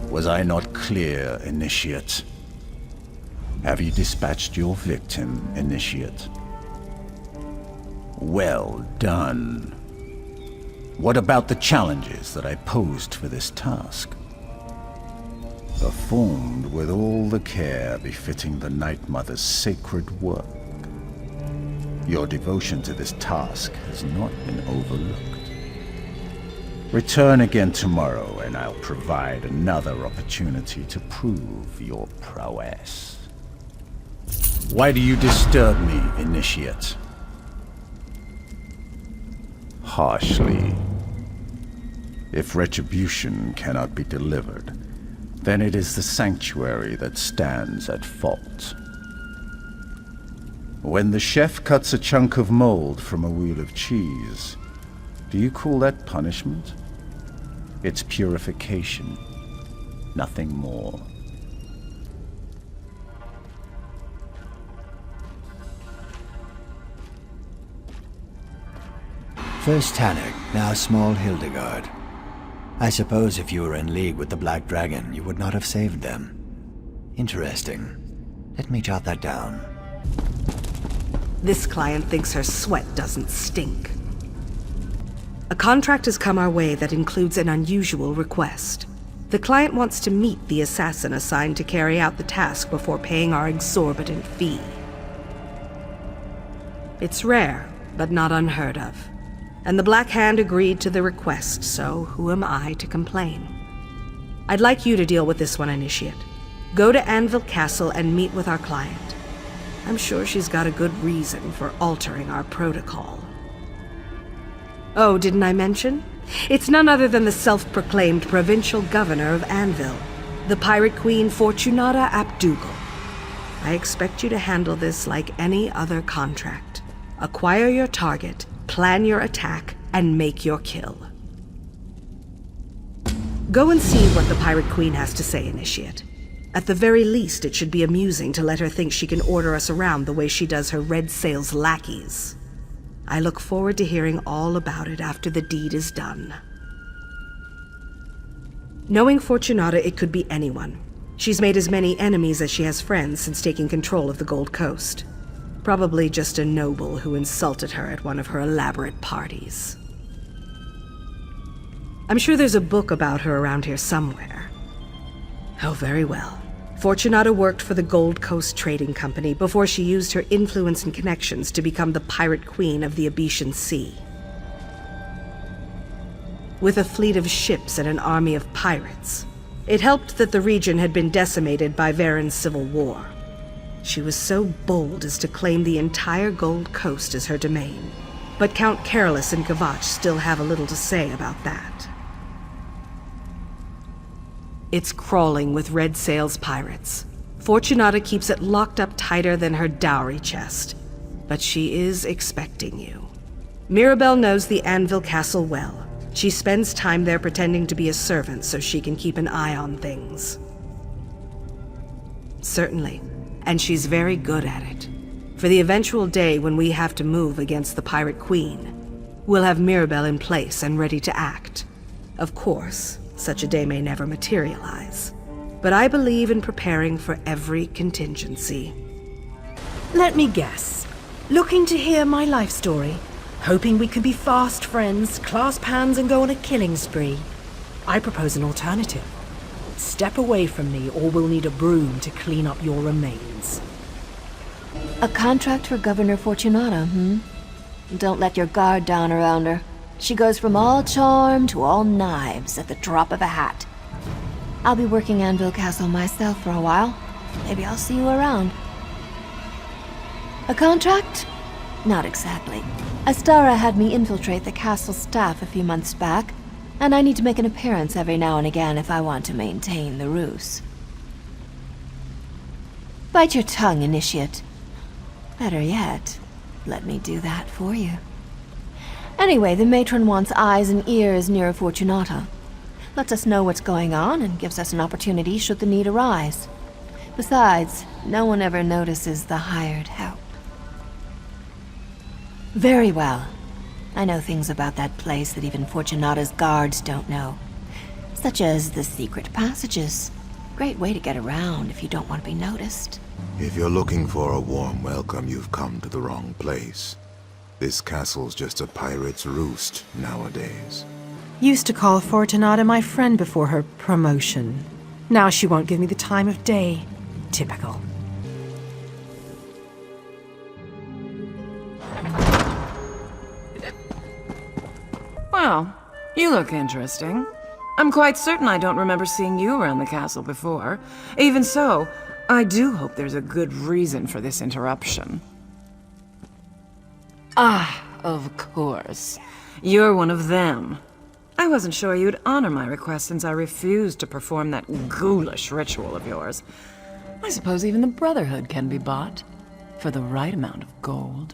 Was I not clear, Initiate? Have you dispatched your victim, Initiate? Well done. What about the challenges that I posed for this task? Performed with all the care befitting the Night Mother's sacred work. Your devotion to this task has not been overlooked. Return again tomorrow and I'll provide another opportunity to prove your prowess. Why do you disturb me, Initiate? Harshly. If retribution cannot be delivered, then it is the sanctuary that stands at fault. When the chef cuts a chunk of mold from a wheel of cheese, do you call that punishment? It's purification, nothing more. First Tannic, now small Hildegard. I suppose if you were in league with the Black Dragon, you would not have saved them. Interesting. Let me jot that down. This client thinks her sweat doesn't stink. A contract has come our way that includes an unusual request. The client wants to meet the assassin assigned to carry out the task before paying our exorbitant fee. It's rare, but not unheard of. And the Black Hand agreed to the request, so who am I to complain? I'd like you to deal with this one, Initiate. Go to Anvil Castle and meet with our client. I'm sure she's got a good reason for altering our protocol. Oh, didn't I mention? It's none other than the self-proclaimed provincial governor of Anvil, the Pirate Queen Fortunata Abdugal. I expect you to handle this like any other contract. Acquire your target, plan your attack, and make your kill. Go and see what the Pirate Queen has to say, Initiate. At the very least, it should be amusing to let her think she can order us around the way she does her Red Sail's lackeys. I look forward to hearing all about it after the deed is done. Knowing Fortunata, it could be anyone. She's made as many enemies as she has friends since taking control of the Gold Coast. Probably just a noble who insulted her at one of her elaborate parties. I'm sure there's a book about her around here somewhere. Oh, very well. Fortunata worked for the Gold Coast Trading Company before she used her influence and connections to become the Pirate Queen of the Abetian Sea. With a fleet of ships and an army of pirates, it helped that the region had been decimated by Varen's civil war. She was so bold as to claim the entire Gold Coast as her domain, but Count Carolus and Kvatch still have a little to say about that. It's crawling with Red Sail's pirates. Fortunata keeps it locked up tighter than her dowry chest, but she is expecting you. Mirabelle knows the Anvil Castle well. She spends time there pretending to be a servant so she can keep an eye on things. Certainly. And she's very good at it. For the eventual day when we have to move against the Pirate Queen, we'll have Mirabelle in place and ready to act. Of course, such a day may never materialize, but I believe in preparing for every contingency. Let me guess. Looking to hear my life story? Hoping we could be fast friends, clasp hands and go on a killing spree? I propose an alternative. Step away from me, or we'll need a broom to clean up your remains. A contract for Governor Fortunata, Don't let your guard down around her. She goes from all charm to all knives at the drop of a hat. I'll be working Anvil Castle myself for a while. Maybe I'll see you around. A contract? Not exactly. Astara had me infiltrate the castle staff a few months back, and I need to make an appearance every now and again if I want to maintain the ruse. Bite your tongue, Initiate. Better yet, let me do that for you. Anyway, the matron wants eyes and ears near Fortunata. Lets us know what's going on and gives us an opportunity should the need arise. Besides, no one ever notices the hired help. Very well. I know things about that place that even Fortunata's guards don't know. such as the secret passages. Great way to get around if you don't want to be noticed. If you're looking for a warm welcome, you've come to the wrong place. This castle's just a pirate's roost nowadays. Used to call Fortunata my friend before her promotion. Now she won't give me the time of day. Typical. Well, you look interesting. I'm quite certain I don't remember seeing you around the castle before. Even so, I do hope there's a good reason for this interruption. Ah, of course. You're one of them. I wasn't sure you'd honor my request since I refused to perform that ghoulish ritual of yours. I suppose even the Brotherhood can be bought for the right amount of gold.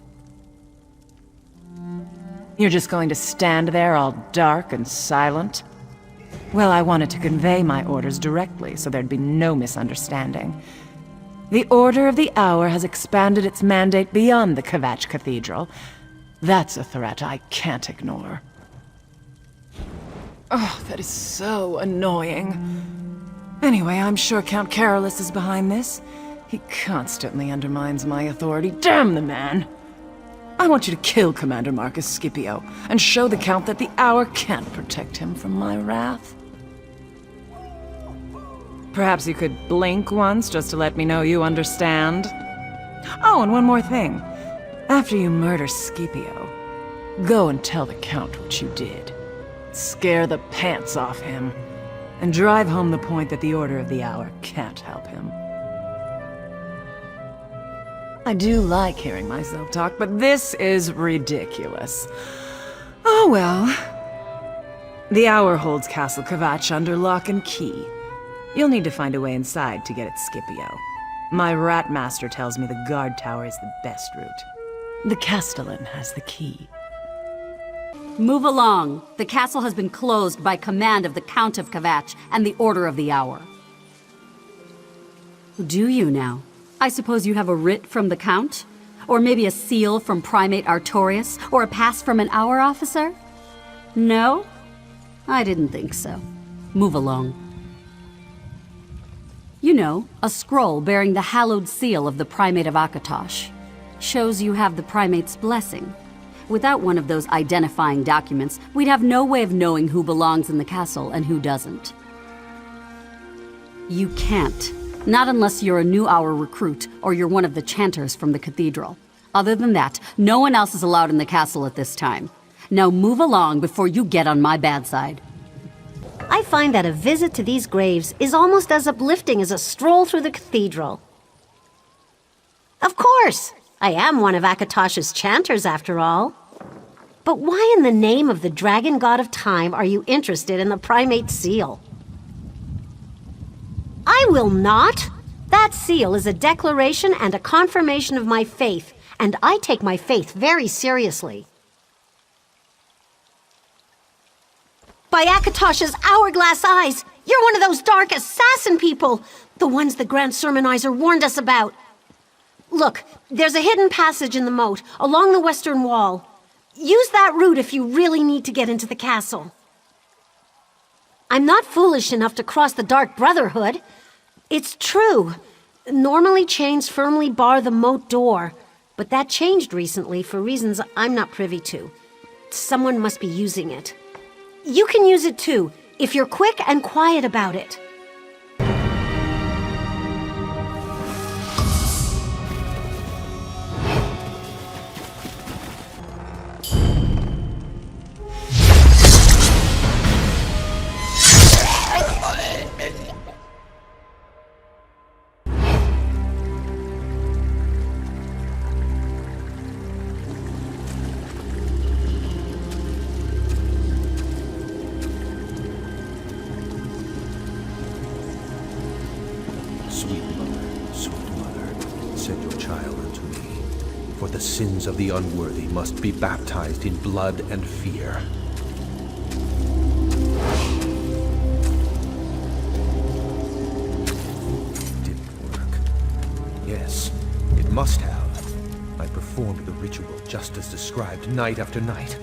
You're just going to stand there all dark and silent? Well, I wanted to convey my orders directly so there'd be no misunderstanding. The Order of the Hour has expanded its mandate beyond the Kvatch Cathedral. That's a threat I can't ignore. Oh, that is so annoying. Anyway, I'm sure Count Carolus is behind this. He constantly undermines my authority. Damn the man! I want you to kill Commander Marcus Scipio and show the Count that the Hour can't protect him from my wrath. Perhaps you could blink once just to let me know you understand. Oh, and one more thing. After you murder Scipio, go and tell the Count what you did. Scare the pants off him, and drive home the point that the Order of the Hour can't help him. I do like hearing myself talk, but this is ridiculous. Oh well. The Hour holds Castle Kvatch under lock and key. You'll need to find a way inside to get at Scipio. My rat master tells me the guard tower is the best route. The Castellan has the key. Move along. The castle has been closed by command of the Count of Kvatch and the Order of the Hour. Do you now? I suppose you have a writ from the Count? Or maybe a seal from Primate Artorius? Or a pass from an Hour officer? No? I didn't think so. Move along. You know, a scroll bearing the hallowed seal of the Primate of Akatosh. Shows you have the Primate's blessing. Without one of those identifying documents, we'd have no way of knowing who belongs in the castle and who doesn't. You can't. Not unless you're a new Hour recruit, or you're one of the chanters from the cathedral. Other than that, no one else is allowed in the castle at this time. Now move along before you get on my bad side. I find that a visit to these graves is almost as uplifting as a stroll through the cathedral. Of course! I am one of Akatosh's chanters, after all. But why in the name of the dragon god of time are you interested in the Primate seal? I will not! That seal is a declaration and a confirmation of my faith, and I take my faith very seriously. By Akatosh's hourglass eyes, you're one of those dark assassin people, the ones the Grand Sermonizer warned us about. Look, there's a hidden passage in the moat, along the western wall. Use that route if you really need to get into the castle. I'm not foolish enough to cross the Dark Brotherhood. It's true. Normally chains firmly bar the moat door, but that changed recently for reasons I'm not privy to. Someone must be using it. You can use it too, if you're quick and quiet about it. Sweet mother, send your child unto me, for the sins of the unworthy must be baptized in blood and fear. It didn't work. Yes, it must have. I performed the ritual just as described night after night,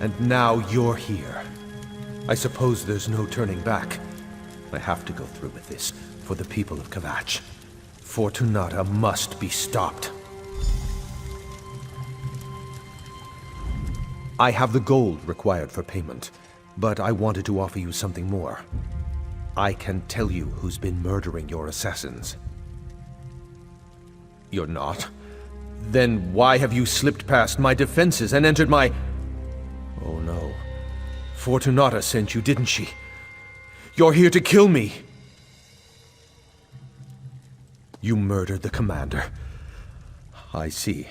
and now you're here. I suppose there's no turning back. I have to go through with this, for the people of Kvatch. Fortunata must be stopped. I have the gold required for payment, but I wanted to offer you something more. I can tell you who's been murdering your assassins. You're not? Then why have you slipped past my defenses and entered my... Oh no. Fortunata sent you, didn't she? You're here to kill me! You murdered the commander. I see.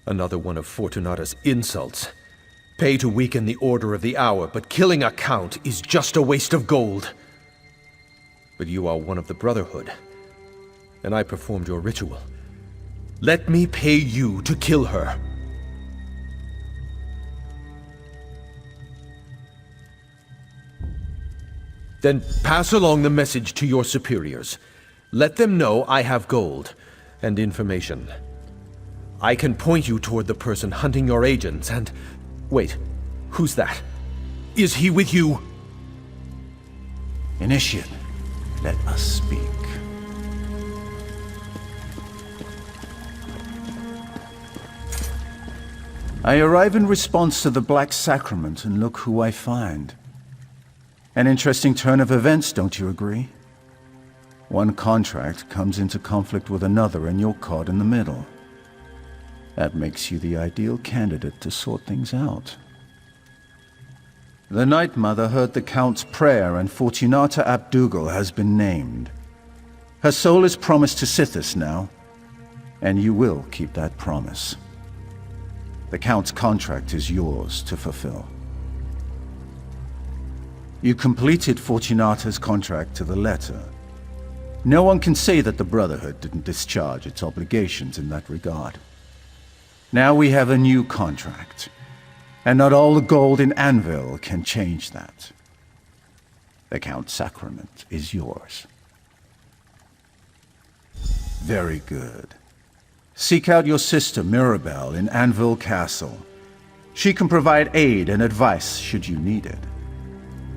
Another one of Fortunata's insults. Pay to weaken the Order of the Hour, but killing a count is just a waste of gold. But you are one of the Brotherhood, and I performed your ritual. Let me pay you to kill her. Then pass along the message to your superiors. Let them know I have gold and information. I can point you toward the person hunting your agents and... Wait, who's that? Is he with you? Initiate, let us speak. I arrive in response to the Black Sacrament, and look who I find. An interesting turn of events, don't you agree? One contract comes into conflict with another, and you're caught in the middle. That makes you the ideal candidate to sort things out. The Night Mother heard the Count's prayer, and Fortunata Abdugal has been named. Her soul is promised to Sithis now, and you will keep that promise. The Count's contract is yours to fulfill. You completed Fortunata's contract to the letter. No one can say that the Brotherhood didn't discharge its obligations in that regard. Now we have a new contract, and not all the gold in Anvil can change that. The Count's sacrament is yours. Very good. Seek out your sister Mirabelle in Anvil Castle. She can provide aid and advice should you need it.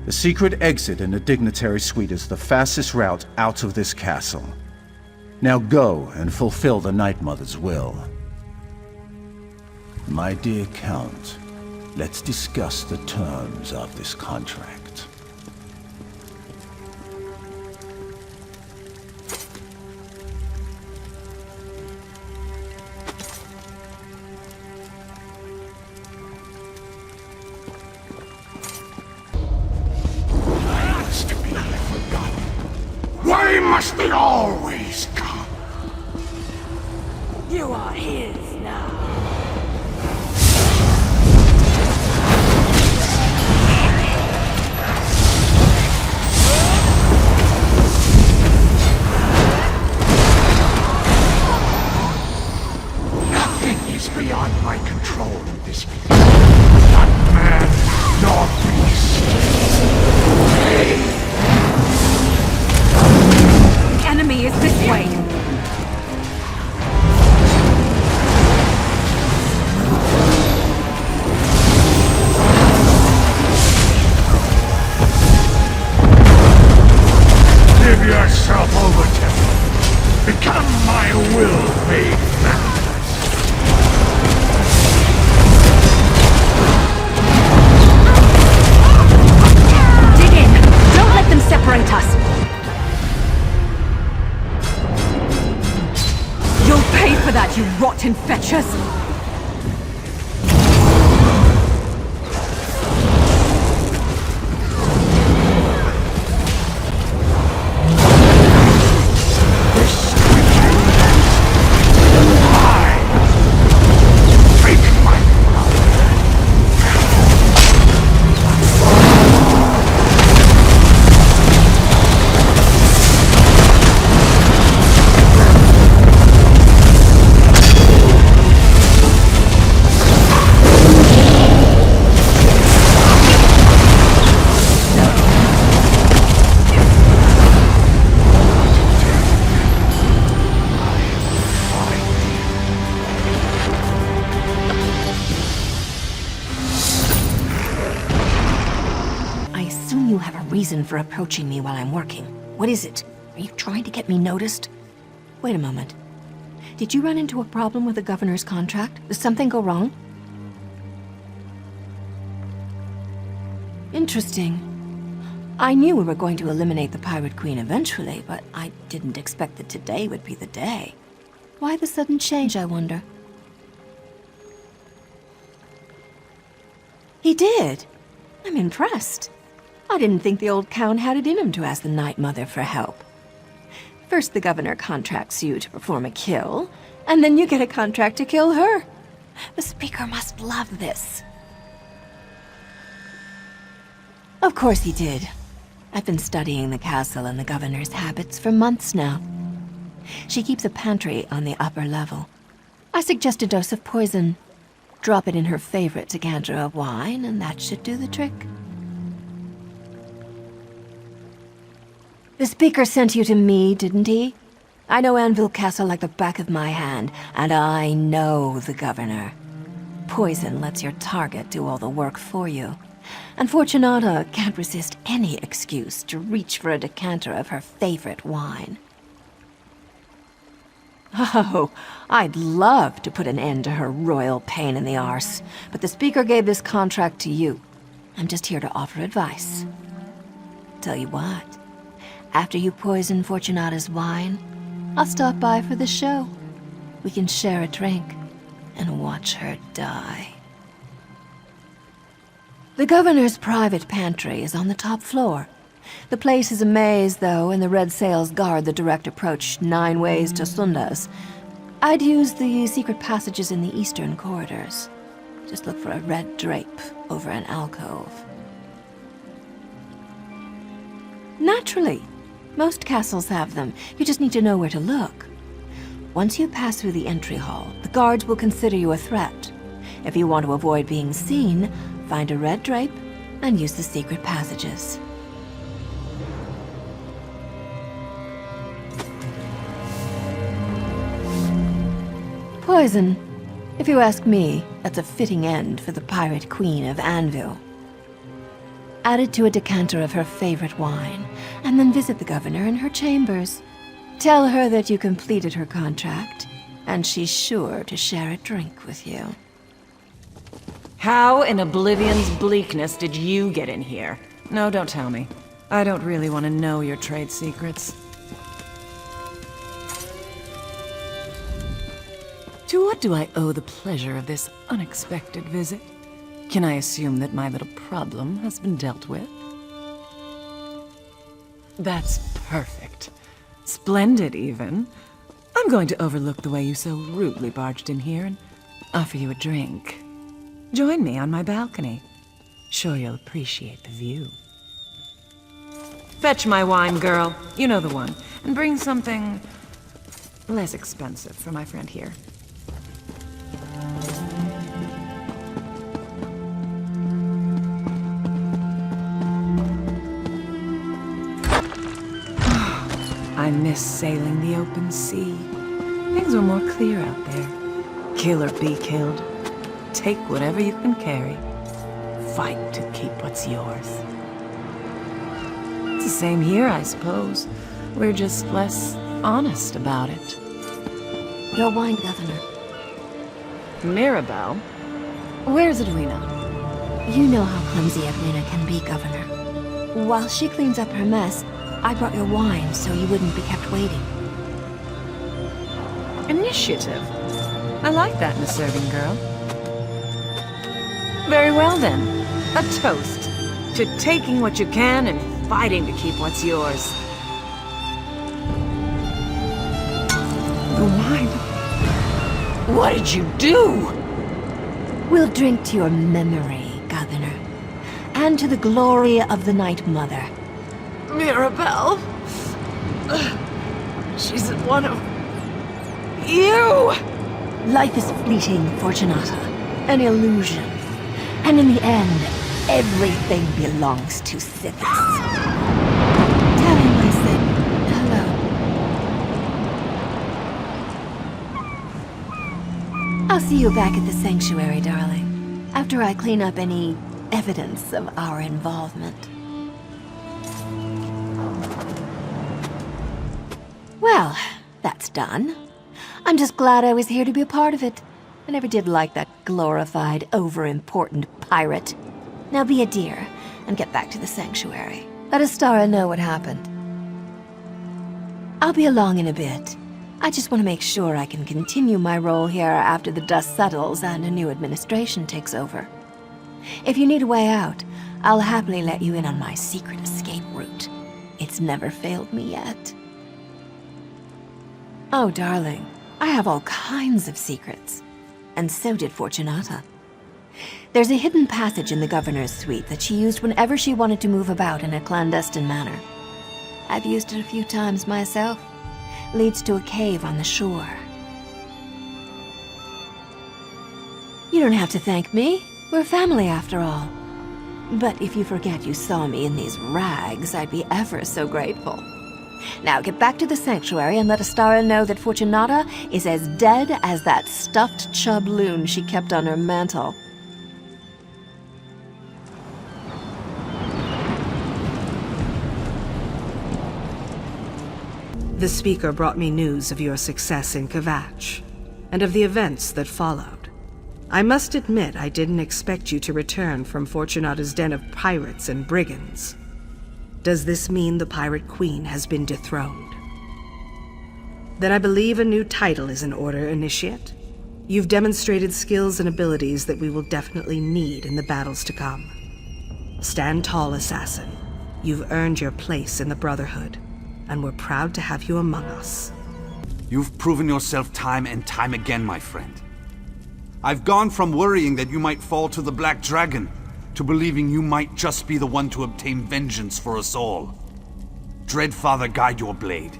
The secret exit in the Dignitary Suite is the fastest route out of this castle. Now go and fulfill the Night Mother's will. My dear Count, let's discuss the terms of this contract. Why must they always come? You are his now. Nothing is beyond my control in this place. Not man, nor beast. The enemy is this way! Give yourself over to me. Become my will-made manifest. Dig in! Don't let them separate us! You'll pay for that, you rotten fetchers! reason for approaching me while I'm working. What is it? Are you trying to get me noticed? Wait a moment. Did you run into a problem with the governor's contract? Did something go wrong? Interesting. I knew we were going to eliminate the Pirate Queen eventually, but I didn't expect that today would be the day. Why the sudden change, I wonder? He did? I'm impressed. I didn't think the old Count had it in him to ask the Night Mother for help. First the governor contracts you to perform a kill, and then you get a contract to kill her. The Speaker must love this. Of course he did. I've been studying the castle and the governor's habits for months now. She keeps a pantry on the upper level. I suggest a dose of poison. Drop it in her favorite decanter of wine, and that should do the trick. The Speaker sent you to me, didn't he? I know Anvil Castle like the back of my hand, and I know the governor. Poison lets your target do all the work for you. And Fortunata can't resist any excuse to reach for a decanter of her favorite wine. Oh, I'd love to put an end to her royal pain in the arse, but the Speaker gave this contract to you. I'm just here to offer advice. Tell you what, after you poison Fortunata's wine, I'll stop by for the show. We can share a drink and watch her die. The governor's private pantry is on the top floor. The place is a maze, though, and the red sails guard the direct approach 9 ways to Sundas. I'd use the secret passages in the eastern corridors. Just look for a red drape over an alcove. Naturally. Most castles have them. You just need to know where to look. Once you pass through the entry hall, the guards will consider you a threat. If you want to avoid being seen, find a red drape and use the secret passages. Poison. If you ask me, that's a fitting end for the Pirate Queen of Anvil. Add it to a decanter of her favorite wine, and then visit the governor in her chambers. Tell her that you completed her contract, and she's sure to share a drink with you. How in Oblivion's bleakness did you get in here? No, don't tell me. I don't really want to know your trade secrets. To what do I owe the pleasure of this unexpected visit? Can I assume that my little problem has been dealt with? That's perfect. Splendid, even. I'm going to overlook the way you so rudely barged in here and offer you a drink. Join me on my balcony. Sure you'll appreciate the view. Fetch my wine, girl. You know the one. And bring something less expensive for my friend here. I miss sailing the open sea. Things were more clear out there. Kill or be killed. Take whatever you can carry. Fight to keep what's yours. It's the same here, I suppose. We're just less honest about it. Your wine, Governor. Mirabelle? Where's Edwina? You know how clumsy Edwina can be, Governor. While she cleans up her mess, I brought your wine so you wouldn't be kept waiting. Initiative. I like that in a serving girl. Very well then. A toast to taking what you can and fighting to keep what's yours. The wine. What did you do? We'll drink to your memory, Governor, and to the glory of the Night Mother. Mirabelle? She's one of you! Life is fleeting, Fortunata. An illusion. And in the end, everything belongs to Sithis. Tell him I said hello. I'll see you back at the sanctuary, darling. After I clean up any evidence of our involvement. Well, that's done. I'm just glad I was here to be a part of it. I never did like that glorified, over-important pirate. Now be a dear and get back to the sanctuary. Let Astara know what happened. I'll be along in a bit. I just want to make sure I can continue my role here after the dust settles and a new administration takes over. If you need a way out, I'll happily let you in on my secret escape route. It's never failed me yet. Oh, darling, I have all kinds of secrets. And so did Fortunata. There's a hidden passage in the governor's suite that she used whenever she wanted to move about in a clandestine manner. I've used it a few times myself. Leads to a cave on the shore. You don't have to thank me. We're family after all. But if you forget you saw me in these rags, I'd be ever so grateful. Now get back to the sanctuary and let Astara know that Fortunata is as dead as that stuffed chub loon she kept on her mantle. The speaker brought me news of your success in Kvatch, and of the events that followed. I must admit I didn't expect you to return from Fortunata's den of pirates and brigands. Does this mean the Pirate Queen has been dethroned? Then I believe a new title is in order, Initiate. You've demonstrated skills and abilities that we will definitely need in the battles to come. Stand tall, Assassin. You've earned your place in the Brotherhood, and we're proud to have you among us. You've proven yourself time and time again, my friend. I've gone from worrying that you might fall to the Black Dragon, to believing you might just be the one to obtain vengeance for us all. Dreadfather, guide your blade.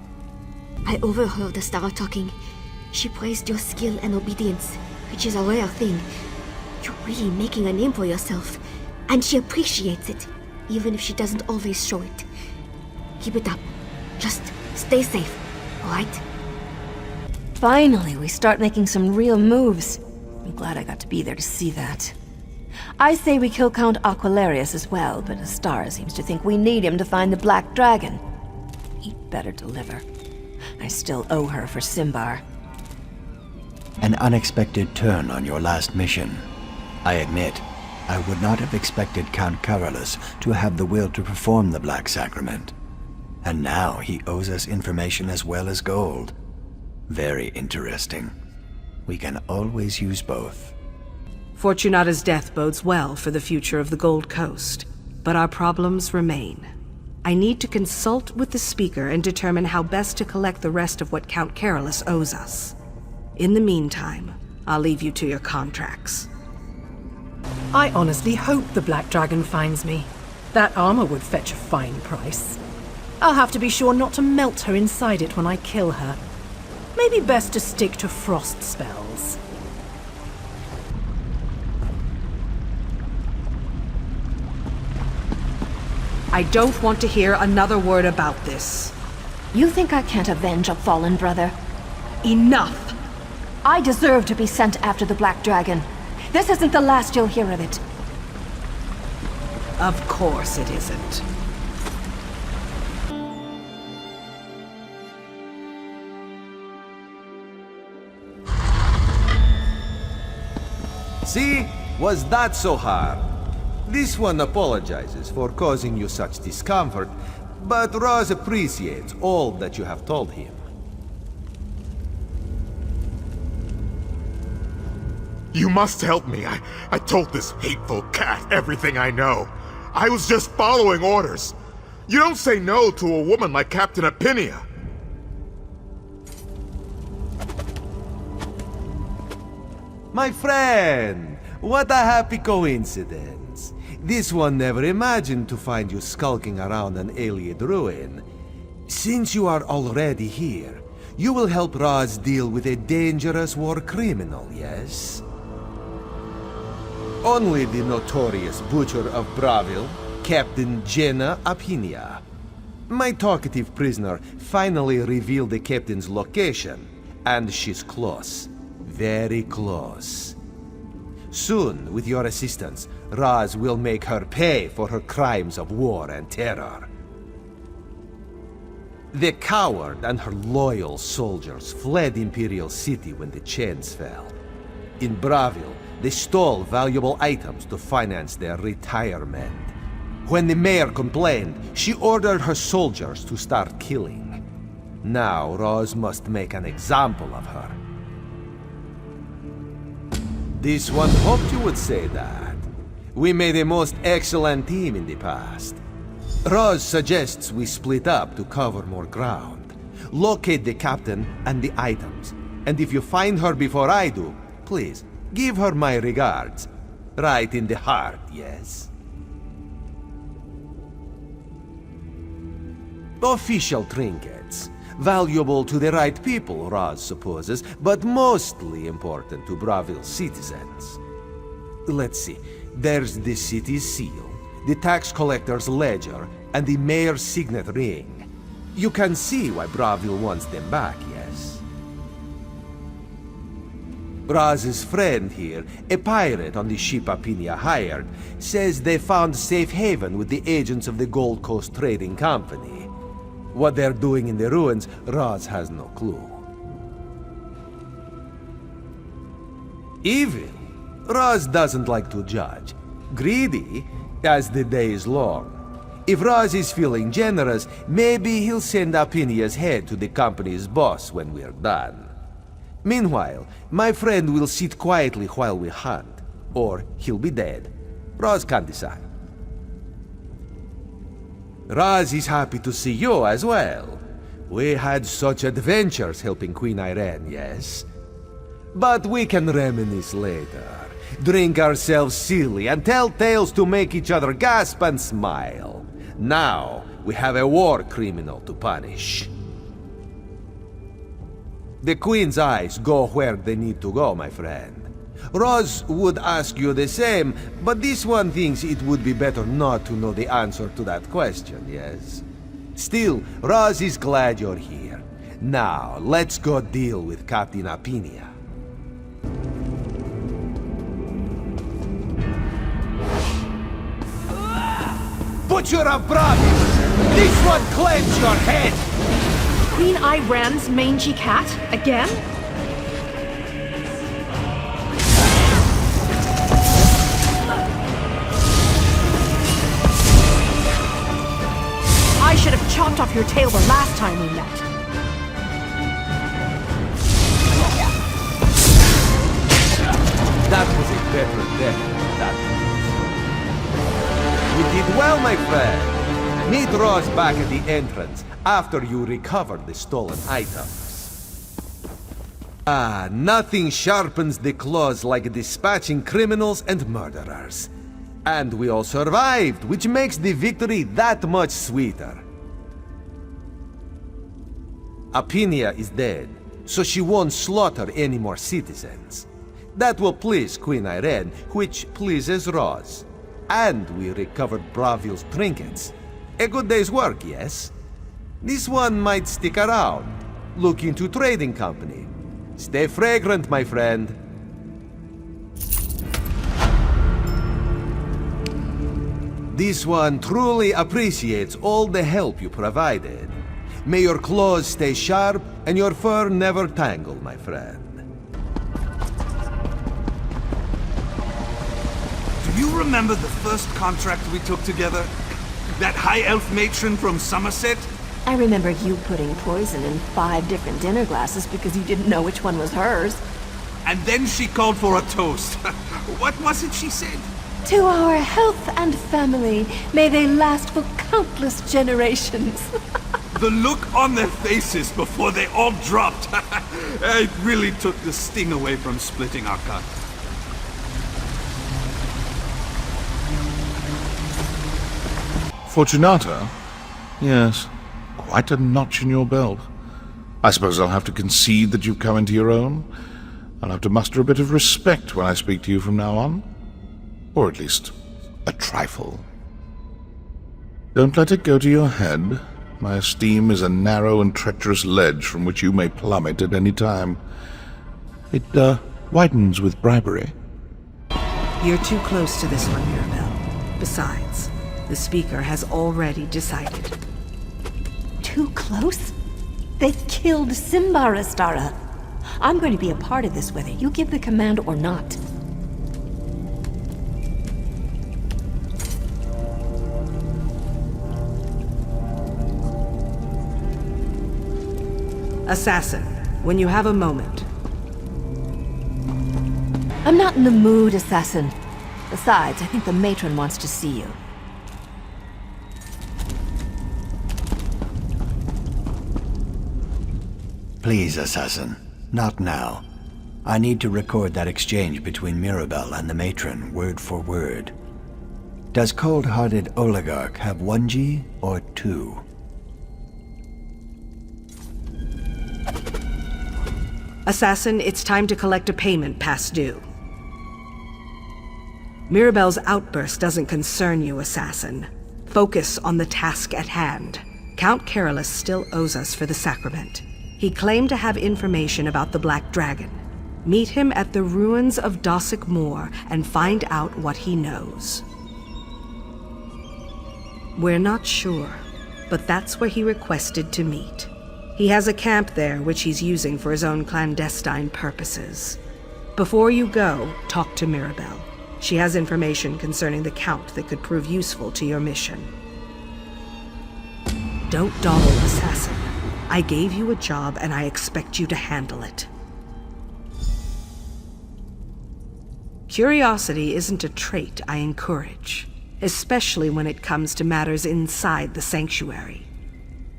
I overheard Astara talking. She praised your skill and obedience, which is a rare thing. You're really making a name for yourself, and she appreciates it, even if she doesn't always show it. Keep it up. Just stay safe, all right? Finally, we start making some real moves. I'm glad I got to be there to see that. I say we kill Count Aquilarius as well, but Astara seems to think we need him to find the Black Dragon. He'd better deliver. I still owe her for Simbar. An unexpected turn on your last mission. I admit, I would not have expected Count Carolus to have the will to perform the Black Sacrament. And now he owes us information as well as gold. Very interesting. We can always use both. Fortunata's death bodes well for the future of the Gold Coast, but our problems remain. I need to consult with the speaker and determine how best to collect the rest of what Count Carolus owes us. In the meantime, I'll leave you to your contracts. I honestly hope the Black Dragon finds me. That armor would fetch a fine price. I'll have to be sure not to melt her inside it when I kill her. Maybe best to stick to frost spells. I don't want to hear another word about this. You think I can't avenge a fallen brother? Enough! I deserve to be sent after the Black Dragon. This isn't the last you'll hear of it. Of course it isn't. See? Was that so hard? This one apologizes for causing you such discomfort, but Roz appreciates all that you have told him. You must help me. I told this hateful cat everything I know. I was just following orders. You don't say no to a woman like Captain Apinia. My friend, what a happy coincidence. This one never imagined to find you skulking around an Iliad ruin. Since you are already here, you will help Roz deal with a dangerous war criminal, yes? Only the notorious butcher of Bravil, Captain Jenna Apinia. My talkative prisoner finally revealed the captain's location, and she's close. Very close. Soon, with your assistance, Roz will make her pay for her crimes of war and terror. The coward and her loyal soldiers fled Imperial City when the chains fell. In Bravil, they stole valuable items to finance their retirement. When the mayor complained, she ordered her soldiers to start killing. Now Roz must make an example of her. This one hoped you would say that. We made a most excellent team in the past. Roz suggests we split up to cover more ground. Locate the captain and the items. And if you find her before I do, please, give her my regards. Right in the heart, yes? Official trinkets. Valuable to the right people, Roz supposes, but mostly important to Bravil citizens. Let's see. There's the city's seal, the tax collector's ledger, and the mayor's signet ring. You can see why Bravil wants them back, yes? Roz's friend here, a pirate on the ship Apinia hired, says they found safe haven with the agents of the Gold Coast Trading Company. What they're doing in the ruins, Roz has no clue. Evil? Roz doesn't like to judge. Greedy, as the day is long. If Roz is feeling generous, maybe he'll send Apinia's head to the company's boss when we're done. Meanwhile, my friend will sit quietly while we hunt. Or he'll be dead. Roz can't decide. Roz is happy to see you as well. We had such adventures helping Queen Irene, yes? But we can reminisce later. Drink ourselves silly and tell tales to make each other gasp and smile. Now, we have a war criminal to punish. The Queen's eyes go where they need to go, my friend. Roz would ask you the same, but this one thinks it would be better not to know the answer to that question, yes? Still, Roz is glad you're here. Now, let's go deal with Captain Apinia. Butcher of Bravil! This one claims your head! Queen Irene's mangy cat? Again? I should have chopped off your tail the last time we met. That was a better death than that was. You did well, my friend. Meet Roz back at the entrance after you recover the stolen items. Ah, nothing sharpens the claws like dispatching criminals and murderers. And we all survived, which makes the victory that much sweeter. Apinia is dead, so she won't slaughter any more citizens. That will please Queen Irene, which pleases Roz. And we recovered Bravil's trinkets. A good day's work, yes? This one might stick around. Look into trading company. Stay fragrant, my friend. This one truly appreciates all the help you provided. May your claws stay sharp and your fur never tangle, my friend. Do you remember the first contract we took together? That high elf matron from Somerset? I remember you putting poison in 5 different dinner glasses because you didn't know which one was hers. And then she called for a toast. What was it she said? To our health and family, may they last for countless generations. The look on their faces before they all dropped. It really took the sting away from splitting our cut. Fortunata? Yes. Quite a notch in your belt. I suppose I'll have to concede that you've come into your own. I'll have to muster a bit of respect when I speak to you from now on. Or at least, a trifle. Don't let it go to your head. My esteem is a narrow and treacherous ledge from which you may plummet at any time. It, widens with bribery. You're too close to this one, Mirabelle. Besides, the Speaker has already decided. too close? They killed Simbar, Astara. I'm going to be a part of this whether you give the command or not. Assassin, when you have a moment. I'm not in the mood, Assassin. Besides, I think the matron wants to see you. Please, Assassin. Not now. I need to record that exchange between Mirabelle and the matron, word for word. Does cold-hearted oligarch have 1G or 2? Assassin, it's time to collect a payment past due. Mirabelle's outburst doesn't concern you, Assassin. Focus on the task at hand. Count Carolus still owes us for the sacrament. He claimed to have information about the Black Dragon. Meet him at the ruins of Dossick Moor and find out what he knows. We're not sure, but that's where he requested to meet. He has a camp there which he's using for his own clandestine purposes. Before you go, talk to Mirabelle. She has information concerning the Count that could prove useful to your mission. Don't dawdle, Assassin. I gave you a job and I expect you to handle it. Curiosity isn't a trait I encourage, especially when it comes to matters inside the sanctuary.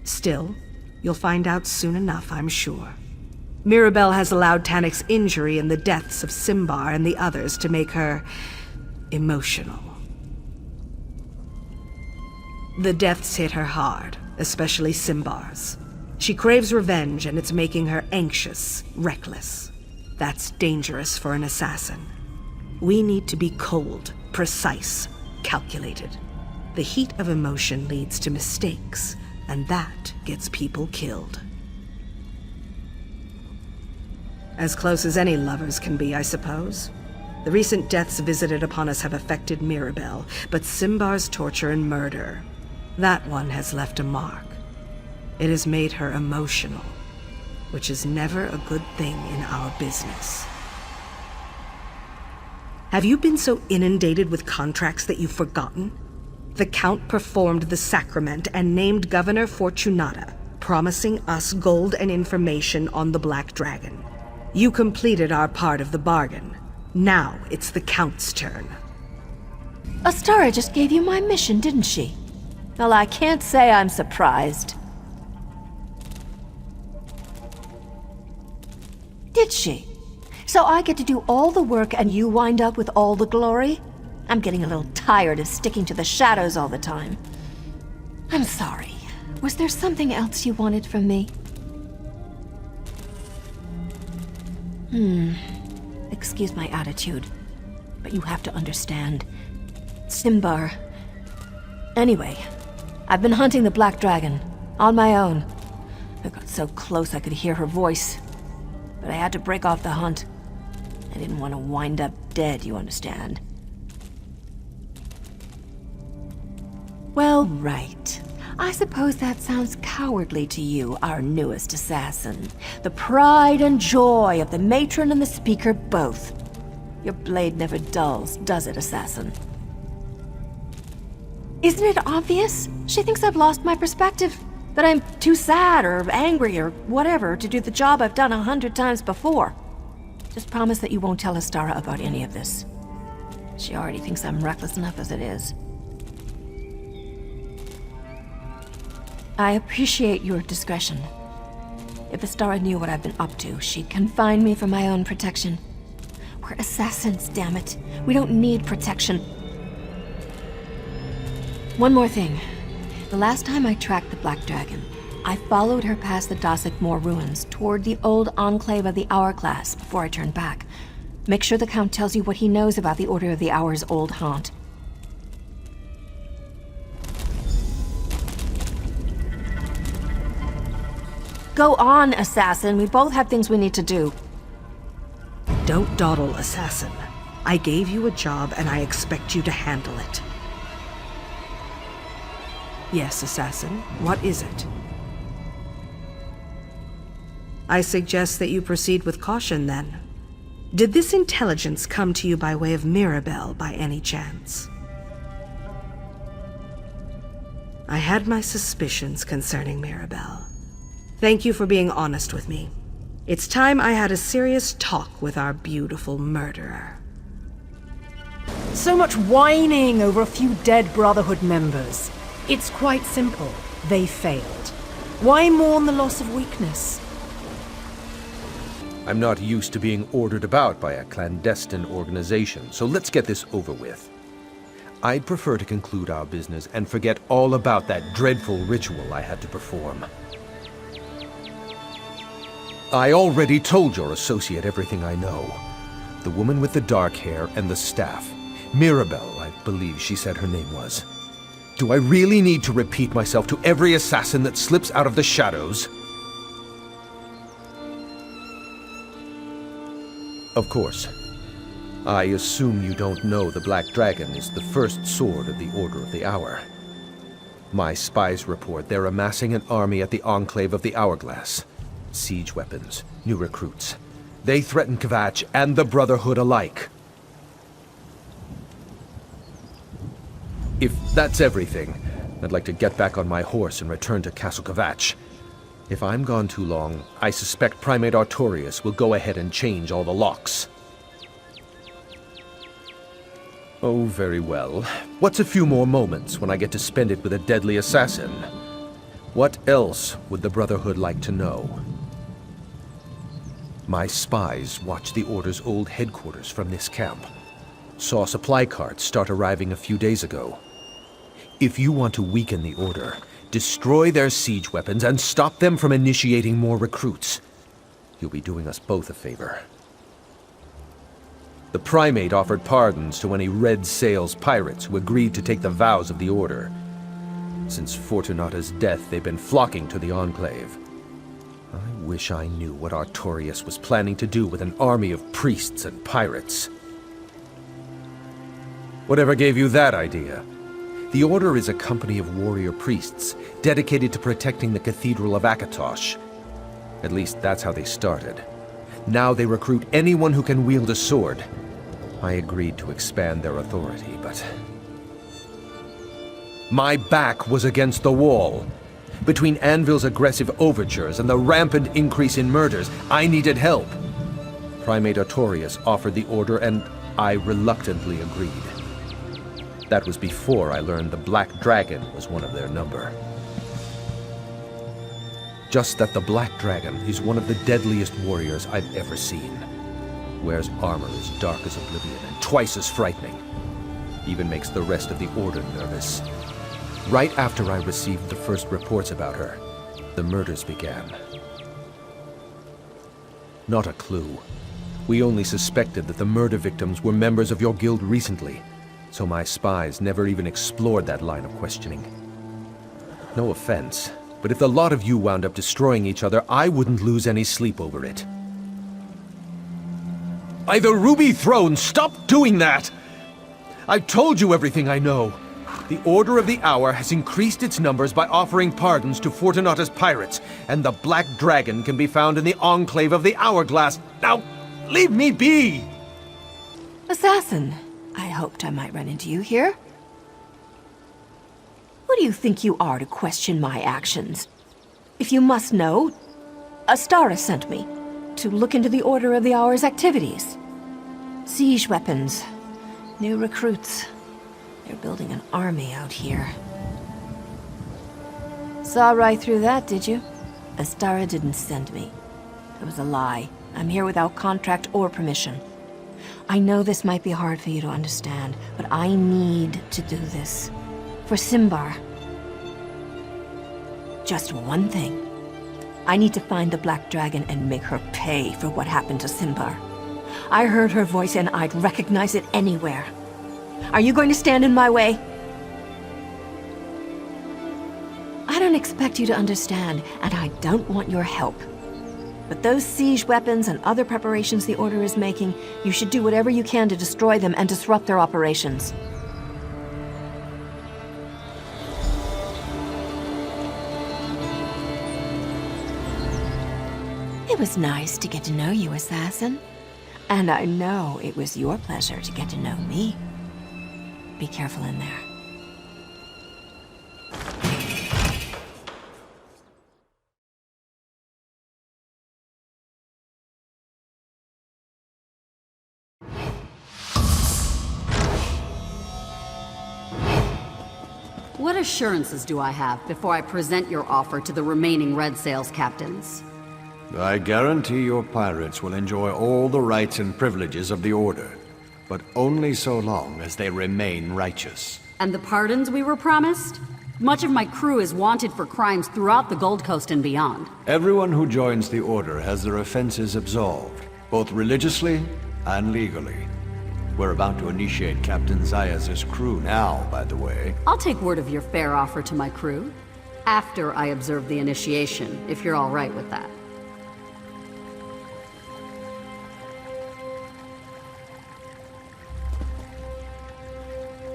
Still, you'll find out soon enough, I'm sure. Mirabelle has allowed Tanick's injury and the deaths of Simbar and the others to make her emotional. The deaths hit her hard, especially Simbar's. She craves revenge and it's making her anxious, reckless. That's dangerous for an assassin. We need to be cold, precise, calculated. The heat of emotion leads to mistakes, and that gets people killed. As close as any lovers can be, I suppose. The recent deaths visited upon us have affected Mirabelle, but Simbar's torture and murder, that one has left a mark. It has made her emotional, which is never a good thing in our business. Have you been so inundated with contracts that you've forgotten? The Count performed the sacrament and named Governor Fortunata, promising us gold and information on the Black Dragon. You completed our part of the bargain. Now it's the Count's turn. Astara just gave you my mission, didn't she? Well, I can't say I'm surprised. Did she? So I get to do all the work and you wind up with all the glory? I'm getting a little tired of sticking to the shadows all the time. I'm sorry. Was there something else you wanted from me? Excuse my attitude, but you have to understand. Simbar. Anyway, I've been hunting the Black Dragon, on my own. I got so close I could hear her voice, but I had to break off the hunt. I didn't want to wind up dead, you understand. Well, right. I suppose that sounds cowardly to you, our newest assassin. The pride and joy of the matron and the speaker both. Your blade never dulls, does it, assassin? Isn't it obvious? She thinks I've lost my perspective. That I'm too sad or angry or whatever to do the job I've done 100 times before. Just promise that you won't tell Astara about any of this. She already thinks I'm reckless enough as it is. I appreciate your discretion. If Astara knew what I've been up to, she'd confine me for my own protection. We're assassins, damn it. We don't need protection. One more thing. The last time I tracked the Black Dragon, I followed her past the Dossick Moor ruins toward the old enclave of the Hourglass before I turned back. Make sure the Count tells you what he knows about the Order of the Hour's old haunt. Go on, assassin. We both have things we need to do. Don't dawdle, assassin. I gave you a job and I expect you to handle it. Yes, assassin. What is it? I suggest that you proceed with caution, then. Did this intelligence come to you by way of Mirabelle, by any chance? I had my suspicions concerning Mirabelle. Thank you for being honest with me. It's time I had a serious talk with our beautiful murderer. So much whining over a few dead Brotherhood members. It's quite simple. They failed. Why mourn the loss of weakness? I'm not used to being ordered about by a clandestine organization, so let's get this over with. I'd prefer to conclude our business and forget all about that dreadful ritual I had to perform. I already told your associate everything I know. The woman with the dark hair and the staff. Mirabelle, I believe she said her name was. Do I really need to repeat myself to every assassin that slips out of the shadows? Of course. I assume you don't know the Black Dragon is the first sword of the Order of the Hour. My spies report they're amassing an army at the Enclave of the Hourglass. Siege weapons, new recruits. They threaten Kvatch and the Brotherhood alike. If that's everything, I'd like to get back on my horse and return to Castle Kvatch. If I'm gone too long, I suspect Primate Artorius will go ahead and change all the locks. Oh, very well. What's a few more moments when I get to spend it with a deadly assassin? What else would the Brotherhood like to know? My spies watched the Order's old headquarters from this camp. Saw supply carts start arriving a few days ago. If you want to weaken the Order, destroy their siege weapons and stop them from initiating more recruits. You'll be doing us both a favor. The Primate offered pardons to any Red Sails pirates who agreed to take the vows of the Order. Since Fortunata's death, they've been flocking to the Enclave. I wish I knew what Artorius was planning to do with an army of priests and pirates. Whatever gave you that idea? The Order is a company of warrior priests, dedicated to protecting the Cathedral of Akatosh. At least that's how they started. Now they recruit anyone who can wield a sword. I agreed to expand their authority, but... my back was against the wall. Between Anvil's aggressive overtures and the rampant increase in murders, I needed help. Primate Artorius offered the Order, and I reluctantly agreed. That was before I learned the Black Dragon was one of their number. Just that the Black Dragon is one of the deadliest warriors I've ever seen. Wears armor as dark as oblivion and twice as frightening. Even makes the rest of the Order nervous. Right after I received the first reports about her, the murders began. Not a clue. We only suspected that the murder victims were members of your guild recently, so my spies never even explored that line of questioning. No offense, but if the lot of you wound up destroying each other, I wouldn't lose any sleep over it. By the Ruby Throne, stop doing that! I've told you everything I know. The Order of the Hour has increased its numbers by offering pardons to Fortunata's pirates, and the Black Dragon can be found in the Enclave of the Hourglass. Now, leave me be! Assassin, I hoped I might run into you here. Who do you think you are to question my actions? If you must know, Astara sent me to look into the Order of the Hour's activities. Siege weapons, new recruits. They're building an army out here. Saw right through that, did you? Astara didn't send me. It was a lie. I'm here without contract or permission. I know this might be hard for you to understand, but I need to do this. For Simbar. Just one thing. I need to find the Black Dragon and make her pay for what happened to Simbar. I heard her voice and I'd recognize it anywhere. Are you going to stand in my way? I don't expect you to understand, and I don't want your help. But those siege weapons and other preparations the Order is making, you should do whatever you can to destroy them and disrupt their operations. It was nice to get to know you, Assassin. And I know it was your pleasure to get to know me. Be careful in there. What assurances do I have before I present your offer to the remaining Red Sails captains? I guarantee your pirates will enjoy all the rights and privileges of the Order, but only so long as they remain righteous. And the pardons we were promised? Much of my crew is wanted for crimes throughout the Gold Coast and beyond. Everyone who joins the Order has their offenses absolved, both religiously and legally. We're about to initiate Captain Zayas' crew now, by the way. I'll take word of your fair offer to my crew, after I observe the initiation, if you're all right with that.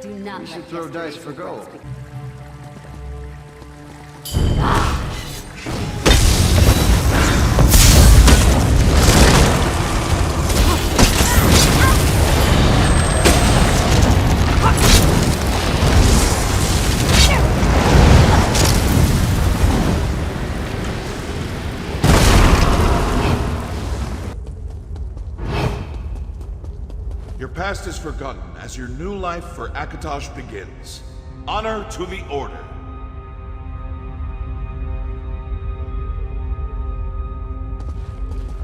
Do not We should throw dice for gold. Your past is forgotten as your new life for Akatosh begins. Honor to the Order.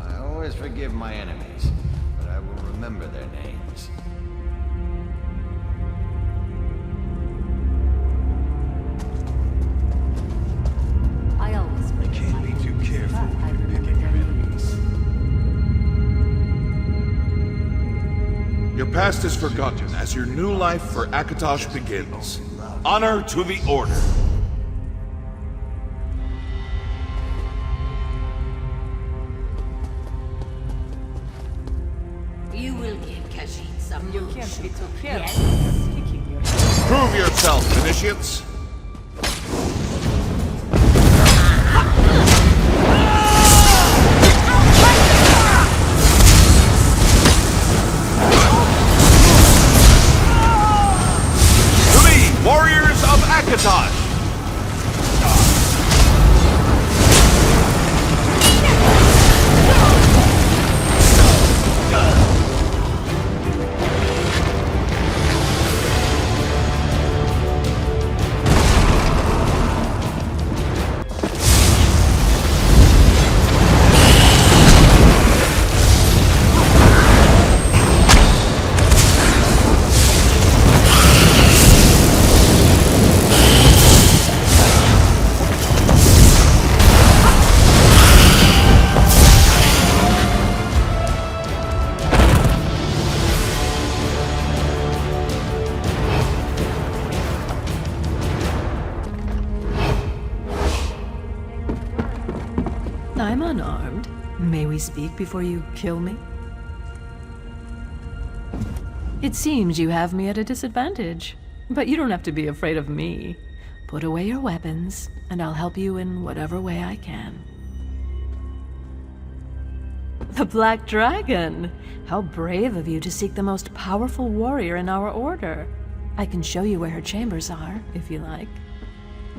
I always forgive my enemies, but I will remember their names. I always You can't be too careful when you're picking your enemies. Your past is forgotten as your new life for Akatosh begins. Honor to the Order. You will give Khajiit some You can't be too Prove yourself, initiates. Warriors of Akatosh! I'm unarmed. May we speak before you kill me? It seems you have me at a disadvantage, but you don't have to be afraid of me. Put away your weapons, and I'll help you in whatever way I can. The Black Dragon! How brave of you to seek the most powerful warrior in our order. I can show you where her chambers are, if you like.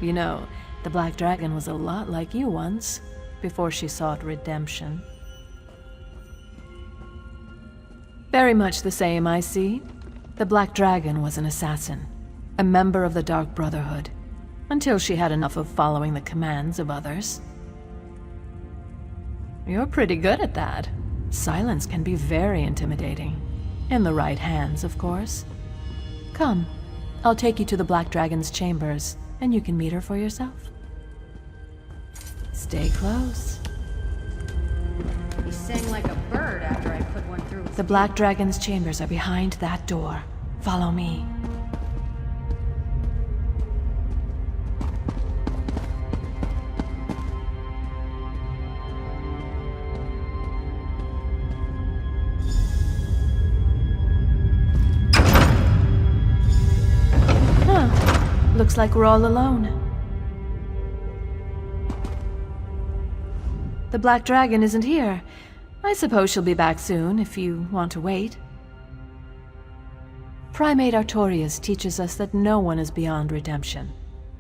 You know, the Black Dragon was a lot like you once, before she sought redemption. Very much the same, I see. The Black Dragon was an assassin, a member of the Dark Brotherhood, until she had enough of following the commands of others. You're pretty good at that. Silence can be very intimidating. In the right hands, of course. Come, I'll take you to the Black Dragon's chambers, and you can meet her for yourself. Stay close. He sang like a bird after I put one through his The Black Dragon's chambers are behind that door. Follow me. Huh. Looks like we're all alone. The Black Dragon isn't here. I suppose she'll be back soon, if you want to wait. Primate Artorias teaches us that no one is beyond redemption.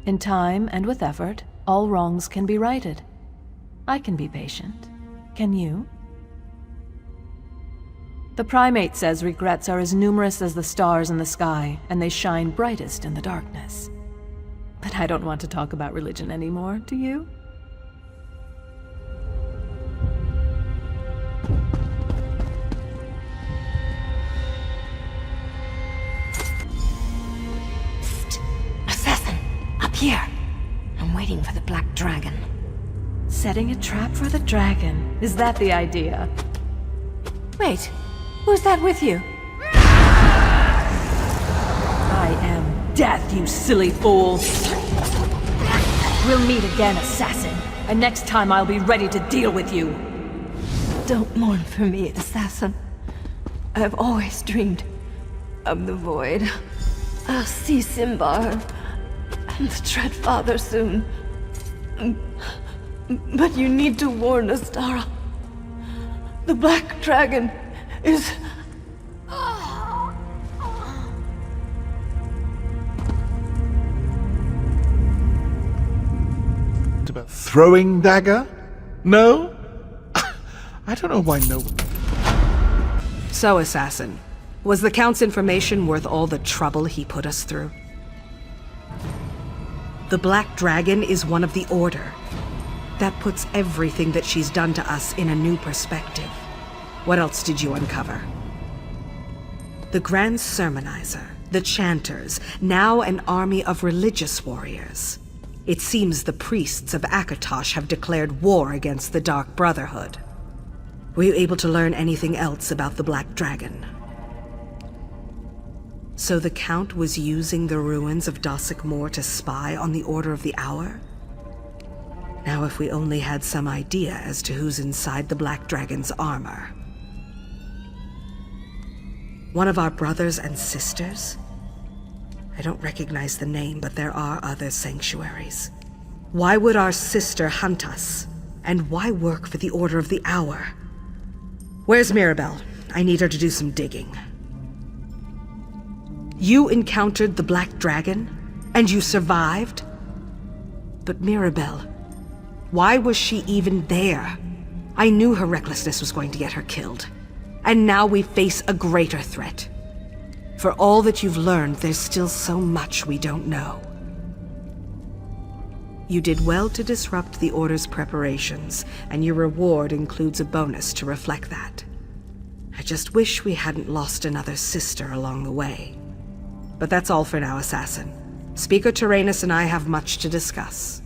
In time and with effort, all wrongs can be righted. I can be patient. Can you? The Primate says regrets are as numerous as the stars in the sky, and they shine brightest in the darkness. But I don't want to talk about religion anymore, do you? Assassin! Up here! I'm waiting for the Black Dragon. Setting a trap for the dragon. Is that the idea? Wait, who's that with you? I am death, you silly fool! We'll meet again, assassin, and next time I'll be ready to deal with you. Don't mourn for me, assassin. I've always dreamed of the void. I'll see Simbar and the Dread Father soon. But you need to warn Astara. The Black Dragon is... Throwing dagger? No? I don't know why no one... So, Assassin, was the Count's information worth all the trouble he put us through? The Black Dragon is one of the Order. That puts everything that she's done to us in a new perspective. What else did you uncover? The Grand Sermonizer, the Chanters, now an army of religious warriors. It seems the priests of Akatosh have declared war against the Dark Brotherhood. Were you able to learn anything else about the Black Dragon? So the Count was using the ruins of Dossick Moor to spy on the Order of the Hour? Now if we only had some idea as to who's inside the Black Dragon's armor. One of our brothers and sisters? I don't recognize the name, but there are other sanctuaries. Why would our sister hunt us? And why work for the Order of the Hour? Where's Mirabelle? I need her to do some digging. You encountered the Black Dragon? And you survived? But Mirabelle, why was she even there? I knew her recklessness was going to get her killed. And now we face a greater threat. For all that you've learned, there's still so much we don't know. You did well to disrupt the Order's preparations, and your reward includes a bonus to reflect that. I just wish we hadn't lost another sister along the way. But that's all for now, Assassin. Speaker Tyrannus and I have much to discuss.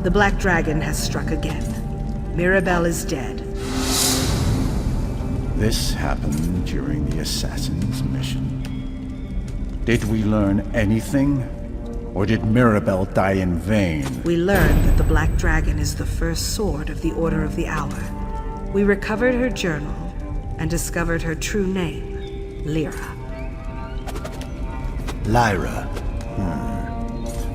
The Black Dragon has struck again. Mirabelle is dead. This happened during the Assassin's mission. Did we learn anything? Or did Mirabelle die in vain? We learned that the Black Dragon is the first sword of the Order of the Hour. We recovered her journal and discovered her true name, Lyra. Lyra.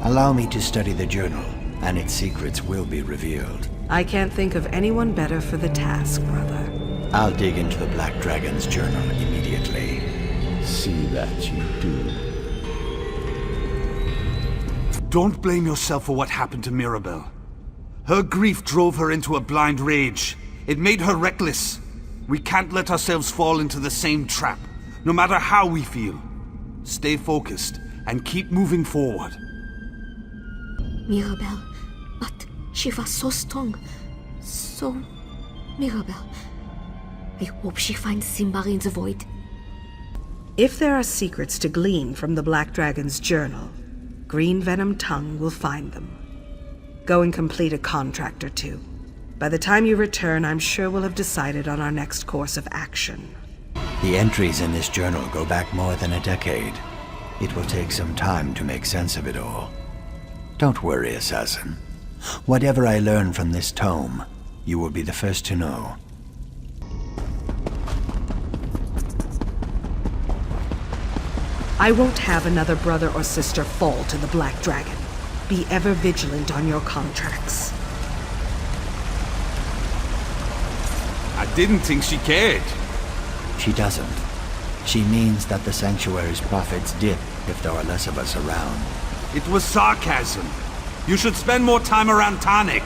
Allow me to study the journal, and its secrets will be revealed. I can't think of anyone better for the task, brother. I'll dig into the Black Dragon's journal immediately. See that you do. Don't blame yourself for what happened to Mirabelle. Her grief drove her into a blind rage. It made her reckless. We can't let ourselves fall into the same trap, no matter how we feel. Stay focused and keep moving forward. Mirabelle, but she was so strong. So... Mirabelle, I hope she finds Simbar in the void. If there are secrets to glean from the Black Dragon's journal, Green Venom Tongue will find them. Go and complete a contract or two. By the time you return, I'm sure we'll have decided on our next course of action. The entries in this journal go back more than a decade. It will take some time to make sense of it all. Don't worry, Assassin. Whatever I learn from this tome, you will be the first to know. I won't have another brother or sister fall to the Black Dragon. Be ever vigilant on your contracts. I didn't think she cared. She doesn't. She means that the Sanctuary's profits dip if there are less of us around. It was sarcasm. You should spend more time around Tonic.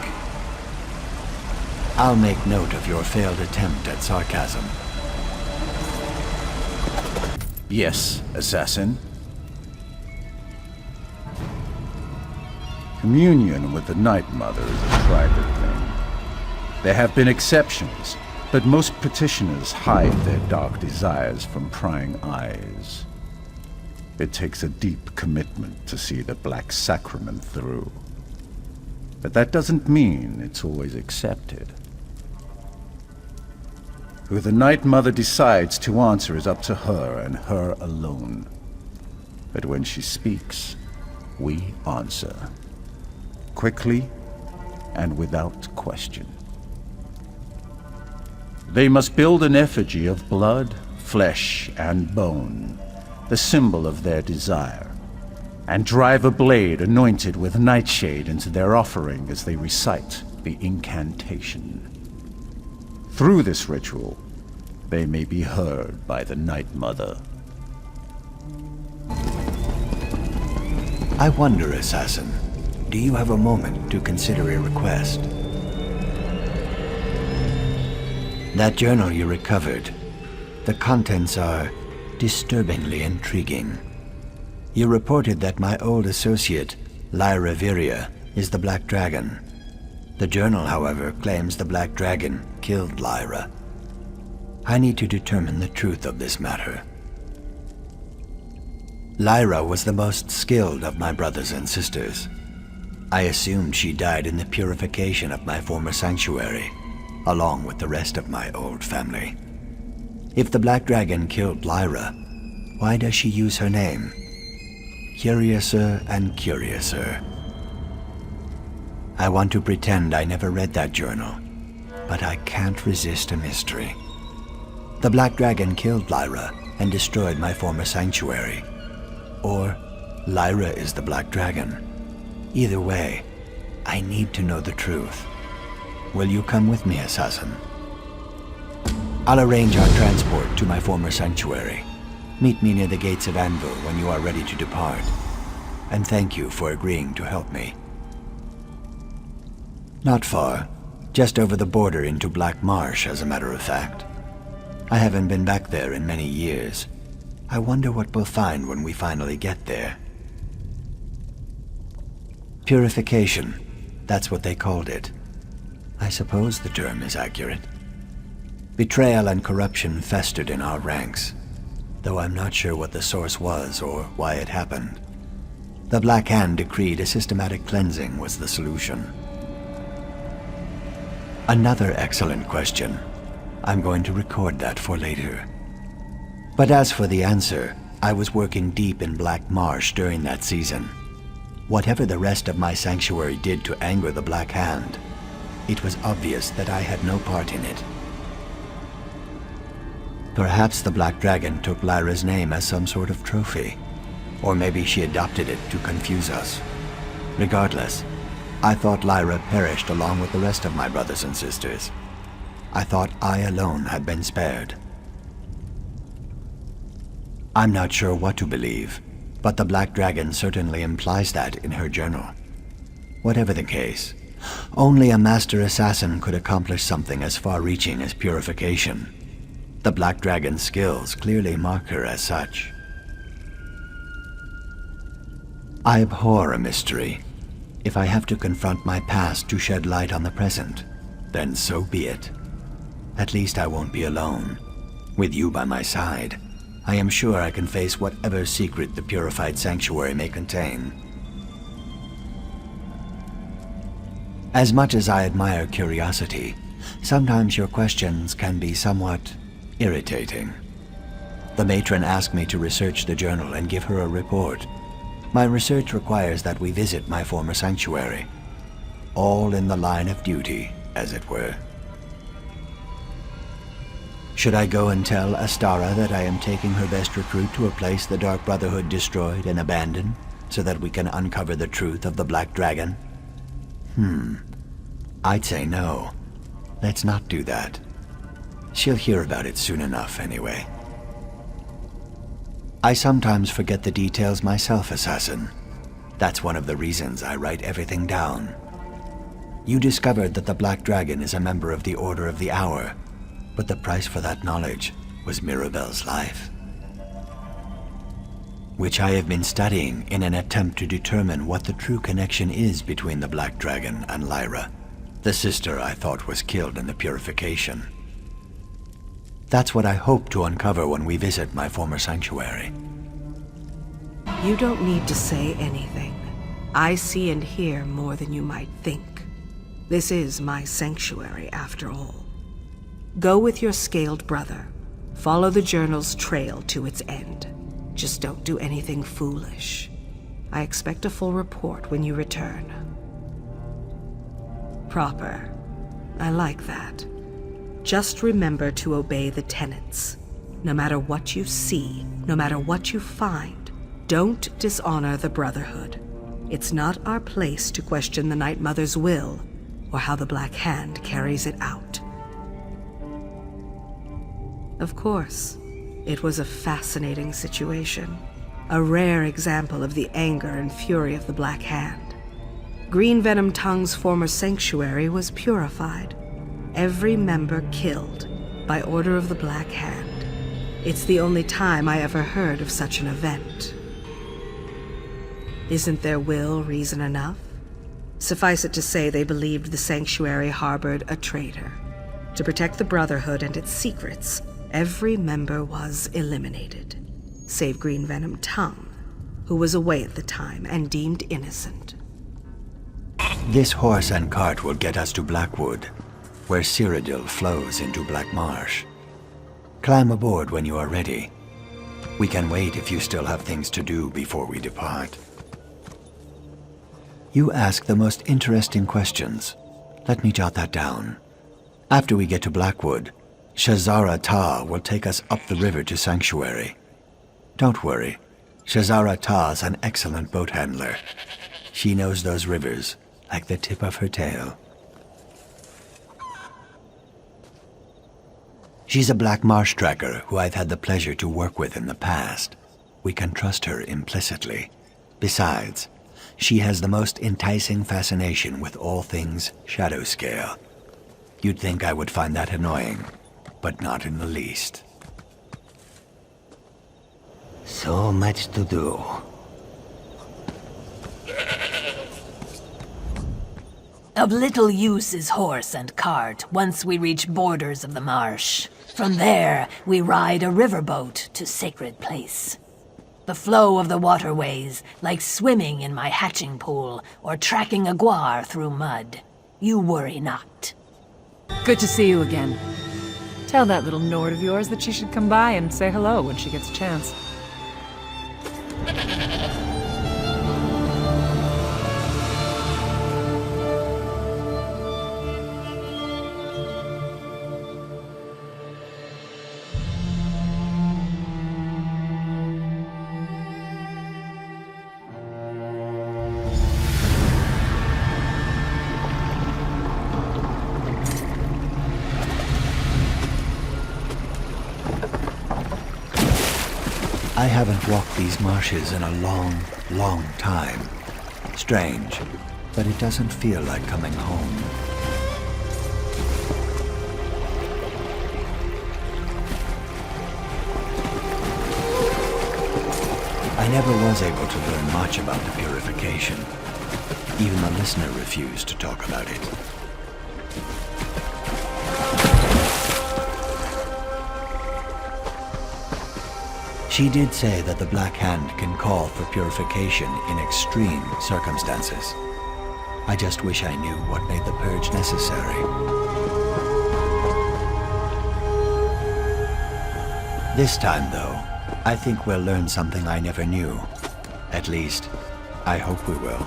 I'll make note of your failed attempt at sarcasm. Yes, assassin. Communion with the Night Mother is a private thing. There have been exceptions, but most petitioners hide their dark desires from prying eyes. It takes a deep commitment to see the Black Sacrament through. But that doesn't mean it's always accepted. Who the Night Mother decides to answer is up to her and her alone. But when she speaks, we answer. Quickly and without question. They must build an effigy of blood, flesh, and bone, the symbol of their desire, and drive a blade anointed with nightshade into their offering as they recite the incantation. Through this ritual, they may be heard by the Night Mother. I wonder, Assassin, do you have a moment to consider a request? That journal you recovered, the contents are disturbingly intriguing. You reported that my old associate, Lyra Viria, is the Black Dragon. The journal, however, claims the Black Dragon killed Lyra. I need to determine the truth of this matter. Lyra was the most skilled of my brothers and sisters. I assumed she died in the purification of my former sanctuary, along with the rest of my old family. If the Black Dragon killed Lyra, why does she use her name? Curiouser and curiouser. I want to pretend I never read that journal, but I can't resist a mystery. The Black Dragon killed Lyra and destroyed my former sanctuary. Or Lyra is the Black Dragon. Either way, I need to know the truth. Will you come with me, Assassin? I'll arrange our transport to my former sanctuary. Meet me near the gates of Anvil when you are ready to depart. And thank you for agreeing to help me. Not far. Just over the border into Black Marsh, as a matter of fact. I haven't been back there in many years. I wonder what we'll find when we finally get there. Purification. That's what they called it. I suppose the term is accurate. Betrayal and corruption festered in our ranks, though I'm not sure what the source was or why it happened. The Black Hand decreed a systematic cleansing was the solution. Another excellent question. I'm going to record that for later. But as for the answer, I was working deep in Black Marsh during that season. Whatever the rest of my sanctuary did to anger the Black Hand, it was obvious that I had no part in it. Perhaps the Black Dragon took Lyra's name as some sort of trophy. Or maybe she adopted it to confuse us. Regardless, I thought Lyra perished along with the rest of my brothers and sisters. I thought I alone had been spared. I'm not sure what to believe, but the Black Dragon certainly implies that in her journal. Whatever the case, only a master assassin could accomplish something as far-reaching as purification. The Black Dragon's skills clearly mark her as such. I abhor a mystery. If I have to confront my past to shed light on the present, then so be it. At least I won't be alone. With you by my side, I am sure I can face whatever secret the purified sanctuary may contain. As much as I admire curiosity, sometimes your questions can be somewhat irritating. The matron asked me to research the journal and give her a report. My research requires that we visit my former sanctuary. All in the line of duty, as it were. Should I go and tell Astara that I am taking her best recruit to a place the Dark Brotherhood destroyed and abandoned, so that we can uncover the truth of the Black Dragon? I'd say no. Let's not do that. She'll hear about it soon enough, anyway. I sometimes forget the details myself, Assassin. That's one of the reasons I write everything down. You discovered that the Black Dragon is a member of the Order of the Hour, but the price for that knowledge was Mirabelle's life, which I have been studying in an attempt to determine what the true connection is between the Black Dragon and Lyra, the sister I thought was killed in the purification. That's what I hope to uncover when we visit my former sanctuary. You don't need to say anything. I see and hear more than you might think. This is my sanctuary, after all. Go with your scaled brother. Follow the journal's trail to its end. Just don't do anything foolish. I expect a full report when you return. Proper. I like that. Just remember to obey the tenets. No matter what you see, no matter what you find, don't dishonor the Brotherhood. It's not our place to question the Night Mother's will, or how the Black Hand carries it out. Of course, it was a fascinating situation, a rare example of the anger and fury of the Black Hand. Green Venom Tongue's former sanctuary was purified, every member killed by order of the Black Hand. It's the only time I ever heard of such an event. Isn't their will reason enough? Suffice it to say they believed the sanctuary harbored a traitor. To protect the Brotherhood and its secrets, every member was eliminated, save Green Venom Tongue, who was away at the time and deemed innocent. This horse and cart will get us to Blackwood, where Cyrodiil flows into Black Marsh. Climb aboard when you are ready. We can wait if you still have things to do before we depart. You ask the most interesting questions. Let me jot that down. After we get to Blackwood, Shazara Ta will take us up the river to Sanctuary. Don't worry, Shazara Ta's an excellent boat handler. She knows those rivers like the tip of her tail. She's a Black Marsh tracker who I've had the pleasure to work with in the past. We can trust her implicitly. Besides, she has the most enticing fascination with all things shadow scale. You'd think I would find that annoying, but not in the least. So much to do. Of little use is horse and cart once we reach borders of the marsh. From there, we ride a riverboat to Sacred Place. The flow of the waterways, like swimming in my hatching pool or tracking a guar through mud. You worry not. Good to see you again. Tell that little Nord of yours that she should come by and say hello when she gets a chance. I haven't walked these marshes in a long, long time. Strange, but it doesn't feel like coming home. I never was able to learn much about the purification. Even the listener refused to talk about it. She did say that the Black Hand can call for purification in extreme circumstances. I just wish I knew what made the purge necessary. This time, though, I think we'll learn something I never knew. At least, I hope we will.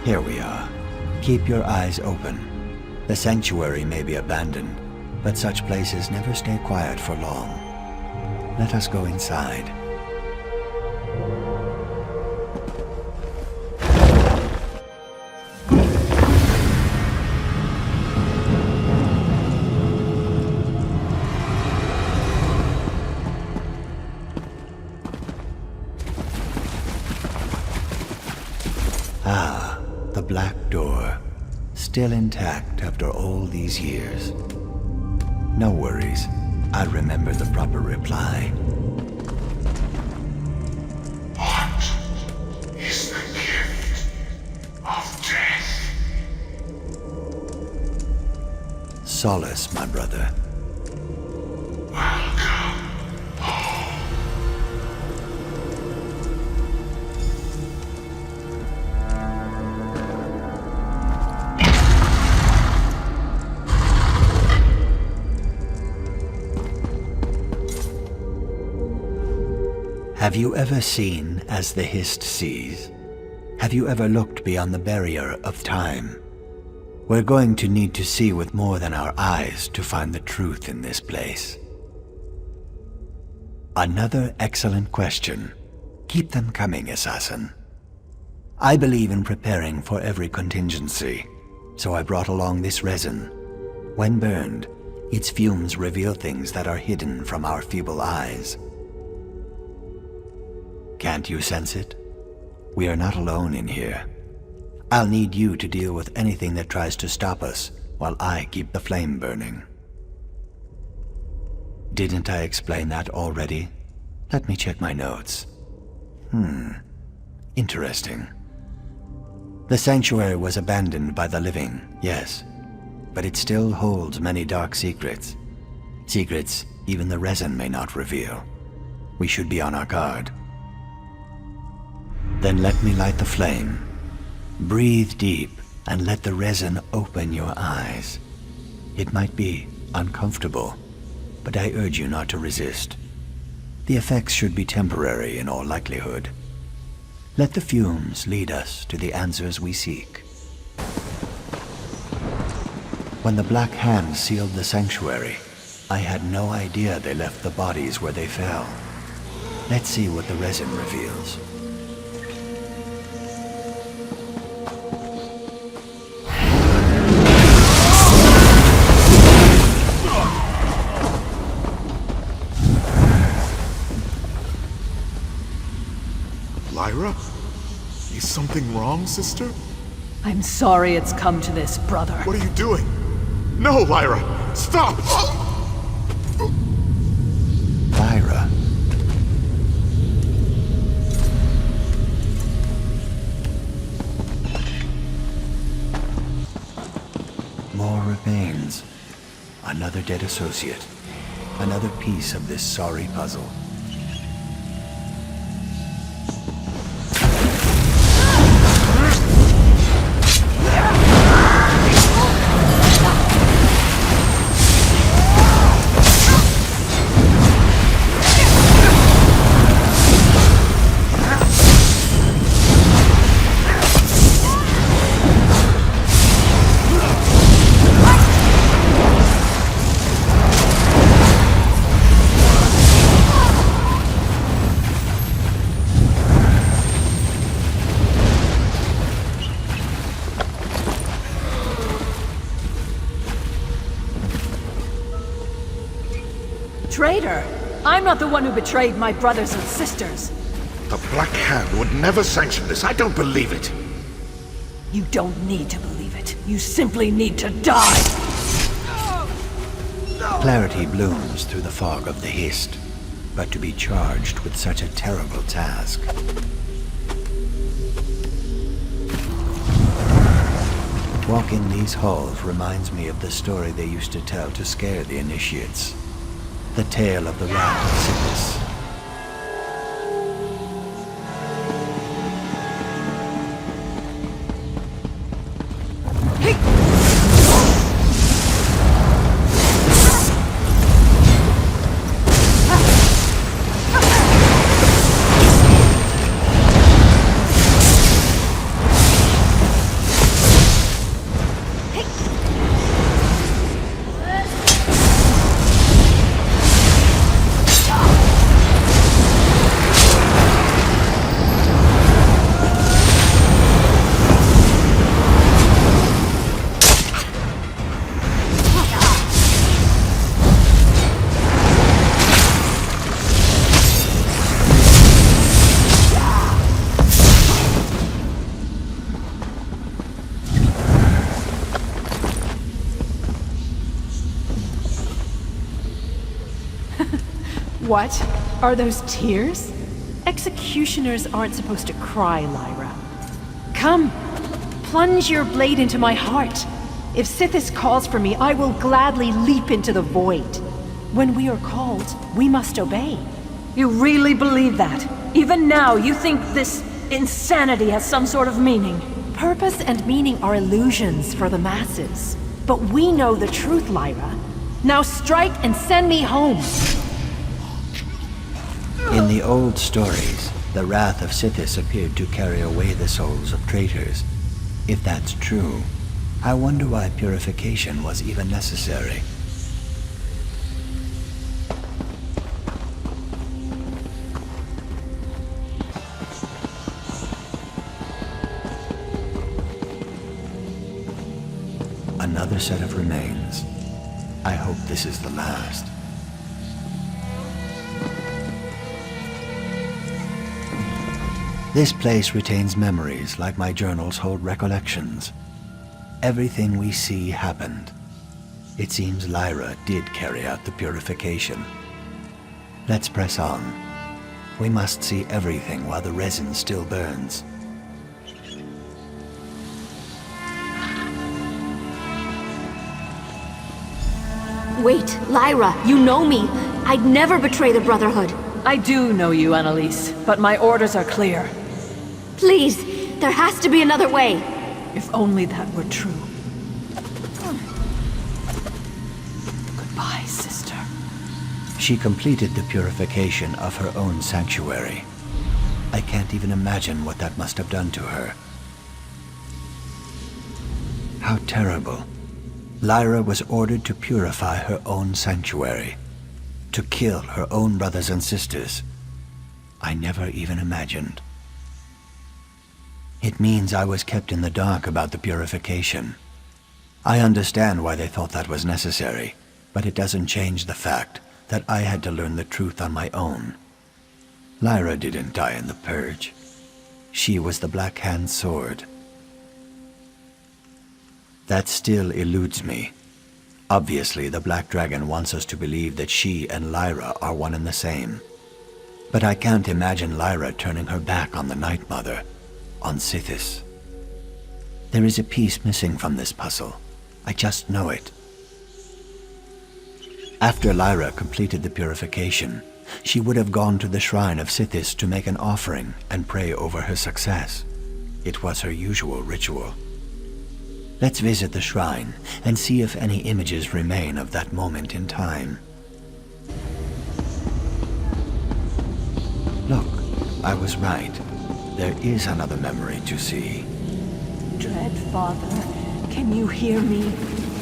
Here we are. Keep your eyes open. The sanctuary may be abandoned, but such places never stay quiet for long. Let us go inside. Ah, the black door. Still intact after all these years. No worries. I'll remember the proper reply. What is the gift of death? Solace, my brother. Have you ever seen as the Hist sees? Have you ever looked beyond the barrier of time? We're going to need to see with more than our eyes to find the truth in this place. Another excellent question. Keep them coming, assassin. I believe in preparing for every contingency, so I brought along this resin. When burned, its fumes reveal things that are hidden from our feeble eyes. Can't you sense it? We are not alone in here. I'll need you to deal with anything that tries to stop us while I keep the flame burning. Didn't I explain that already? Let me check my notes. Interesting. The sanctuary was abandoned by the living, yes, but it still holds many dark secrets. Secrets even the resin may not reveal. We should be on our guard. Then let me light the flame. Breathe deep and let the resin open your eyes. It might be uncomfortable, but I urge you not to resist. The effects should be temporary in all likelihood. Let the fumes lead us to the answers we seek. When the Black Hand sealed the sanctuary, I had no idea they left the bodies where they fell. Let's see what the resin reveals. Lyra? Is something wrong, sister? I'm sorry it's come to this, brother. What are you doing? No, Lyra! Stop! Lyra. More remains. Another dead associate. Another piece of this sorry puzzle. Traitor! I'm not the one who betrayed my brothers and sisters. The Black Hand would never sanction this. I don't believe it. You don't need to believe it. You simply need to die! Clarity blooms through the fog of the Hist, but to be charged with such a terrible task. Walking these halls reminds me of the story they used to tell to scare the initiates. The tale of the rat of sickness. What? Are those tears? Executioners aren't supposed to cry, Lyra. Come, plunge your blade into my heart. If Sithis calls for me, I will gladly leap into the void. When we are called, we must obey. You really believe that? Even now, you think this insanity has some sort of meaning? Purpose and meaning are illusions for the masses. But we know the truth, Lyra. Now strike and send me home. In the old stories, the wrath of Sithis appeared to carry away the souls of traitors. If that's true, I wonder why purification was even necessary. Another set of remains. I hope this is the last. This place retains memories like my journals hold recollections. Everything we see happened. It seems Lyra did carry out the purification. Let's press on. We must see everything while the resin still burns. Wait, Lyra, you know me. I'd never betray the Brotherhood. I do know you, Annalise, but my orders are clear. Please, there has to be another way. If only that were true. Goodbye, sister. She completed the purification of her own sanctuary. I can't even imagine what that must have done to her. How terrible. Lyra was ordered to purify her own sanctuary, to kill her own brothers and sisters. I never even imagined. It means I was kept in the dark about the purification. I understand why they thought that was necessary, but it doesn't change the fact that I had to learn the truth on my own. Lyra didn't die in the purge. She was the Black Hand's sword. That still eludes me. Obviously, the Black Dragon wants us to believe that she and Lyra are one and the same. But I can't imagine Lyra turning her back on the Night Mother, on Sithis. There is a piece missing from this puzzle. I just know it. After Lyra completed the purification, she would have gone to the shrine of Sithis to make an offering and pray over her success. It was her usual ritual. Let's visit the shrine and see if any images remain of that moment in time. Look, I was right. There is another memory to see. Dread Father, can you hear me?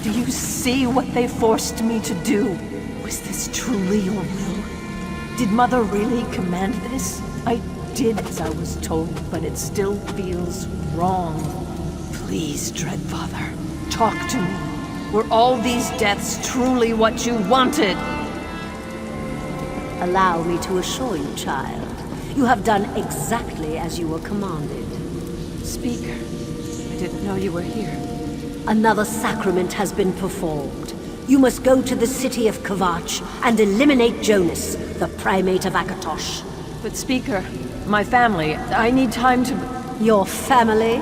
Do you see what they forced me to do? Was this truly your will? Did Mother really command this? I did as I was told, but it still feels wrong. Please, Dread Father, talk to me. Were all these deaths truly what you wanted? Allow me to assure you, child, you have done exactly as you were commanded. Speaker, I didn't know you were here. Another sacrament has been performed. You must go to the city of Kvatch and eliminate Jonas, the primate of Akatosh. But Speaker, my family, I need time to... Your family?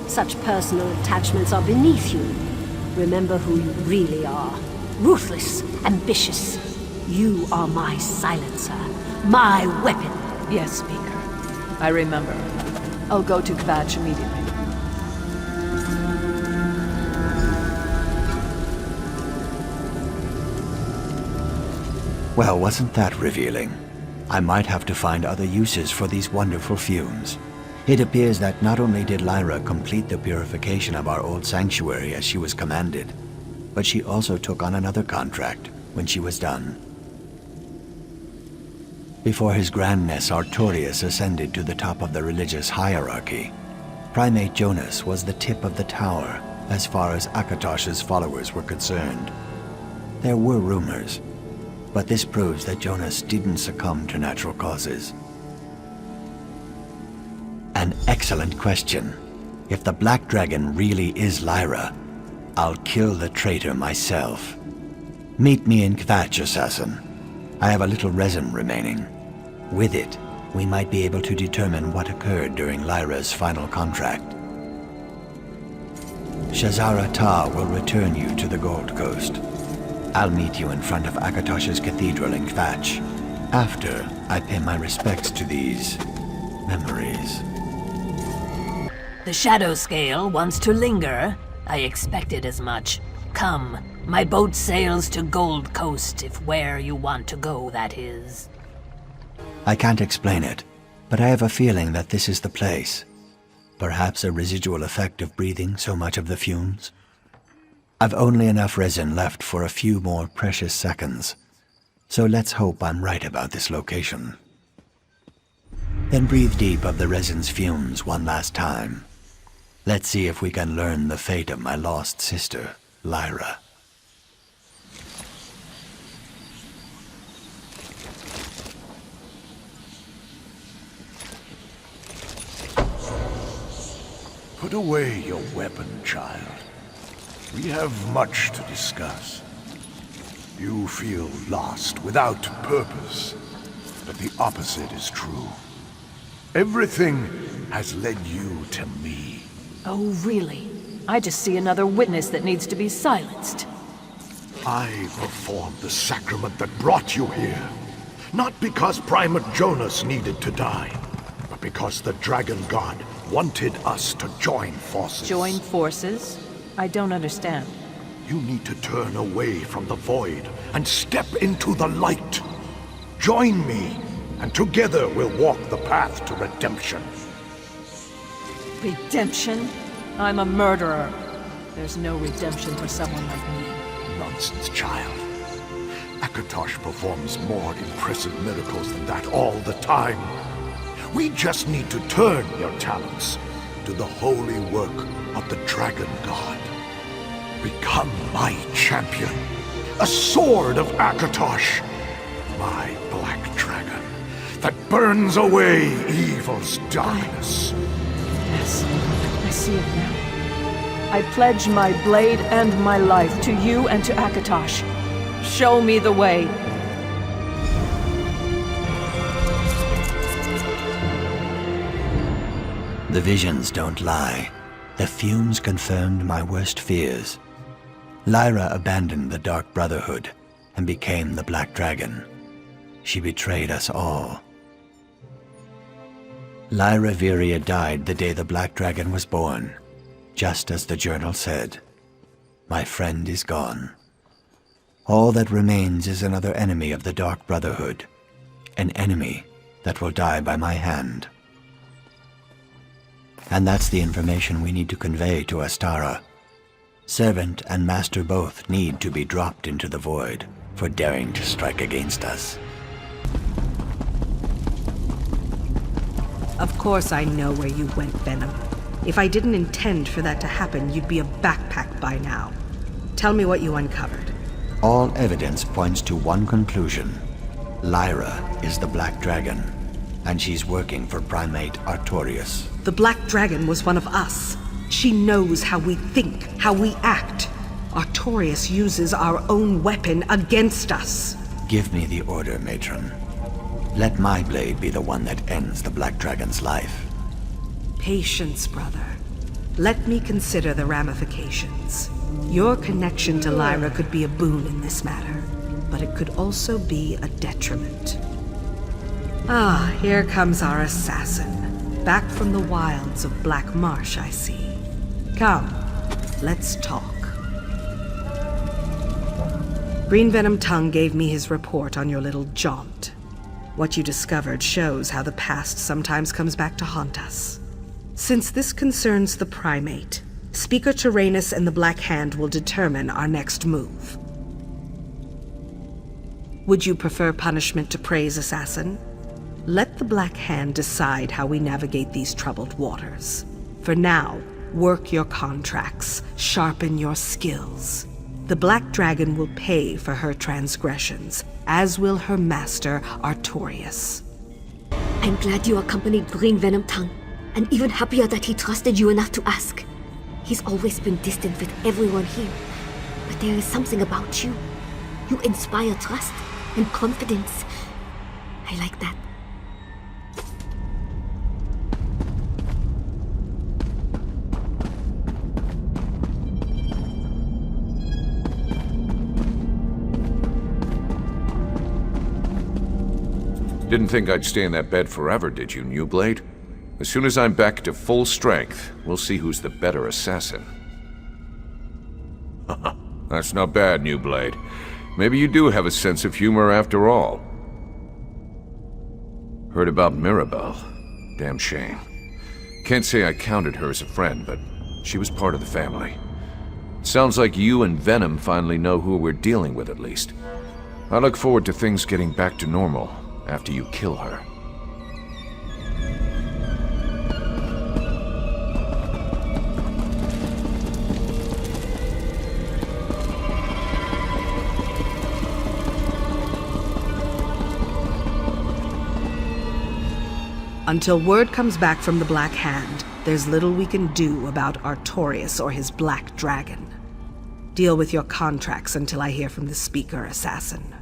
Such personal attachments are beneath you. Remember who you really are. Ruthless, ambitious. You are my silencer, my weapon. Yes, Speaker. I remember. I'll go to Kvatch immediately. Well, wasn't that revealing? I might have to find other uses for these wonderful fumes. It appears that not only did Lyra complete the purification of our old sanctuary as she was commanded, but she also took on another contract when she was done. Before his grandness Artorius ascended to the top of the religious hierarchy, Primate Jonas was the tip of the tower as far as Akatosh's followers were concerned. There were rumors, but this proves that Jonas didn't succumb to natural causes. An excellent question. If the Black Dragon really is Lyra, I'll kill the traitor myself. Meet me in Kvatch, assassin. I have a little resin remaining. With it, we might be able to determine what occurred during Lyra's final contract. Shazara Ta will return you to the Gold Coast. I'll meet you in front of Akatosh's cathedral in Kvatch, after I pay my respects to these memories. The Shadow Scale wants to linger. I expected as much. Come, my boat sails to Gold Coast, if where you want to go, that is. I can't explain it, but I have a feeling that this is the place. Perhaps a residual effect of breathing so much of the fumes. I've only enough resin left for a few more precious seconds, so let's hope I'm right about this location. Then breathe deep of the resin's fumes one last time. Let's see if we can learn the fate of my lost sister, Lyra. Put away your weapon, child. We have much to discuss. You feel lost, without purpose. But the opposite is true. Everything has led you to me. Oh, really? I just see another witness that needs to be silenced. I performed the sacrament that brought you here. Not because Primate Jonas needed to die, but because the Dragon God wanted us to join forces. Join forces? I don't understand. You need to turn away from the void and step into the light. Join me, and together we'll walk the path to redemption. Redemption? I'm a murderer. There's no redemption for someone like me. Nonsense, child. Akatosh performs more impressive miracles than that all the time. We just need to turn your talents to the holy work of the Dragon God. Become my champion, a sword of Akatosh, my black dragon that burns away evil's darkness. Yes, I see it now. I pledge my blade and my life to you and to Akatosh. Show me the way. The visions don't lie. The fumes confirmed my worst fears. Lyra abandoned the Dark Brotherhood and became the Black Dragon. She betrayed us all. Lyra Viria died the day the Black Dragon was born, just as the journal said. My friend is gone. All that remains is another enemy of the Dark Brotherhood, an enemy that will die by my hand. And that's the information we need to convey to Astara. Servant and master both need to be dropped into the void for daring to strike against us. Of course I know where you went, Venom. If I didn't intend for that to happen, you'd be a backpack by now. Tell me what you uncovered. All evidence points to one conclusion. Lyra is the Black Dragon, and she's working for Primate Artorias. The Black Dragon was one of us. She knows how we think, how we act. Artorias uses our own weapon against us. Give me the order, Matron. Let my blade be the one that ends the Black Dragon's life. Patience, brother. Let me consider the ramifications. Your connection to Lyra could be a boon in this matter, but it could also be a detriment. Ah, here comes our assassin. Back from the wilds of Black Marsh, I see. Come, let's talk. Green Venom Tongue gave me his report on your little jaunt. What you discovered shows how the past sometimes comes back to haunt us. Since this concerns the Primate, Speaker Tyrannus and the Black Hand will determine our next move. Would you prefer punishment to praise, Assassin? Let the Black Hand decide how we navigate these troubled waters. For now, work your contracts, sharpen your skills. The Black Dragon will pay for her transgressions, as will her master, Artorias. I'm glad you accompanied Green Venom Tongue, and even happier that he trusted you enough to ask. He's always been distant with everyone here, but there is something about you. You inspire trust, and confidence. I like that. Didn't think I'd stay in that bed forever, did you, New Blade? As soon as I'm back to full strength, we'll see who's the better assassin. That's not bad, New Blade. Maybe you do have a sense of humor after all. Heard about Mirabelle. Damn shame. Can't say I counted her as a friend, but she was part of the family. Sounds like you and Venom finally know who we're dealing with, at least. I look forward to things getting back to normal after you kill her. Until word comes back from the Black Hand, there's little we can do about Artorias or his Black Dragon. Deal with your contracts until I hear from the Speaker Assassin.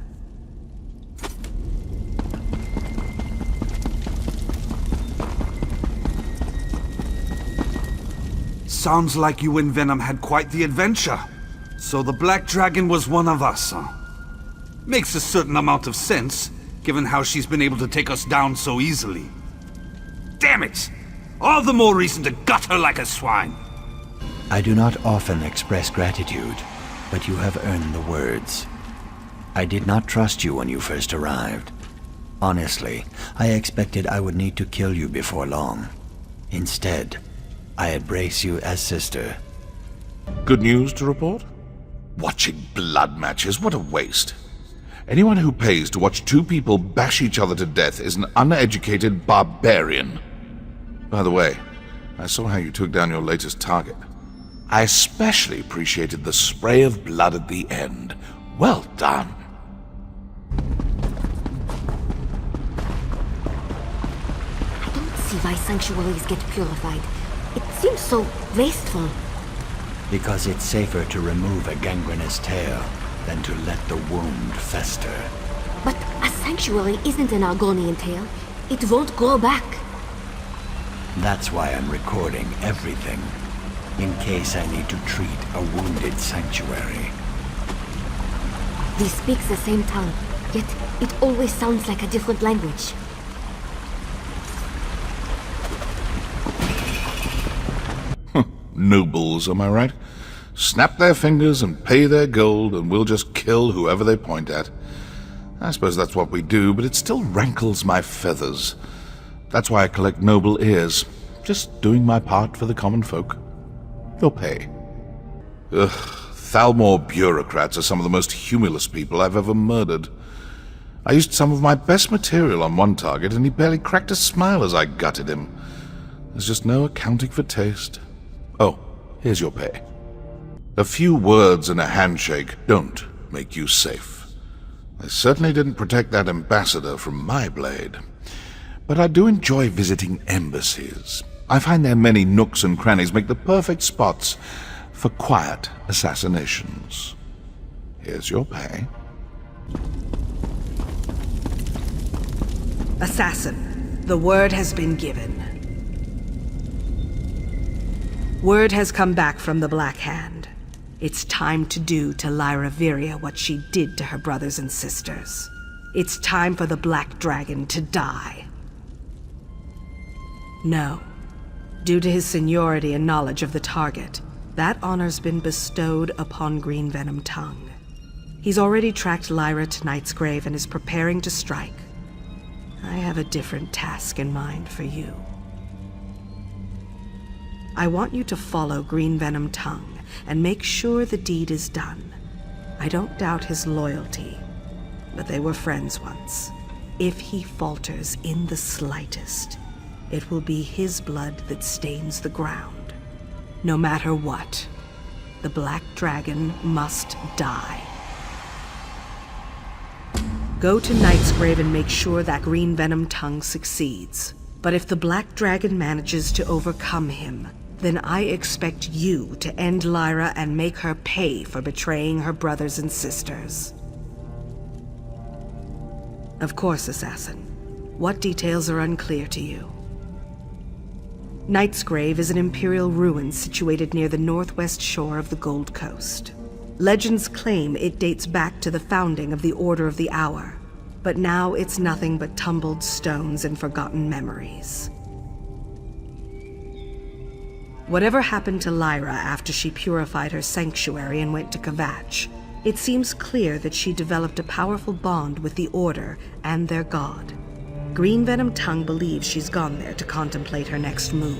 Sounds like you and Venom had quite the adventure. So the Black Dragon was one of us, huh? Makes a certain amount of sense, given how she's been able to take us down so easily. Damn it! All the more reason to gut her like a swine. I do not often express gratitude, but you have earned the words. I did not trust you when you first arrived. Honestly, I expected I would need to kill you before long. Instead, I embrace you as sister. Good news to report? Watching blood matches, what a waste. Anyone who pays to watch two people bash each other to death is an uneducated barbarian. By the way, I saw how you took down your latest target. I especially appreciated the spray of blood at the end. Well done. I don't see why sanctuaries get purified. It seems so wasteful. Because it's safer to remove a gangrenous tear than to let the wound fester. But a sanctuary isn't an Argonian tale. It won't grow back. That's why I'm recording everything, in case I need to treat a wounded sanctuary. We speak the same tongue, yet it always sounds like a different language. Nobles, am I right? Snap their fingers and pay their gold, and we'll just kill whoever they point at. I suppose that's what we do, but it still rankles my feathers. That's why I collect noble ears. Just doing my part for the common folk. They'll pay. Ugh, Thalmor bureaucrats are some of the most humorless people I've ever murdered. I used some of my best material on one target, and he barely cracked a smile as I gutted him. There's just no accounting for taste. Oh, here's your pay. A few words and a handshake don't make you safe. I certainly didn't protect that ambassador from my blade. But I do enjoy visiting embassies. I find their many nooks and crannies make the perfect spots for quiet assassinations. Here's your pay. Assassin, the word has been given. Word has come back from the Black Hand. It's time to do to Lyra Viria what she did to her brothers and sisters. It's time for the Black Dragon to die. No. Due to his seniority and knowledge of the target, that honor's been bestowed upon Green Venom Tongue. He's already tracked Lyra to Night's Grave and is preparing to strike. I have a different task in mind for you. I want you to follow Green Venom Tongue and make sure the deed is done. I don't doubt his loyalty, but they were friends once. If he falters in the slightest, it will be his blood that stains the ground. No matter what, the Black Dragon must die. Go to Night's Grave and make sure that Green Venom Tongue succeeds. But if the Black Dragon manages to overcome him, then I expect you to end Lyra and make her pay for betraying her brothers and sisters. Of course, Assassin. What details are unclear to you? Knight's Grave is an imperial ruin situated near the northwest shore of the Gold Coast. Legends claim it dates back to the founding of the Order of the Hour, but now it's nothing but tumbled stones and forgotten memories. Whatever happened to Lyra after she purified her sanctuary and went to Kvatch, it seems clear that she developed a powerful bond with the Order and their god. Green Venom Tongue believes she's gone there to contemplate her next move.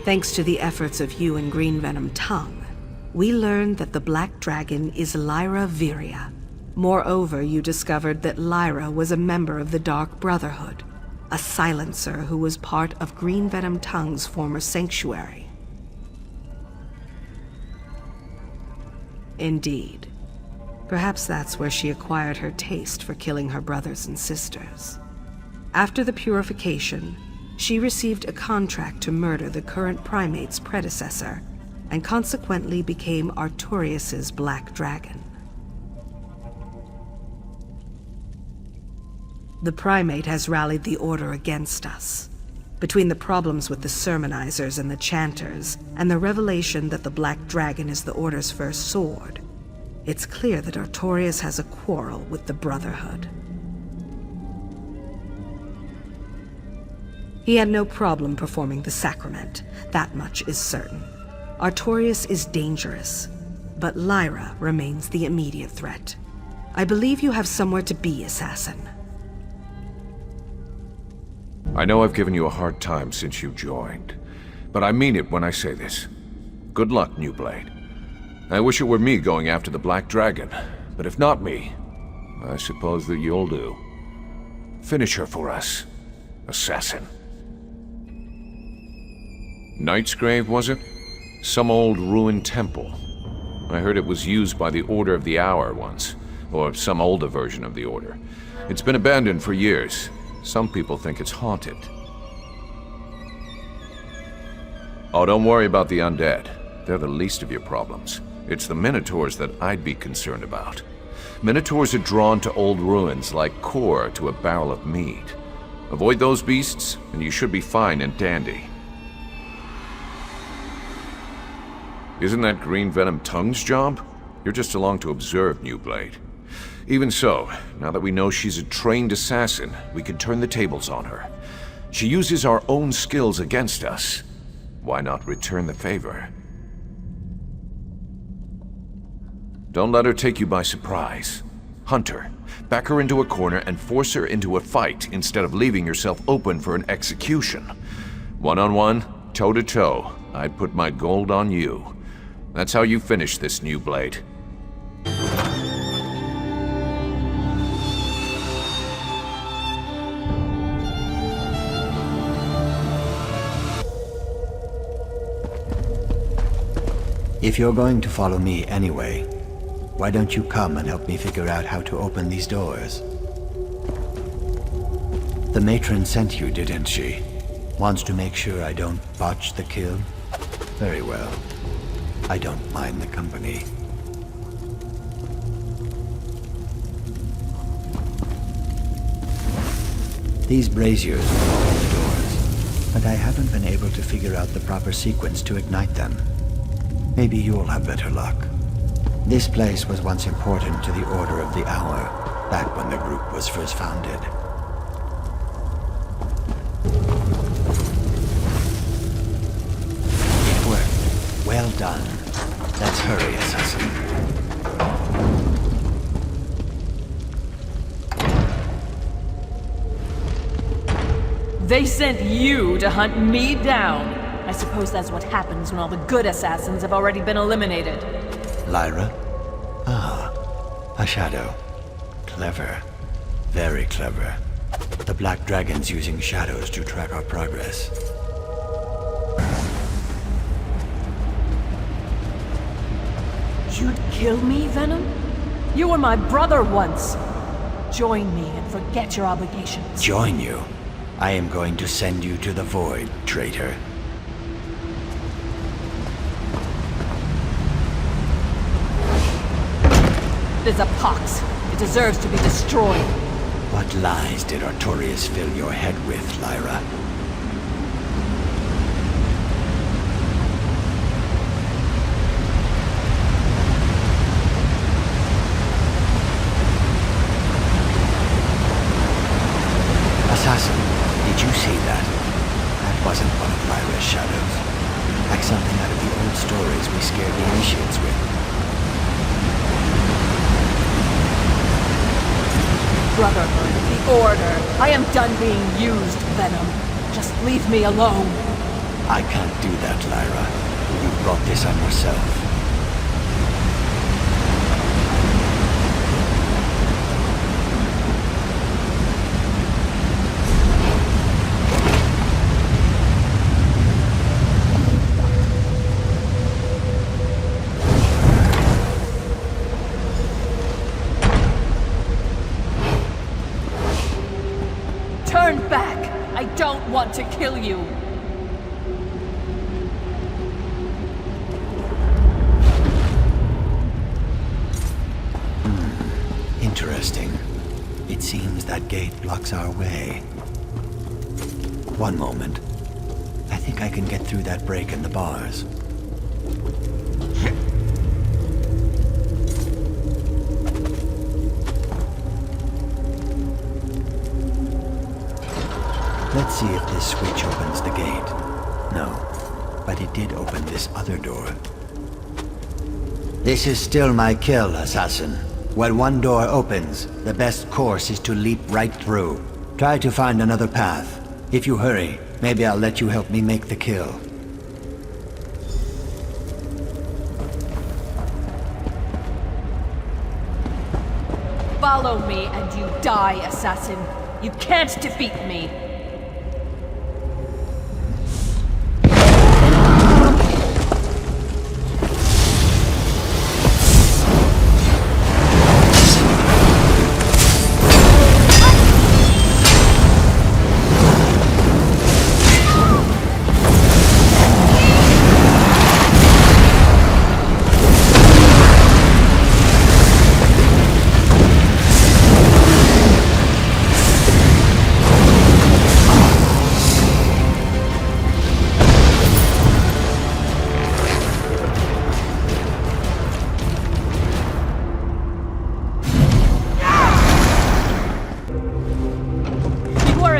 Thanks to the efforts of you and Green Venom Tongue, we learned that the Black Dragon is Lyra Viria. Moreover, you discovered that Lyra was a member of the Dark Brotherhood, a silencer who was part of Green Venom Tongue's former sanctuary. Indeed. Perhaps that's where she acquired her taste for killing her brothers and sisters. After the purification, she received a contract to murder the current primate's predecessor, and consequently became Artorius's Black Dragon. The primate has rallied the Order against us. Between the problems with the sermonizers and the chanters, and the revelation that the Black Dragon is the Order's first sword, it's clear that Artorius has a quarrel with the Brotherhood. He had no problem performing the sacrament, that much is certain. Artorius is dangerous, but Lyra remains the immediate threat. I believe you have somewhere to be, Assassin. I know I've given you a hard time since you joined, but I mean it when I say this. Good luck, New Blade. I wish it were me going after the Black Dragon, but if not me, I suppose that you'll do. Finish her for us, Assassin. Knight's Grave, was it? Some old ruined temple. I heard it was used by the Order of the Hour once, or some older version of the Order. It's been abandoned for years. Some people think it's haunted. Oh, don't worry about the undead. They're the least of your problems. It's the Minotaurs that I'd be concerned about. Minotaurs are drawn to old ruins like Kor to a barrel of mead. Avoid those beasts, and you should be fine and dandy. Isn't that Green Venom Tongue's job? You're just along to observe, New Blade. Even so, now that we know she's a trained assassin, we can turn the tables on her. She uses our own skills against us. Why not return the favor? Don't let her take you by surprise. Hunt her, back her into a corner, and force her into a fight instead of leaving yourself open for an execution. One-on-one, toe-to-toe, I'd put my gold on you. That's how you finish this, New Blade. If you're going to follow me anyway, why don't you come and help me figure out how to open these doors? The matron sent you, didn't she? Wants to make sure I don't botch the kill? Very well. I don't mind the company. These braziers will open the doors, but I haven't been able to figure out the proper sequence to ignite them. Maybe you'll have better luck. This place was once important to the Order of the Hour, back when the group was first founded. It worked. Well done. Let's hurry, Assassin. They sent you to hunt me down. I suppose that's what happens when all the good assassins have already been eliminated. Lyra? Ah, a shadow. Clever. Very clever. The Black Dragon's using shadows to track our progress. You'd kill me, Venom? You were my brother once. Join me and forget your obligations. Join you? I am going to send you to the void, traitor. is a pox. It deserves to be destroyed. What lies did Artorius fill your head with, Lyra? Assassin, did you see that? That wasn't one of Lyra's shadows. Like something out of the old stories we scared the initiates with. Brotherhood, the Order. I am done being used, Venom. Just leave me alone. I can't do that, Lyra. You brought this on yourself. Turn back! I don't want to kill you! Interesting. It seems that gate blocks our way. One moment. I think I can get through that break in the bars. Let's see if this switch opens the gate. No, but it did open this other door. This is still my kill, Assassin. When one door opens, the best course is to leap right through. Try to find another path. If you hurry, maybe I'll let you help me make the kill. Follow me and you die, Assassin. You can't defeat me.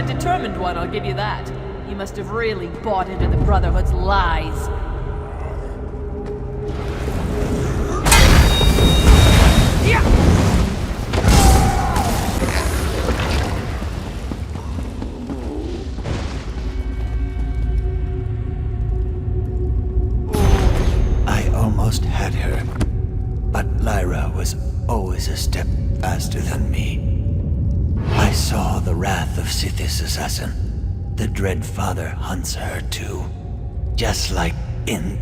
Determined one, I'll give you that. You must have really bought into the Brotherhood's lies. I almost had her, but Lyra was always a step faster than me. I saw the wrath of Sithis, Assassin. The Dread Father hunts her too. Just like in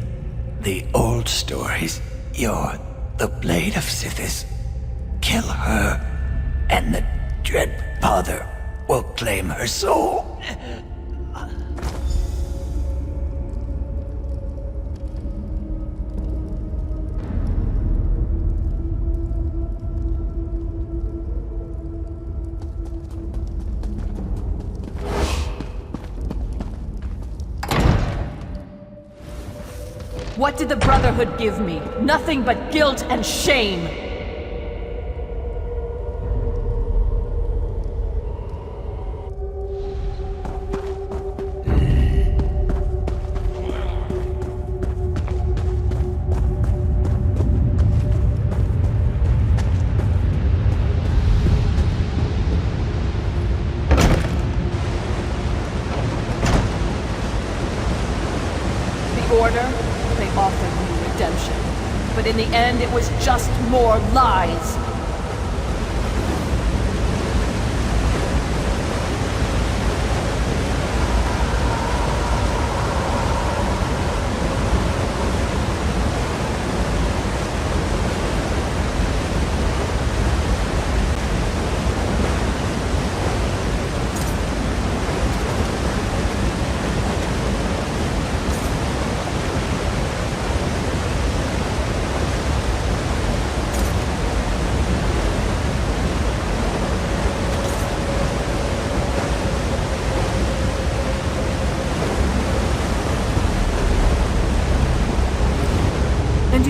the old stories, you're the Blade of Sithis. Kill her, and the Dread Father will claim her soul. What did the Brotherhood give me? Nothing but guilt and shame! The Order? They offered me redemption. But in the end, it was just more lies.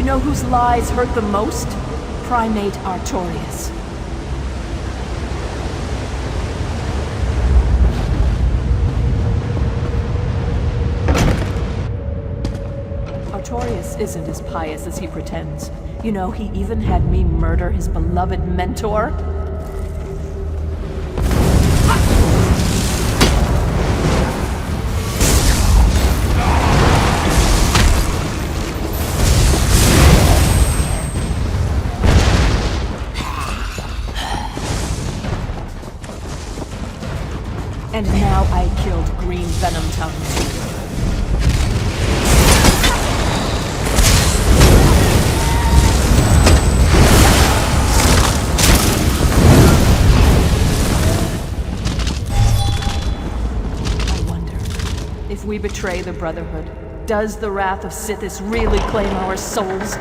know whose lies hurt the most? Primate Artorias. Artorias isn't as pious as he pretends. You know, he even had me murder his beloved mentor. And now I killed Green Venom Tongue too. If we betray the Brotherhood, does the wrath of Sithis really claim our souls?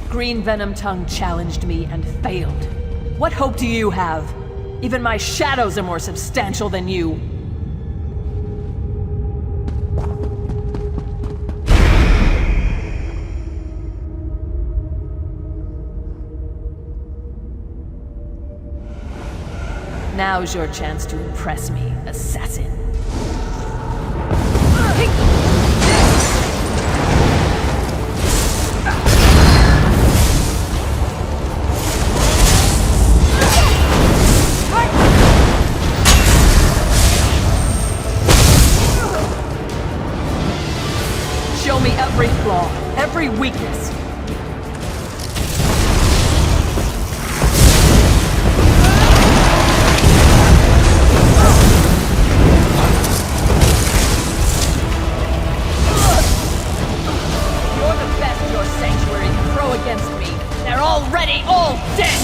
Green Venom Tongue challenged me and failed. What hope do you have? Even my shadows are more substantial than you. Now's your chance to impress me, assassin. Show me every flaw, every weakness. Against me. They're already all dead!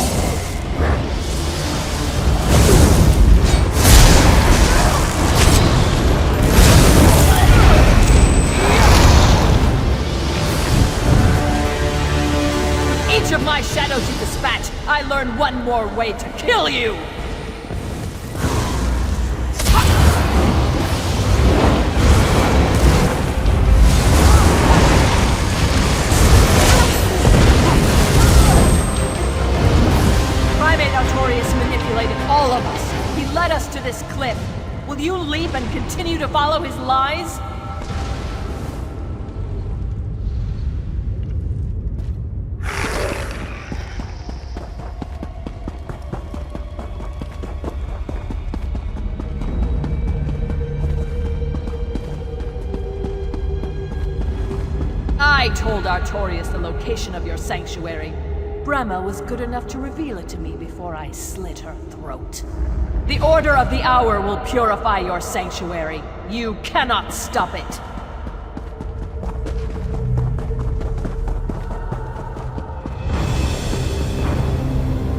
With each of my shadows you dispatch, I learn one more way to kill you! Artorias manipulated all of us. He led us to this cliff. Will you leap and continue to follow his lies? I told Artorias the location of your sanctuary. Brema was good enough to reveal it to me before I slit her throat. The Order of the Hour will purify your sanctuary. You cannot stop it.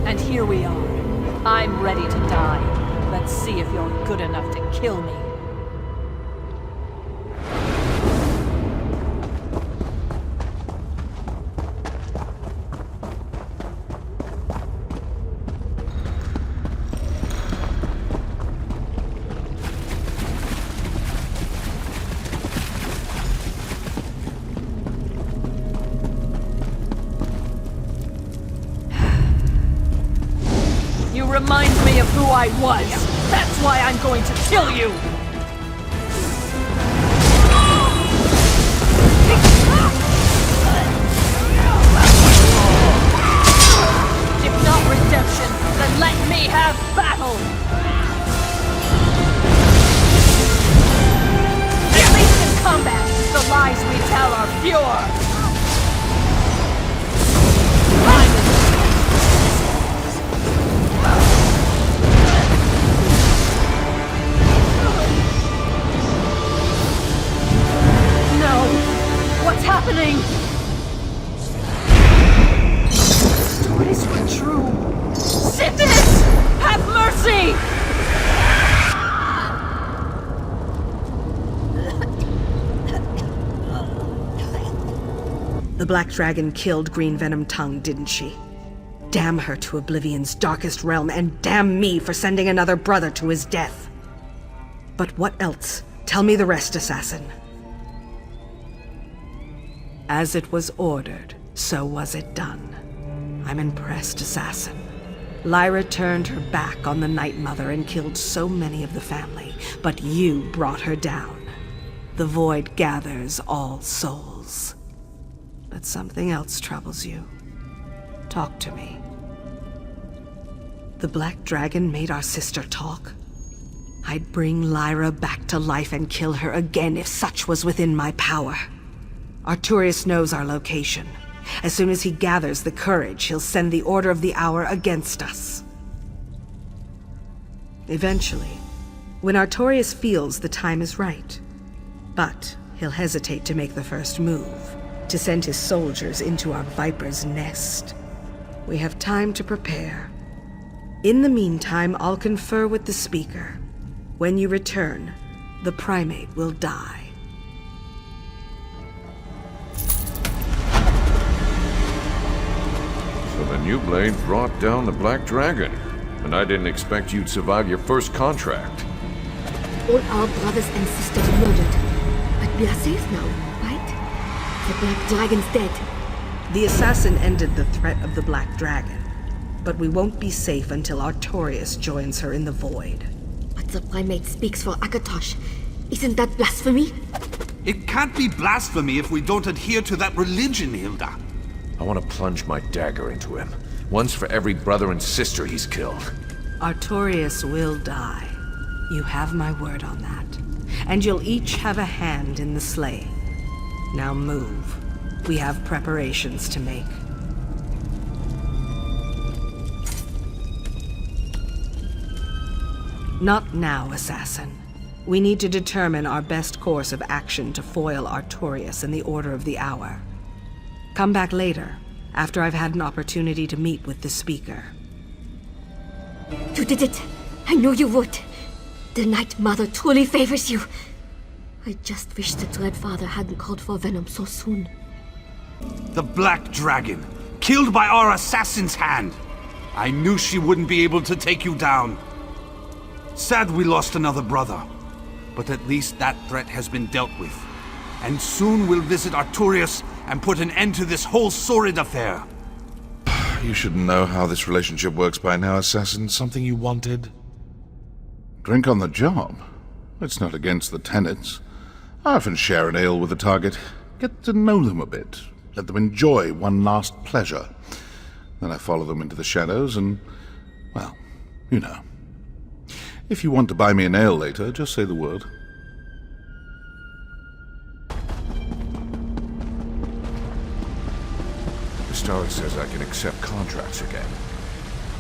And here we are. I'm ready to die. Let's see if you're good enough to kill me. Reminds me of who I was. That's why I'm going to kill you! If not redemption, then let me have battle! At least in combat, the lies we tell are pure! What's happening? Stories were true. Sithis! Have mercy! The Black Dragon killed Green Venom Tongue, didn't she? Damn her to Oblivion's darkest realm, and damn me for sending another brother to his death. But what else? Tell me the rest, assassin. As it was ordered, so was it done. I'm impressed, assassin. Lyra turned her back on the Night Mother and killed so many of the family, but you brought her down. The void gathers all souls. But something else troubles you. Talk to me. The Black Dragon made our sister talk? I'd bring Lyra back to life and kill her again if such was within my power. Artorius knows our location. As soon as he gathers the courage, he'll send the Order of the Hour against us. Eventually, when Artorius feels the time is right. But he'll hesitate to make the first move, to send his soldiers into our Viper's nest. We have time to prepare. In the meantime, I'll confer with the Speaker. When you return, the Primate will die. So the new blade brought down the Black Dragon, and I didn't expect you'd survive your first contract. All our brothers and sisters murdered. But we are safe now, right? The Black Dragon's dead. The assassin ended the threat of the Black Dragon. But we won't be safe until Artorius joins her in the Void. But the Primate speaks for Akatosh. Isn't that blasphemy? It can't be blasphemy if we don't adhere to that religion, Hilda. I want to plunge my dagger into him. Once for every brother and sister he's killed. Artorius will die. You have my word on that. And you'll each have a hand in the slaying. Now move. We have preparations to make. Not now, assassin. We need to determine our best course of action to foil Artorius and the Order of the Hour. Come back later, after I've had an opportunity to meet with the Speaker. You did it! I knew you would! The Night Mother truly favors you! I just wish the Dread Father hadn't called for Venom so soon. The Black Dragon, killed by our assassin's hand! I knew she wouldn't be able to take you down. Sad we lost another brother, but at least that threat has been dealt with. And soon we'll visit Artorius and put an end to this whole sordid affair. You should know how this relationship works by now, Assassin. Something you wanted? Drink on the job? It's not against the tenets. I often share an ale with the target. Get to know them a bit. Let them enjoy one last pleasure. Then I follow them into the shadows and, well, you know. If you want to buy me an ale later, just say the word. The Star says I can accept contracts again.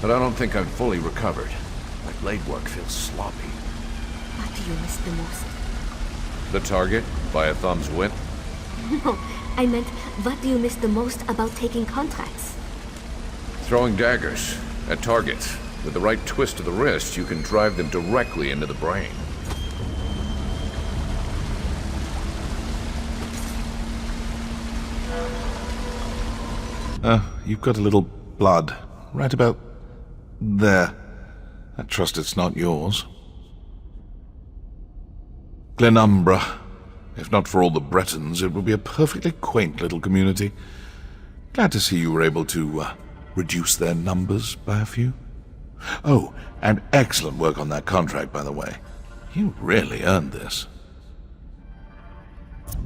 But I don't think I'm fully recovered. My blade work feels sloppy. What do you miss the most? The target? By a thumb's width? No, I meant, what do you miss the most about taking contracts? Throwing daggers at targets. With the right twist of the wrist, you can drive them directly into the brain. You've got a little blood. Right about there. I trust it's not yours. Glenumbra. If not for all the Bretons, it would be a perfectly quaint little community. Glad to see you were able to reduce their numbers by a few. Oh, and excellent work on that contract, by the way. You really earned this.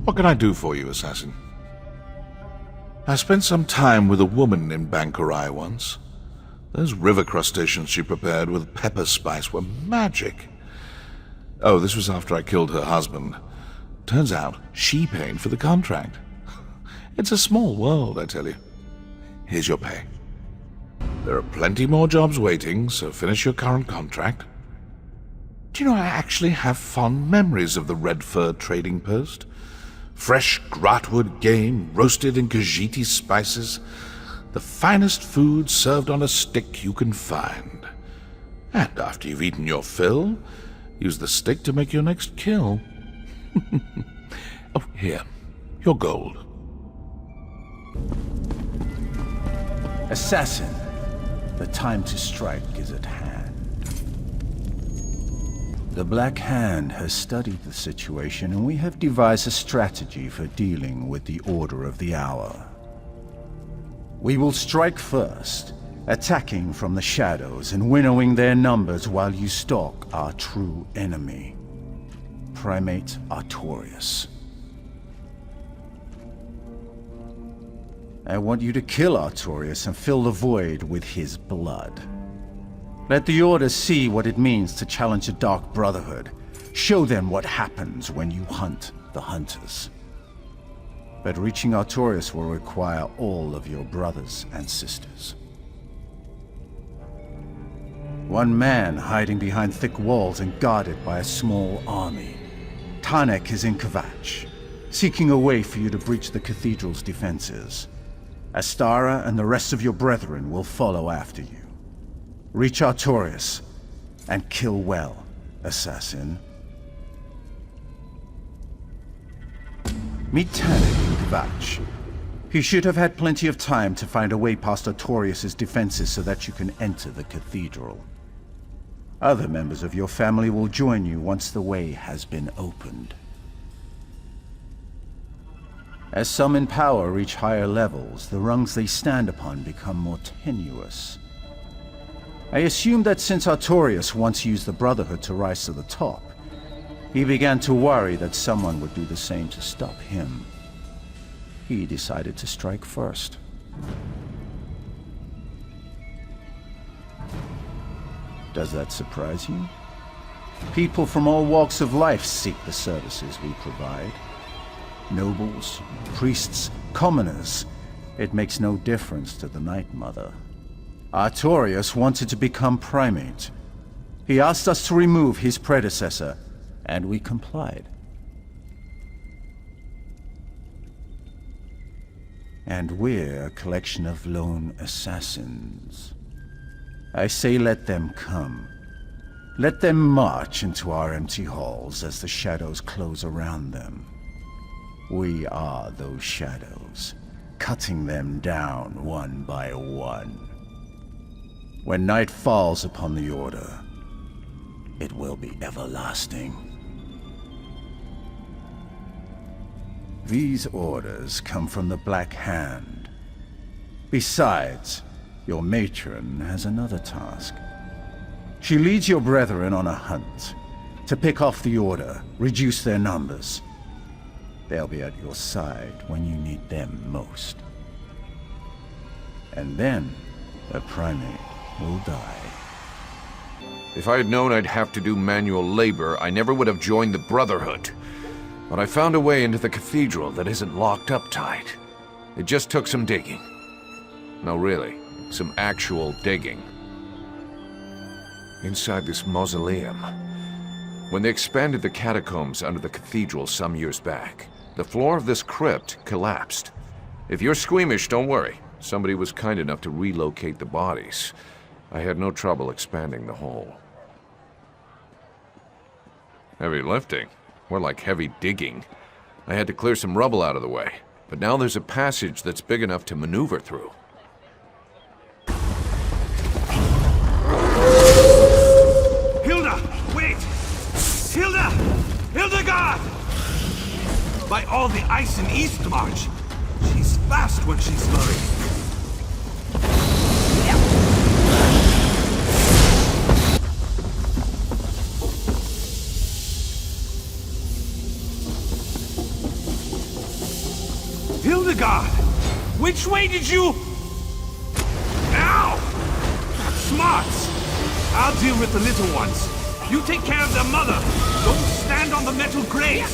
What can I do for you, Assassin? I spent some time with a woman in Bankurai once. Those river crustaceans she prepared with pepper spice were magic. Oh, this was after I killed her husband. Turns out she paid for the contract. It's a small world, I tell you. Here's your pay. There are plenty more jobs waiting, so finish your current contract. Do you know, I actually have fond memories of the Red Fur trading post. Fresh Gratwood game, roasted in Khajiiti spices. The finest food served on a stick you can find. And after you've eaten your fill, use the stick to make your next kill. Oh, here. Your gold. Assassin, the time to strike is at hand. The Black Hand has studied the situation, and we have devised a strategy for dealing with the Order of the Hour. We will strike first, attacking from the shadows and winnowing their numbers while you stalk our true enemy, Primate Artorias. I want you to kill Artorias and fill the void with his blood. Let the Order see what it means to challenge the Dark Brotherhood. Show them what happens when you hunt the Hunters. But reaching Artorias will require all of your brothers and sisters. One man hiding behind thick walls and guarded by a small army. Tanek is in Kvatch, seeking a way for you to breach the cathedral's defenses. Astara and the rest of your brethren will follow after you. Reach Artorias, and kill well, assassin. Meet Tanek in Kvatch. He should have had plenty of time to find a way past Artorias' defenses so that you can enter the cathedral. Other members of your family will join you once the way has been opened. As some in power reach higher levels, the rungs they stand upon become more tenuous. I assume that since Artorias once used the Brotherhood to rise to the top, he began to worry that someone would do the same to stop him. He decided to strike first. Does that surprise you? People from all walks of life seek the services we provide. Nobles, priests, commoners. It makes no difference to the Night Mother. Artorias wanted to become Primate. He asked us to remove his predecessor, and we complied. And we're a collection of lone assassins. I say let them come. Let them march into our empty halls as the shadows close around them. We are those shadows, cutting them down one by one. When night falls upon the Order, it will be everlasting. These orders come from the Black Hand. Besides, your matron has another task. She leads your brethren on a hunt, to pick off the Order, reduce their numbers. They'll be at your side when you need them most. And then, a Primate will die. If I had known I'd have to do manual labor, I never would have joined the Brotherhood. But I found a way into the cathedral that isn't locked up tight. It just took some digging. No, really, some actual digging. Inside this mausoleum. When they expanded the catacombs under the cathedral some years back, the floor of this crypt collapsed. If you're squeamish, don't worry. Somebody was kind enough to relocate the bodies. I had no trouble expanding the hole. Heavy lifting? More like heavy digging. I had to clear some rubble out of the way, but now there's a passage that's big enough to maneuver through. Hilda! Wait! Hilda! Hildegard! By all the ice in Eastmarch! She's fast when she's flurried. Hildegard! Which way did you... Ow! That's smart! I'll deal with the little ones. You take care of their mother. Don't stand on the metal grate.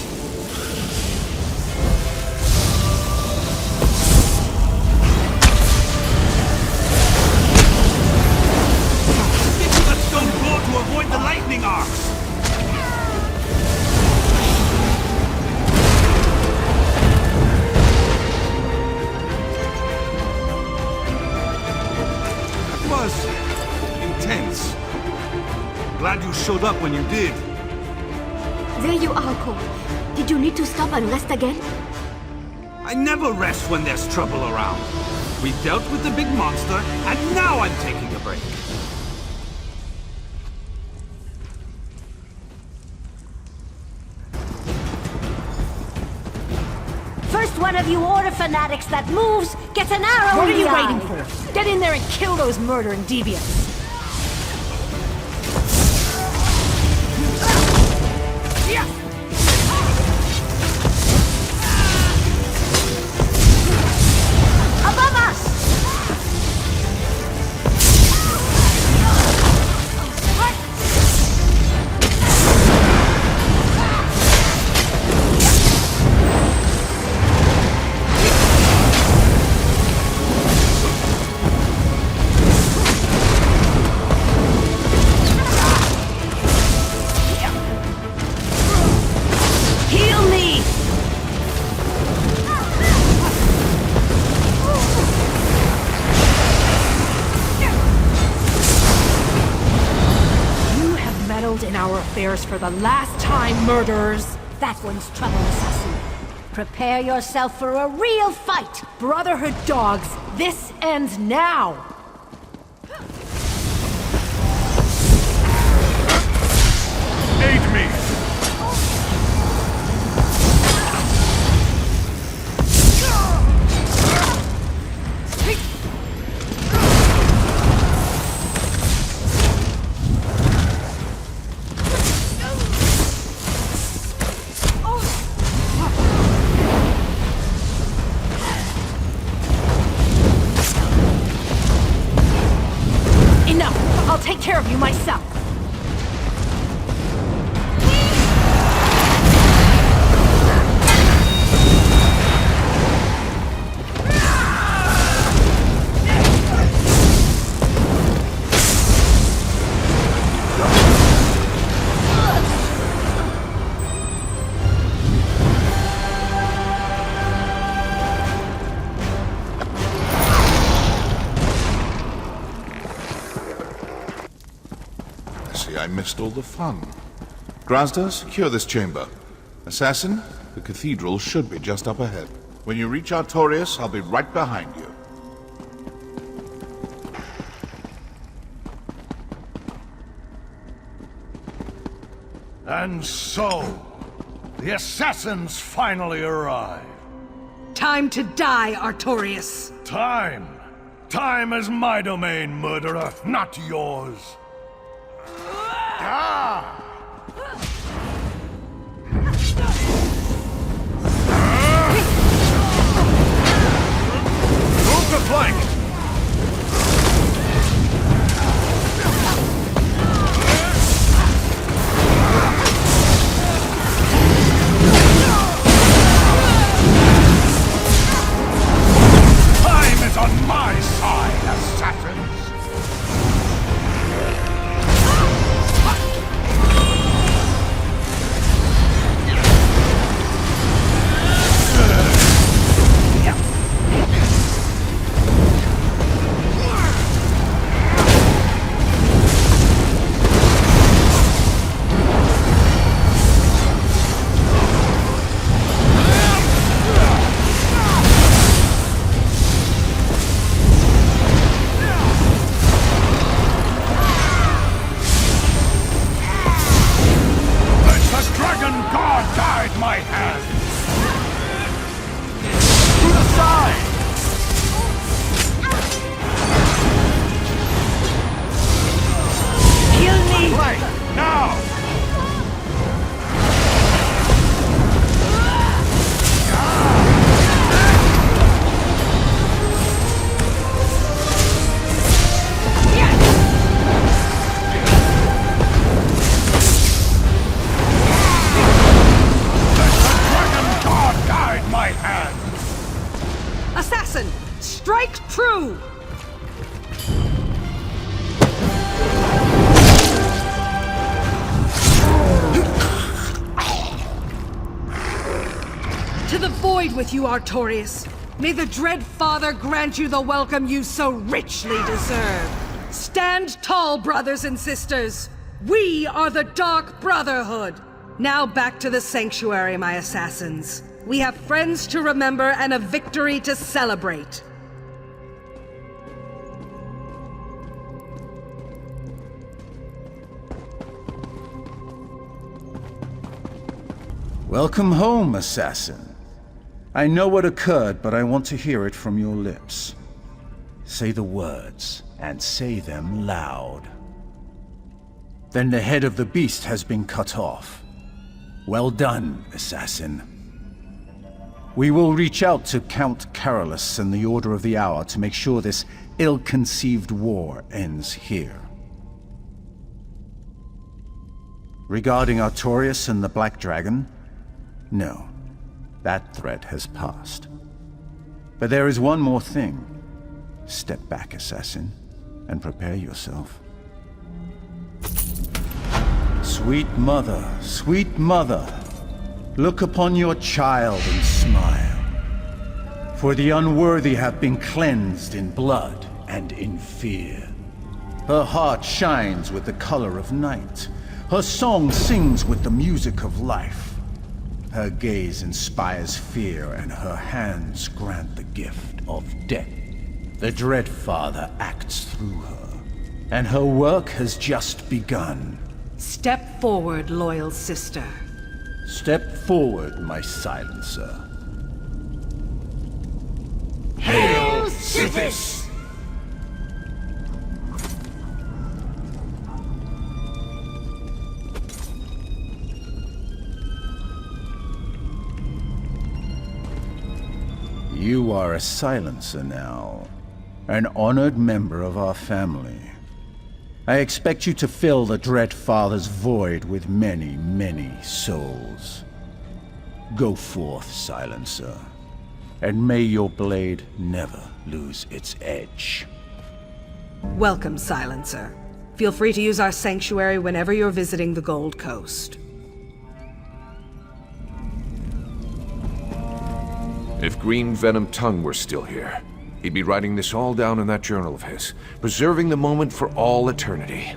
Stick to the stone floor to avoid the lightning arcs. Was intense. Glad you showed up when you did. There you are, Cole. Did you need to stop and rest again? I never rest when there's trouble around. We dealt with the big monster, and now I'm taking a break. you order fanatics that moves gets an arrow What in are you the eye. waiting for? Get in there and kill those murdering deviants! Above us! Heal me! You have meddled in our affairs for the last time, murderers! That one's trouble, assassin. Prepare yourself for a real fight! Brotherhood dogs, this ends now! Aid me! Enough! I'll take care of you myself! I see I missed all the fun. Grazda, secure this chamber. Assassin, the cathedral should be just up ahead. When you reach Artorias, I'll be right behind you. And so, the assassins finally arrive. Time to die, Artorias. Time! Time is my domain, murderer, not yours. Ah! Move the flank! Time is on my side, assassins! Assassin, strike true! To the void with you, Artorias. May the Dread Father grant you the welcome you so richly deserve. Stand tall, brothers and sisters. We are the Dark Brotherhood. Now back to the Sanctuary, my assassins. We have friends to remember and a victory to celebrate. Welcome home, assassin. I know what occurred, but I want to hear it from your lips. Say the words, and say them loud. Then the head of the beast has been cut off. Well done, assassin. We will reach out to Count Carolus and the Order of the Hour to make sure this ill-conceived war ends here. Regarding Artorias and the Black Dragon, no. That threat has passed. But there is one more thing. Step back, assassin, and prepare yourself. Sweet mother, look upon your child and smile. For the unworthy have been cleansed in blood and in fear. Her heart shines with the color of night. Her song sings with the music of life. Her gaze inspires fear, and her hands grant the gift of death. The Dread Father acts through her, and her work has just begun. Step forward, loyal sister. Step forward, my silencer. Hail, Sithis! You are a silencer now, an honored member of our family. I expect you to fill the Dread Father's void with many, many souls. Go forth, silencer, and may your blade never lose its edge. Welcome, silencer. Feel free to use our sanctuary whenever you're visiting the Gold Coast. If Green Venom Tongue were still here, he'd be writing this all down in that journal of his, preserving the moment for all eternity.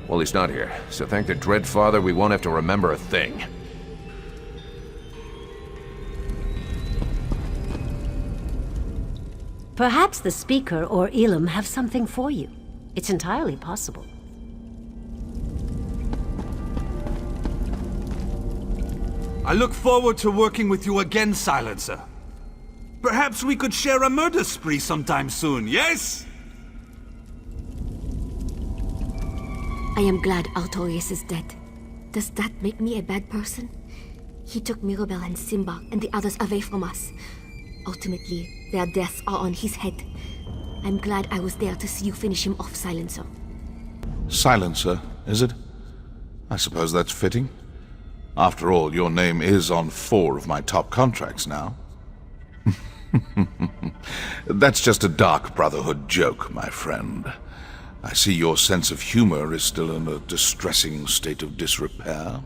Well, he's not here, so thank the Dread Father we won't have to remember a thing. Perhaps the Speaker or Elam have something for you. It's entirely possible. I look forward to working with you again, Silencer. Perhaps we could share a murder spree sometime soon, yes? I am glad Artorias is dead. Does that make me a bad person? He took Mirabel and Simba and the others away from us. Ultimately, their deaths are on his head. I'm glad I was there to see you finish him off, Silencer. Silencer, is it? I suppose that's fitting. After all, your name is on 4 of my top contracts now. That's just a dark Brotherhood joke, my friend. I see your sense of humor is still in a distressing state of disrepair.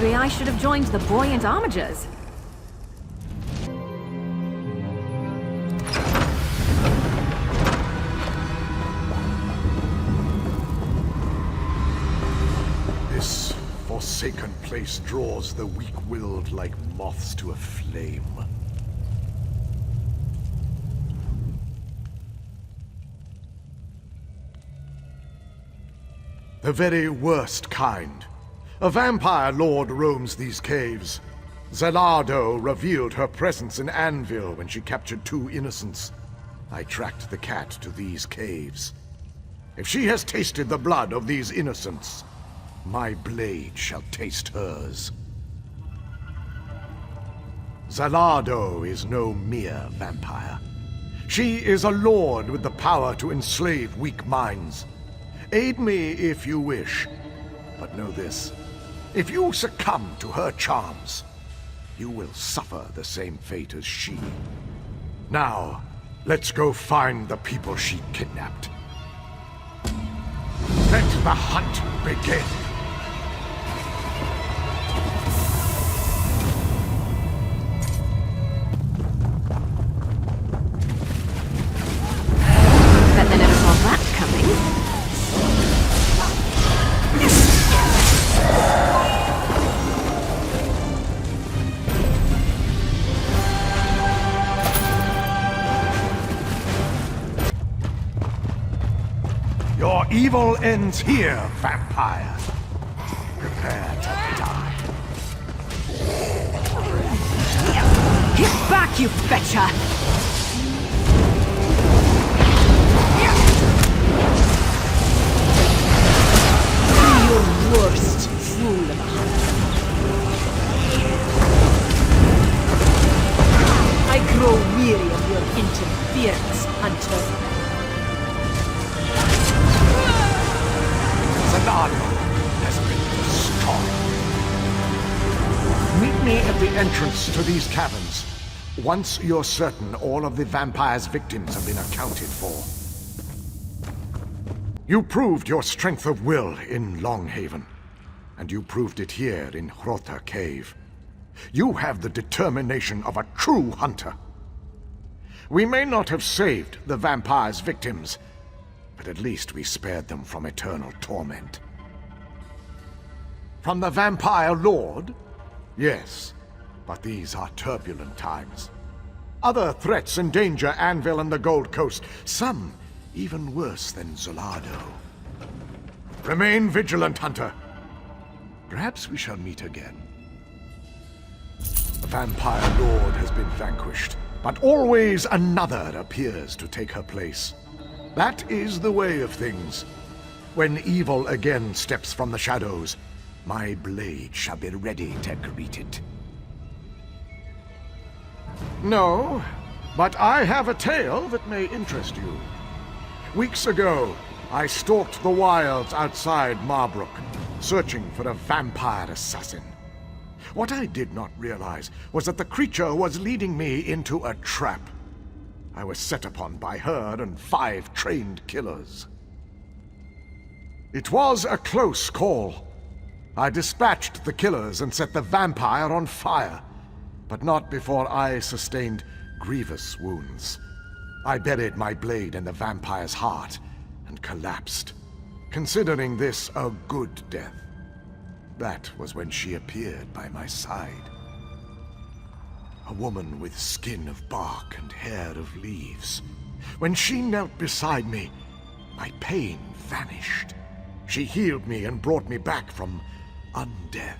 Maybe I should have joined the buoyant homages. This forsaken place draws the weak-willed like moths to a flame. The very worst kind. A vampire lord roams these caves. Zelado revealed her presence in Anvil when she captured 2 innocents. I tracked the cat to these caves. If she has tasted the blood of these innocents, my blade shall taste hers. Zelado is no mere vampire. She is a lord with the power to enslave weak minds. Aid me if you wish, but know this. If you succumb to her charms, you will suffer the same fate as she. Now, let's go find the people she kidnapped. Let the hunt begin! Bet they never saw that coming. Evil ends here, vampire. Prepare to die. Get back, you fetcher! Be your worst, fool of a hunter. I grow weary of your interference, hunter. Zanardo has been destroyed. Meet me at the entrance to these caverns, once you're certain all of the vampire's victims have been accounted for. You proved your strength of will in Longhaven, and you proved it here in Hrota Cave. You have the determination of a true hunter. We may not have saved the vampire's victims, but at least we spared them from eternal torment. From the Vampire Lord? Yes, but these are turbulent times. Other threats endanger Anvil and the Gold Coast, some even worse than Zolado. Remain vigilant, Hunter. Perhaps we shall meet again. The Vampire Lord has been vanquished, but always another appears to take her place. That is the way of things. When evil again steps from the shadows, my blade shall be ready to greet it. No, but I have a tale that may interest you. Weeks ago, I stalked the wilds outside Marbrook, searching for a vampire assassin. What I did not realize was that the creature was leading me into a trap. I was set upon by her and 5 trained killers. It was a close call. I dispatched the killers and set the vampire on fire, but not before I sustained grievous wounds. I buried my blade in the vampire's heart and collapsed, considering this a good death. That was when she appeared by my side. A woman with skin of bark and hair of leaves. When she knelt beside me, my pain vanished. She healed me and brought me back from undeath.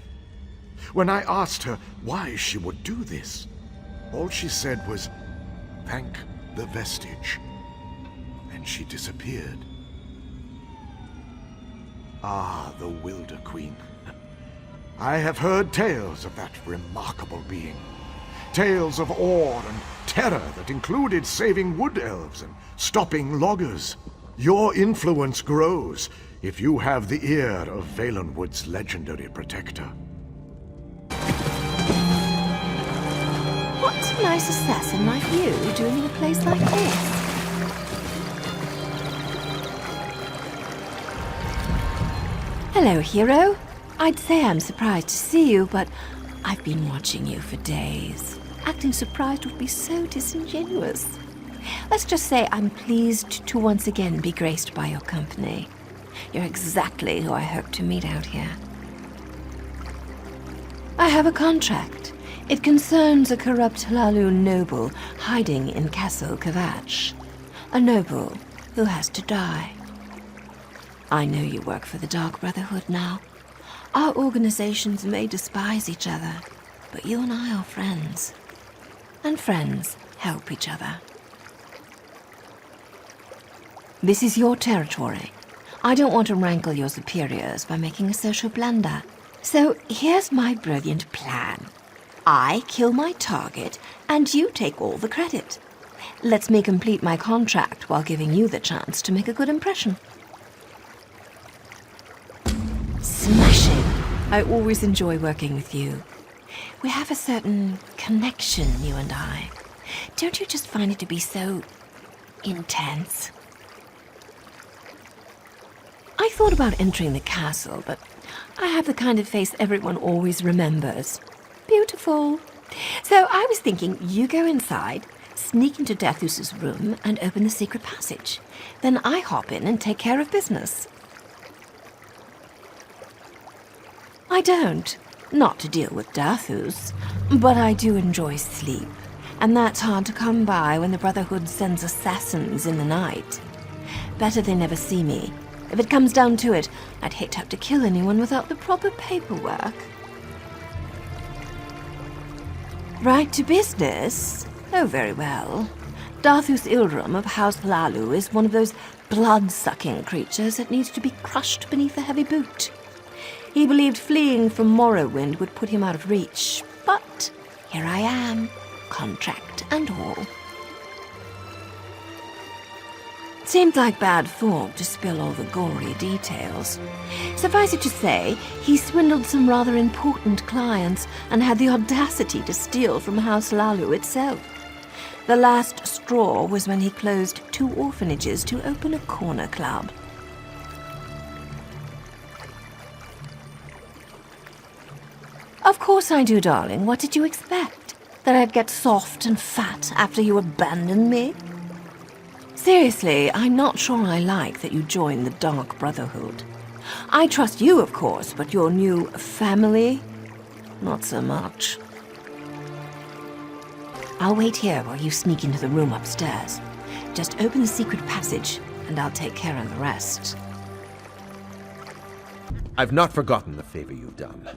When I asked her why she would do this, all she said was, "Thank the vestige." And she disappeared. Ah, the Wilder Queen. I have heard tales of that remarkable being. Tales of awe and terror that included saving wood elves and stopping loggers. Your influence grows if you have the ear of Valenwood's legendary protector. What's a nice assassin like you doing in a place like this? Hello, hero. I'd say I'm surprised to see you, but I've been watching you for days. Acting surprised would be so disingenuous. Let's just say I'm pleased to once again be graced by your company. You're exactly who I hope to meet out here. I have a contract. It concerns a corrupt Hlaalu noble hiding in Castle Kvatch. A noble who has to die. I know you work for the Dark Brotherhood now. Our organizations may despise each other, but you and I are friends. And friends help each other. This is your territory. I don't want to rankle your superiors by making a social blunder. So here's my brilliant plan. I kill my target, and you take all the credit. Let's me complete my contract while giving you the chance to make a good impression. Smashing. I always enjoy working with you. We have a certain connection, you and I. Don't you just find it to be so intense? I thought about entering the castle, but I have the kind of face everyone always remembers. Beautiful. So I was thinking you go inside, sneak into Dathus's room, and open the secret passage. Then I hop in and take care of business. I don't. Not to deal with Dathus, but I do enjoy sleep. And that's hard to come by when the Brotherhood sends assassins in the night. Better they never see me If it comes down to it, I'd hate to have to kill anyone without the proper paperwork. Right to business? Oh, very well. Darthus Ilram of House Lalu is one of those blood-sucking creatures that needs to be crushed beneath a heavy boot. He believed fleeing from Morrowind would put him out of reach, but here I am, contract and all. Seemed like bad form to spill all the gory details. Suffice it to say, he swindled some rather important clients and had the audacity to steal from House Lalu itself. The last straw was when he closed 2 orphanages to open a corner club. Of course I do, darling. What did you expect? That I'd get soft and fat after you abandoned me? Seriously, I'm not sure I like that you joined the Dark Brotherhood. I trust you, of course, but your new family? Not so much. I'll wait here while you sneak into the room upstairs. Just open the secret passage, and I'll take care of the rest. I've not forgotten the favor you've done.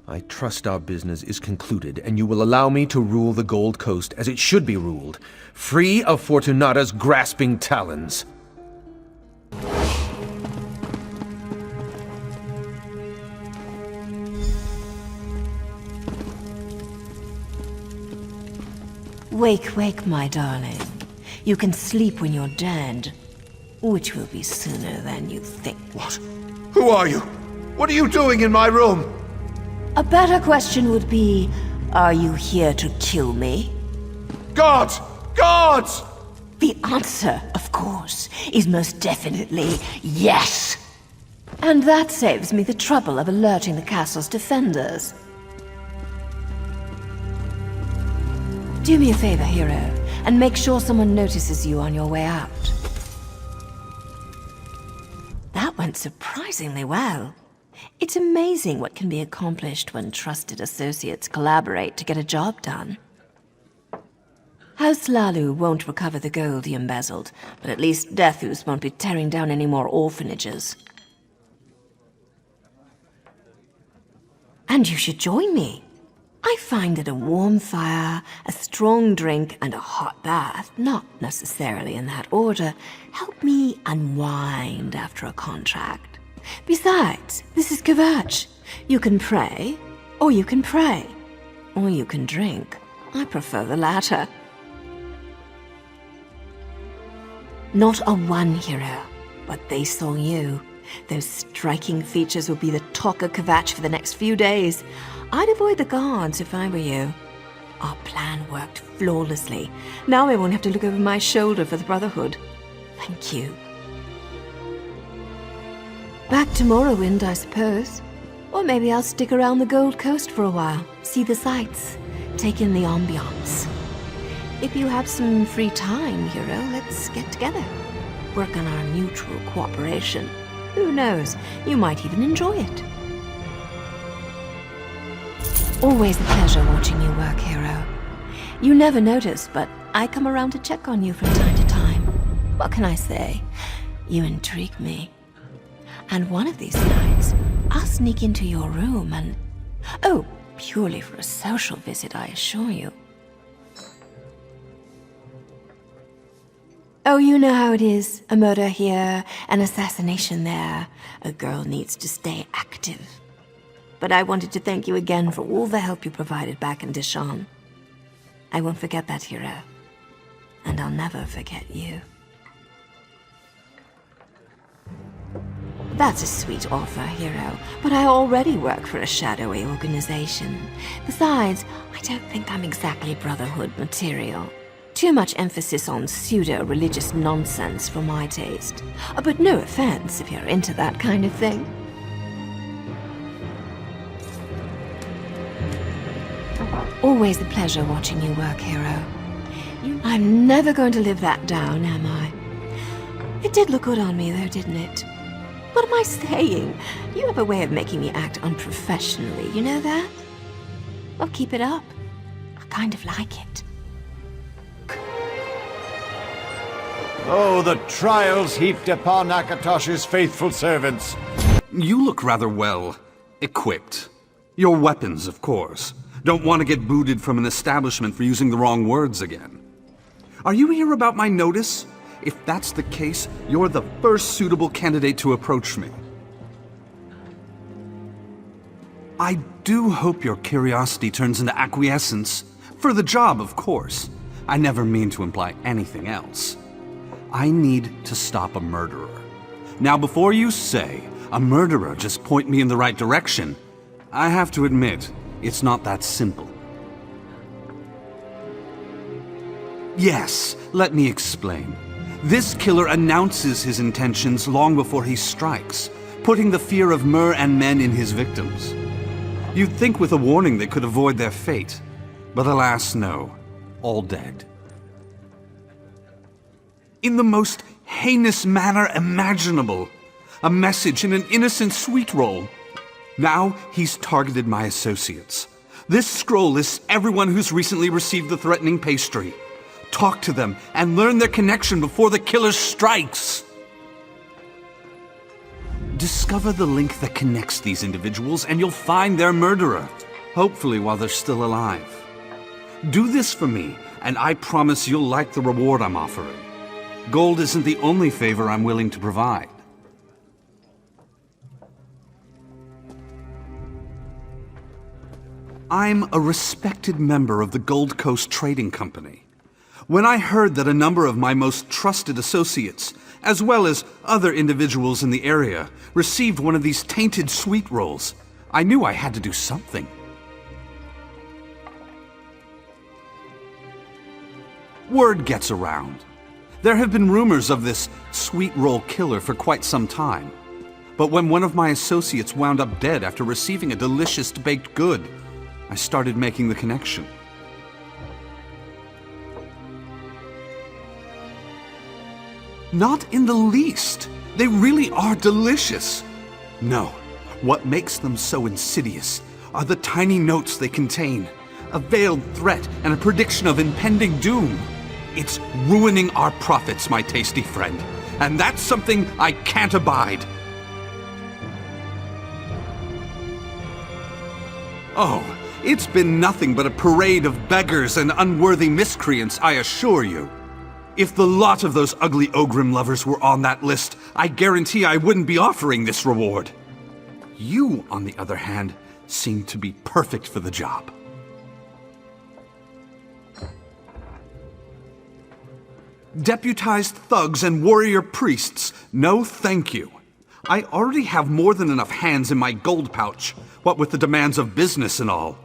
I trust our business is concluded, and you will allow me to rule the Gold Coast as it should be ruled, free of Fortunata's grasping talons. Wake, wake, my darling. You can sleep when you're dead, which will be sooner than you think. What? Who are you? What are you doing in my room? A better question would be, are you here to kill me? Guards! Guards! The answer, of course, is most definitely yes. And that saves me the trouble of alerting the castle's defenders. Do me a favor, hero, and make sure someone notices you on your way out. That went surprisingly well. It's amazing what can be accomplished when trusted associates collaborate to get a job done. House Lalu won't recover the gold he embezzled, but at least Darthus won't be tearing down any more orphanages. And you should join me. I find that a warm fire, a strong drink, and a hot bath, not necessarily in that order, help me unwind after a contract. Besides, this is Kvatch. You can pray, or you can pray, or you can drink. I prefer the latter. Not a one hero, but they saw you. Those striking features will be the talk of Kvatch for the next few days. I'd avoid the guards if I were you. Our plan worked flawlessly. Now I won't have to look over my shoulder for the Brotherhood. Thank you. Back to Morrowind, I suppose. Or maybe I'll stick around the Gold Coast for a while, see the sights, take in the ambiance. If you have some free time, hero, let's get together. Work on our mutual cooperation. Who knows, you might even enjoy it. Always a pleasure watching you work, hero. You never notice, but I come around to check on you from time to time. What can I say? You intrigue me. And one of these nights, I'll sneak into your room and... Oh, purely for a social visit, I assure you. Oh, you know how it is. A murder here, an assassination there. A girl needs to stay active. But I wanted to thank you again for all the help you provided back in Deshawn. I won't forget that, hero. And I'll never forget you. That's a sweet offer, hero, but I already work for a shadowy organization. Besides, I don't think I'm exactly Brotherhood material. Too much emphasis on pseudo-religious nonsense for my taste. But no offense if you're into that kind of thing. Always a pleasure watching you work, hero. I'm never going to live that down, am I? It did look good on me, though, didn't it? What am I saying? You have a way of making me act unprofessionally, you know that? Well, keep it up. I kind of like it. Oh, the trials heaped upon Akatosh's faithful servants. You look rather well equipped. Your weapons, of course. Don't want to get booted from an establishment for using the wrong words again. Are you here about my notice? If that's the case, you're the first suitable candidate to approach me. I do hope your curiosity turns into acquiescence. For the job, of course. I never mean to imply anything else. I need to stop a murderer. Now, before you say, a murderer, just point me in the right direction, I have to admit, it's not that simple. Yes, let me explain. This killer announces his intentions long before he strikes, putting the fear of Mer and men in his victims. You'd think with a warning they could avoid their fate, but alas, no. All dead. In the most heinous manner imaginable. A message in an innocent sweet roll. Now he's targeted my associates. This scroll lists everyone who's recently received the threatening pastry. Talk to them and learn their connection before the killer strikes. Discover the link that connects these individuals and you'll find their murderer. Hopefully while they're still alive. Do this for me, and I promise you'll like the reward I'm offering. Gold isn't the only favor I'm willing to provide. I'm a respected member of the Gold Coast Trading Company. When I heard that a number of my most trusted associates, as well as other individuals in the area, received one of these tainted sweet rolls, I knew I had to do something. Word gets around. There have been rumors of this sweet roll killer for quite some time. But when one of my associates wound up dead after receiving a delicious baked good, I started making the connection. Not in the least. They really are delicious. No, what makes them so insidious are the tiny notes they contain, a veiled threat and a prediction of impending doom. It's ruining our profits, my tasty friend, and that's something I can't abide. Oh, it's been nothing but a parade of beggars and unworthy miscreants, I assure you. If the lot of those ugly Ogrim lovers were on that list, I guarantee I wouldn't be offering this reward. You, on the other hand, seem to be perfect for the job. Deputized thugs and warrior priests, no thank you. I already have more than enough hands in my gold pouch, what with the demands of business and all.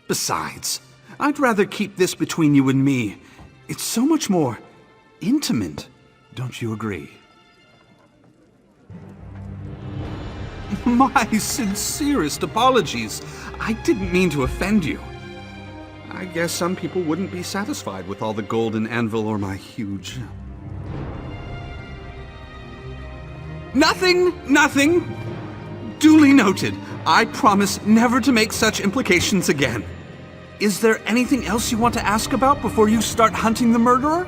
Besides, I'd rather keep this between you and me. It's so much more intimate, don't you agree? My sincerest apologies. I didn't mean to offend you. I guess some people wouldn't be satisfied with all the golden anvil or my huge... Nothing! Duly noted. I promise never to make such implications again. Is there anything else you want to ask about before you start hunting the murderer?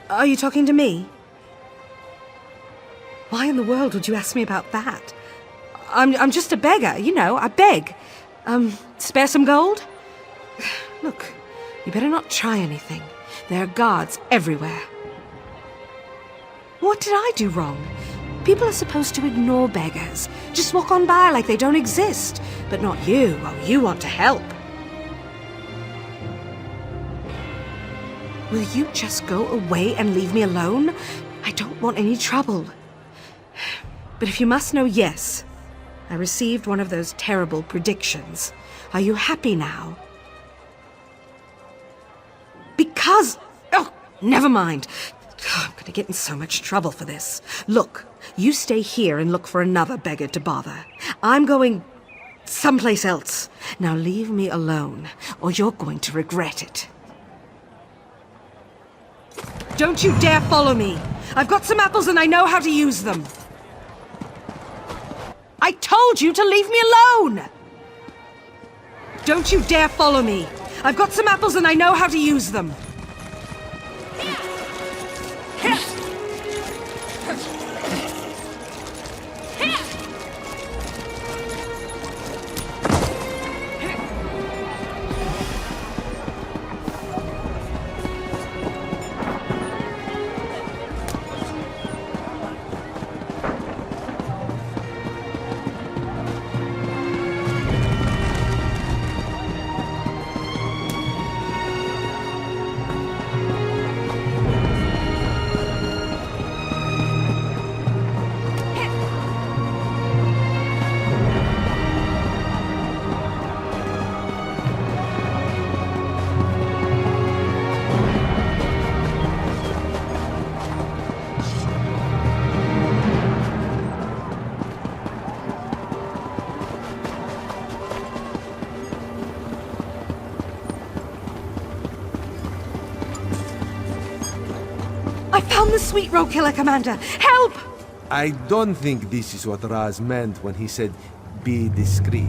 Are you talking to me? Why in the world would you ask me about that? I'm just a beggar, you know, I beg. Spare some gold? Look, you better not try anything. There are guards everywhere. What did I do wrong? People are supposed to ignore beggars. Just walk on by like they don't exist. But not you. Oh, you want to help. Will you just go away and leave me alone? I don't want any trouble. But if you must know, yes. I received one of those terrible predictions. Are you happy now? Because... Oh, never mind. I'm gonna get in so much trouble for this. Look, you stay here and look for another beggar to bother. I'm going someplace else. Now leave me alone, or you're going to regret it. Don't you dare follow me! I've got some apples and I know how to use them! I told you to leave me alone! Don't you dare follow me! I've got some apples and I know how to use them! found the sweet roll killer, Commander! Help! I don't think this is what Raz meant when he said, be discreet.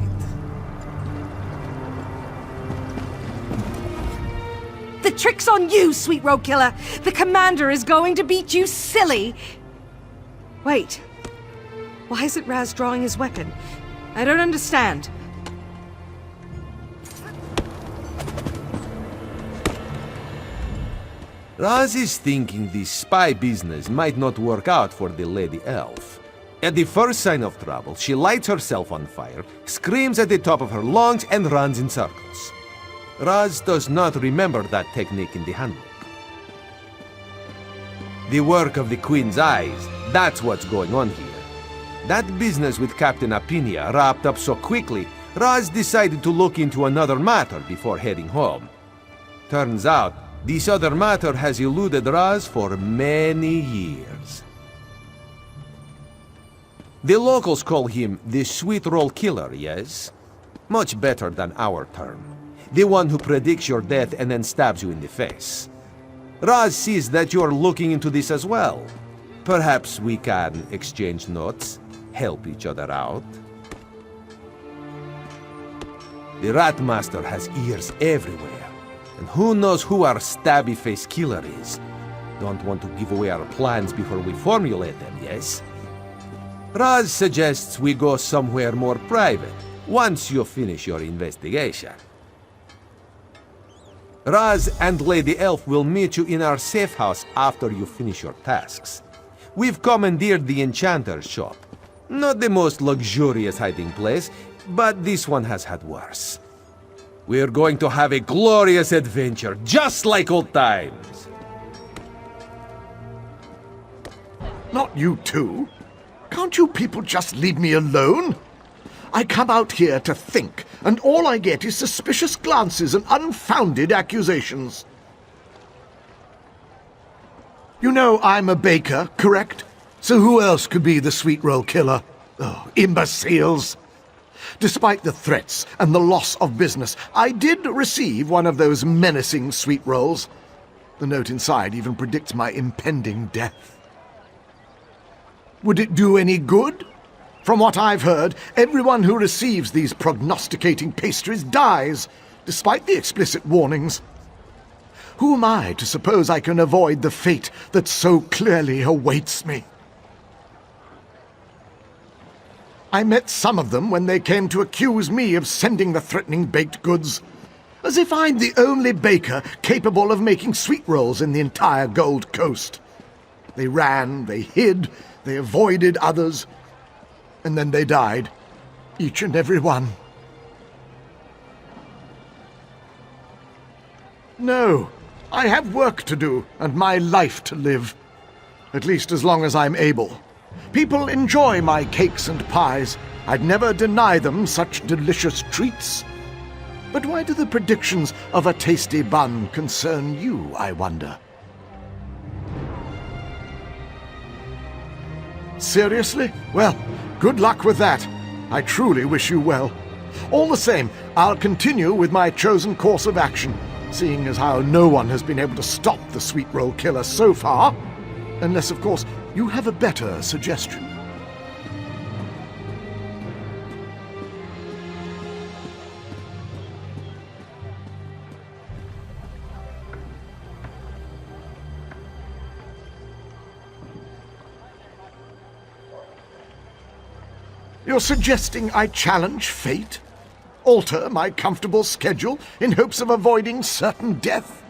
The trick's on you, sweet roll killer! The Commander is going to beat you silly! Wait. Why isn't Raz drawing his weapon? I don't understand. Raz is thinking this spy business might not work out for the Lady Elf. At the first sign of trouble, she lights herself on fire, screams at the top of her lungs, and runs in circles. Raz does not remember that technique in the handbook. The work of the Queen's eyes, that's what's going on here. That business with Captain Apinia wrapped up so quickly, Raz decided to look into another matter before heading home. Turns out, this other matter has eluded Raz for many years. The locals call him the Sweet Roll Killer, yes? Much better than our term. The one who predicts your death and then stabs you in the face. Raz sees that you're looking into this as well. Perhaps we can exchange notes, help each other out. The Ratmaster has ears everywhere. And who knows who our stabby-faced killer is? Don't want to give away our plans before we formulate them, yes? Raz suggests we go somewhere more private, once you finish your investigation. Raz and Lady Elf will meet you in our safe house after you finish your tasks. We've commandeered the Enchanter's shop. Not the most luxurious hiding place, but this one has had worse. We're going to have a glorious adventure, just like old times. Not you too. Can't you people just leave me alone? I come out here to think, and all I get is suspicious glances and unfounded accusations. You know I'm a baker, correct? So who else could be the sweet roll killer? Oh, imbeciles! Despite the threats and the loss of business, I did receive one of those menacing sweet rolls. The note inside even predicts my impending death. Would it do any good? From what I've heard, everyone who receives these prognosticating pastries dies, despite the explicit warnings. Who am I to suppose I can avoid the fate that so clearly awaits me? I met some of them when they came to accuse me of sending the threatening baked goods, as if I'm the only baker capable of making sweet rolls in the entire Gold Coast. They ran, they hid, they avoided others, and then they died, each and every one. No, I have work to do and my life to live, at least as long as I'm able. People enjoy my cakes and pies. I'd never deny them such delicious treats. But why do the predictions of a tasty bun concern you, I wonder? Seriously? Well, good luck with that. I truly wish you well. All the same, I'll continue with my chosen course of action, seeing as how no one has been able to stop the sweet roll killer so far. Unless, of course, you have a better suggestion. You're suggesting I challenge fate? Alter my comfortable schedule in hopes of avoiding certain death?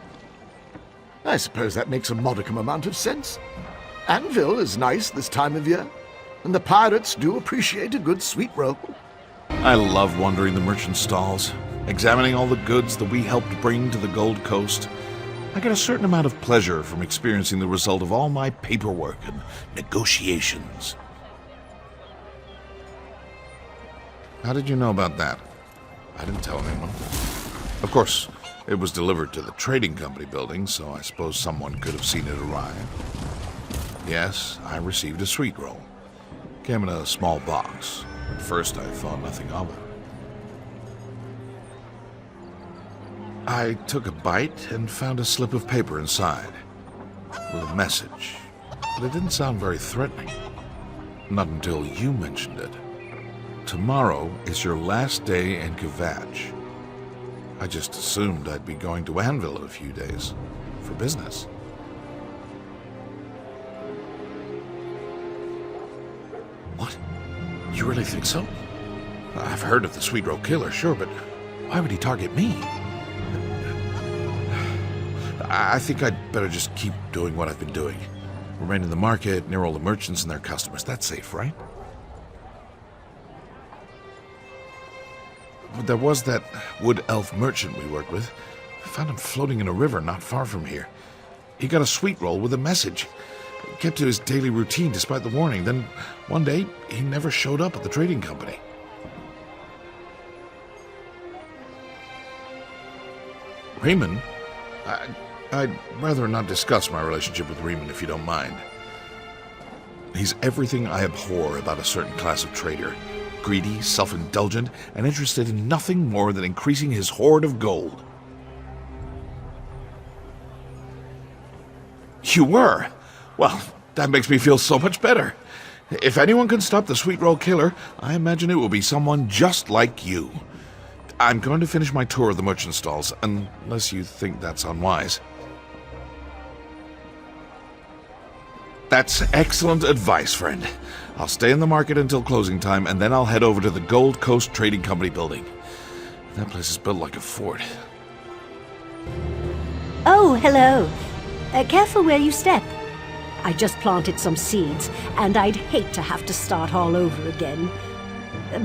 I suppose that makes a modicum amount of sense. Anvil is nice this time of year, and the pirates do appreciate a good sweet roll. I love wandering the merchant stalls, examining all the goods that we helped bring to the Gold Coast. I get a certain amount of pleasure from experiencing the result of all my paperwork and negotiations. How did you know about that? I didn't tell anyone. Of course, it was delivered to the trading company building, so I suppose someone could have seen it arrive. Yes, I received a sweet roll. Came in a small box. At first, I thought nothing of it. I took a bite and found a slip of paper inside, with a message but it didn't sound very threatening. Not until you mentioned it. Tomorrow is your last day in Kvatch. I just assumed I'd be going to Anvil in a few days. For business. What? You really think so? I've heard of the Sweet Row Killer, sure, but why would he target me? I think I'd better just keep doing what I've been doing. Remain in the market, near all the merchants and their customers. That's safe, right? But there was that wood elf merchant we worked with. I found him floating in a river not far from here. He got a sweet roll with a message. Kept to his daily routine despite the warning. Then, one day, he never showed up at the trading company. Raymond? I'd rather not discuss my relationship with Raymond if you don't mind. He's everything I abhor about a certain class of trader. Greedy, self-indulgent, and interested in nothing more than increasing his hoard of gold. You were? Well, that makes me feel so much better. If anyone can stop the Sweet Roll Killer, I imagine it will be someone just like you. I'm going to finish my tour of the merchant stalls, unless you think that's unwise. That's excellent advice, friend. I'll stay in the market until closing time, and then I'll head over to the Gold Coast Trading Company building. That place is built like a fort. Oh, hello. Careful where you step. I just planted some seeds, and I'd hate to have to start all over again.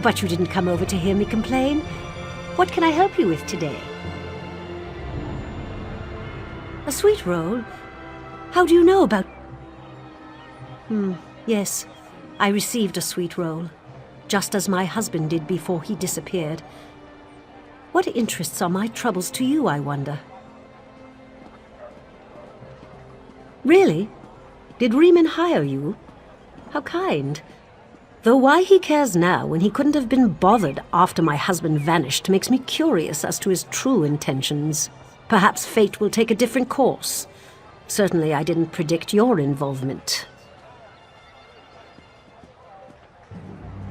But you didn't come over to hear me complain. What can I help you with today? A sweet roll? How do you know about... Yes, I received a sweet roll, just as my husband did before he disappeared. What interests are my troubles to you, I wonder? Really? Did Riemann hire you? How kind. Though why he cares now when he couldn't have been bothered after my husband vanished makes me curious as to his true intentions. Perhaps fate will take a different course. Certainly I didn't predict your involvement.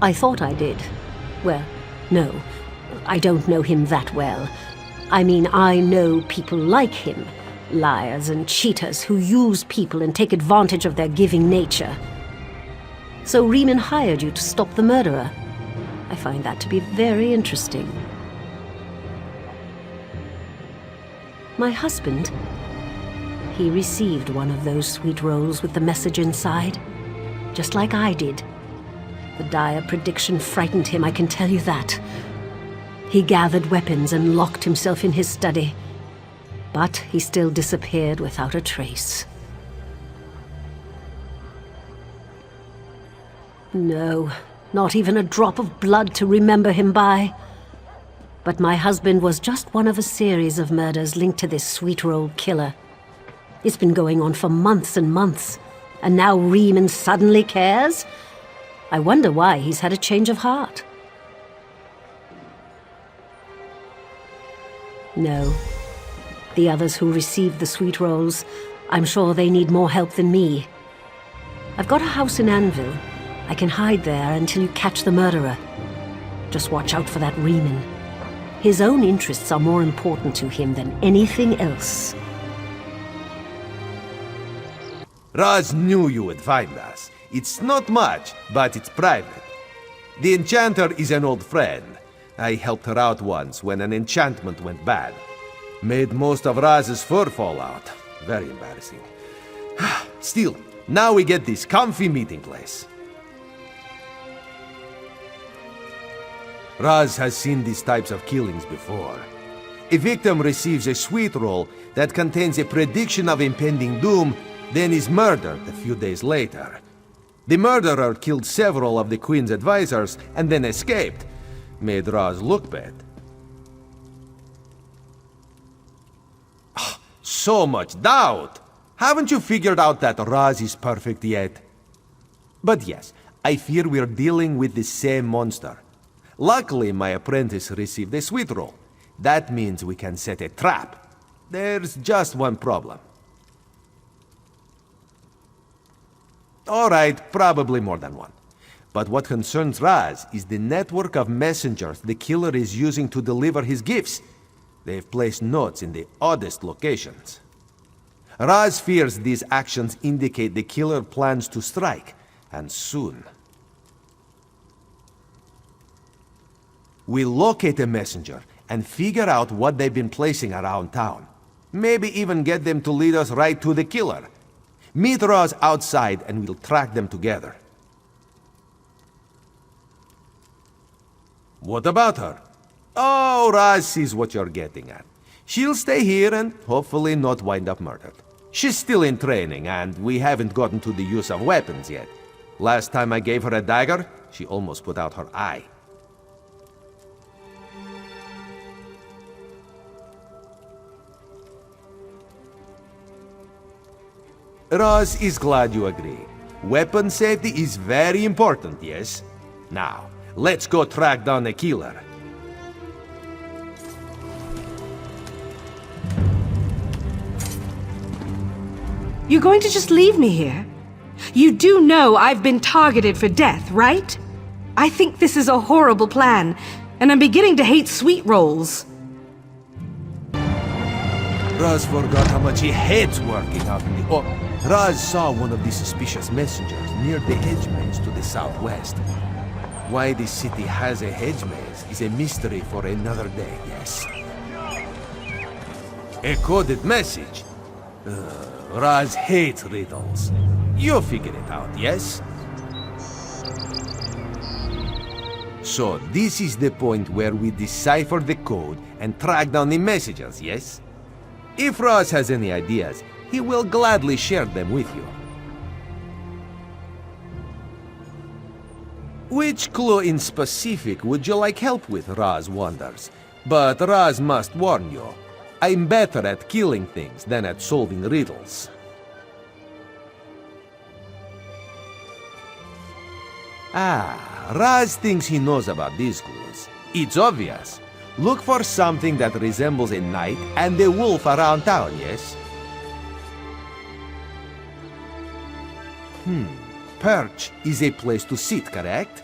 I thought I did. Well, no. I don't know him that well. I mean, I know people like him. Liars and cheaters who use people and take advantage of their giving nature. So Riemann hired you to stop the murderer. I find that to be very interesting. My husband, he received one of those sweet rolls with the message inside, just like I did. The dire prediction frightened him, I can tell you that. He gathered weapons and locked himself in his study. But he still disappeared without a trace. No, not even a drop of blood to remember him by. But my husband was just one of a series of murders linked to this sweet roll killer. It's been going on for months and months, and now Riemann suddenly cares? I wonder why he's had a change of heart. No. The others who received the sweet rolls, I'm sure they need more help than me. I've got a house in Anvil. I can hide there until you catch the murderer. Just watch out for that Riemann. His own interests are more important to him than anything else. Raz knew you would find us. It's not much, but it's private. The enchanter is an old friend. I helped her out once when an enchantment went bad. Made most of Raz's fur fall out. Very embarrassing. Still, now we get this comfy meeting place. Raz has seen these types of killings before. A victim receives a sweet roll that contains a prediction of impending doom, then is murdered a few days later. The murderer killed several of the Queen's advisors and then escaped. Made Raz look bad. So much doubt! Haven't you figured out that Raz is perfect yet? But yes, I fear we're dealing with the same monster. Luckily, my apprentice received a sweet roll. That means we can set a trap. There's just one problem. Alright, probably more than one. But what concerns Raz is the network of messengers the killer is using to deliver his gifts. They've placed notes in the oddest locations. Raz fears these actions indicate the killer plans to strike, and soon. We'll locate a messenger and figure out what they've been placing around town. Maybe even get them to lead us right to the killer. Meet Raz outside and we'll track them together. What about her? Oh, Raz sees what you're getting at. She'll stay here and hopefully not wind up murdered. She's still in training and we haven't gotten to the use of weapons yet. Last time I gave her a dagger, she almost put out her eye. Raz is glad you agree. Weapon safety is very important, yes? Now, let's go track down the killer. You going to just leave me here? You do know I've been targeted for death, right? I think this is a horrible plan, and I'm beginning to hate sweet rolls. Raz forgot how much he hates working out in the open. Raz saw one of the suspicious messengers near the hedge maze to the southwest. Why the city has a hedge maze is a mystery for another day, yes? A coded message? Raz hates riddles. You'll figure it out, yes? So, this is the point where we decipher the code and track down the messages, yes? If Raz has any ideas, he will gladly share them with you. Which clue in specific would you like help with, Raz wonders? But Raz must warn you, I'm better at killing things than at solving riddles. Raz thinks he knows about these clues. It's obvious. Look for something that resembles a knight and a wolf around town, yes? Perch is a place to sit, correct?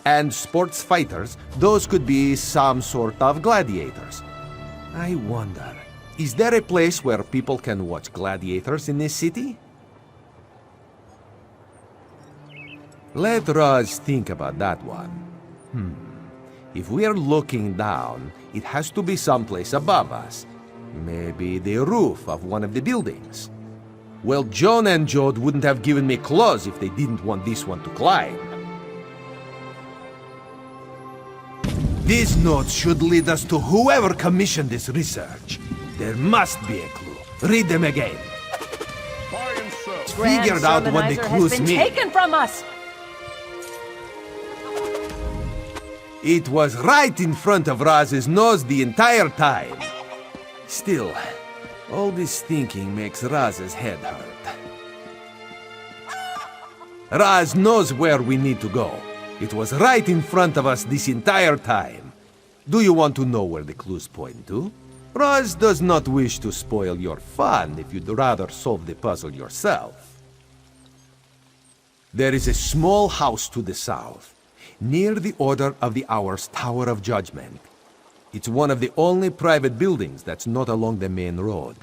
And sports fighters, those could be some sort of gladiators. I wonder, is there a place where people can watch gladiators in this city? Let Raz think about that one. If we are looking down, it has to be someplace above us. Maybe the roof of one of the buildings. Well, John and Jode wouldn't have given me claws if they didn't want this one to climb. These notes should lead us to whoever commissioned this research. There must be a clue. Read them again. Figured out what the clues has been mean. taken from us. It was right in front of Raz's nose the entire time. Still, all this thinking makes Raz's head hurt. Raz knows where we need to go. It was right in front of us this entire time. Do you want to know where the clues point to? Raz does not wish to spoil your fun if you'd rather solve the puzzle yourself. There is a small house to the south, near the Order of the Hour's Tower of Judgment. It's one of the only private buildings that's not along the main road.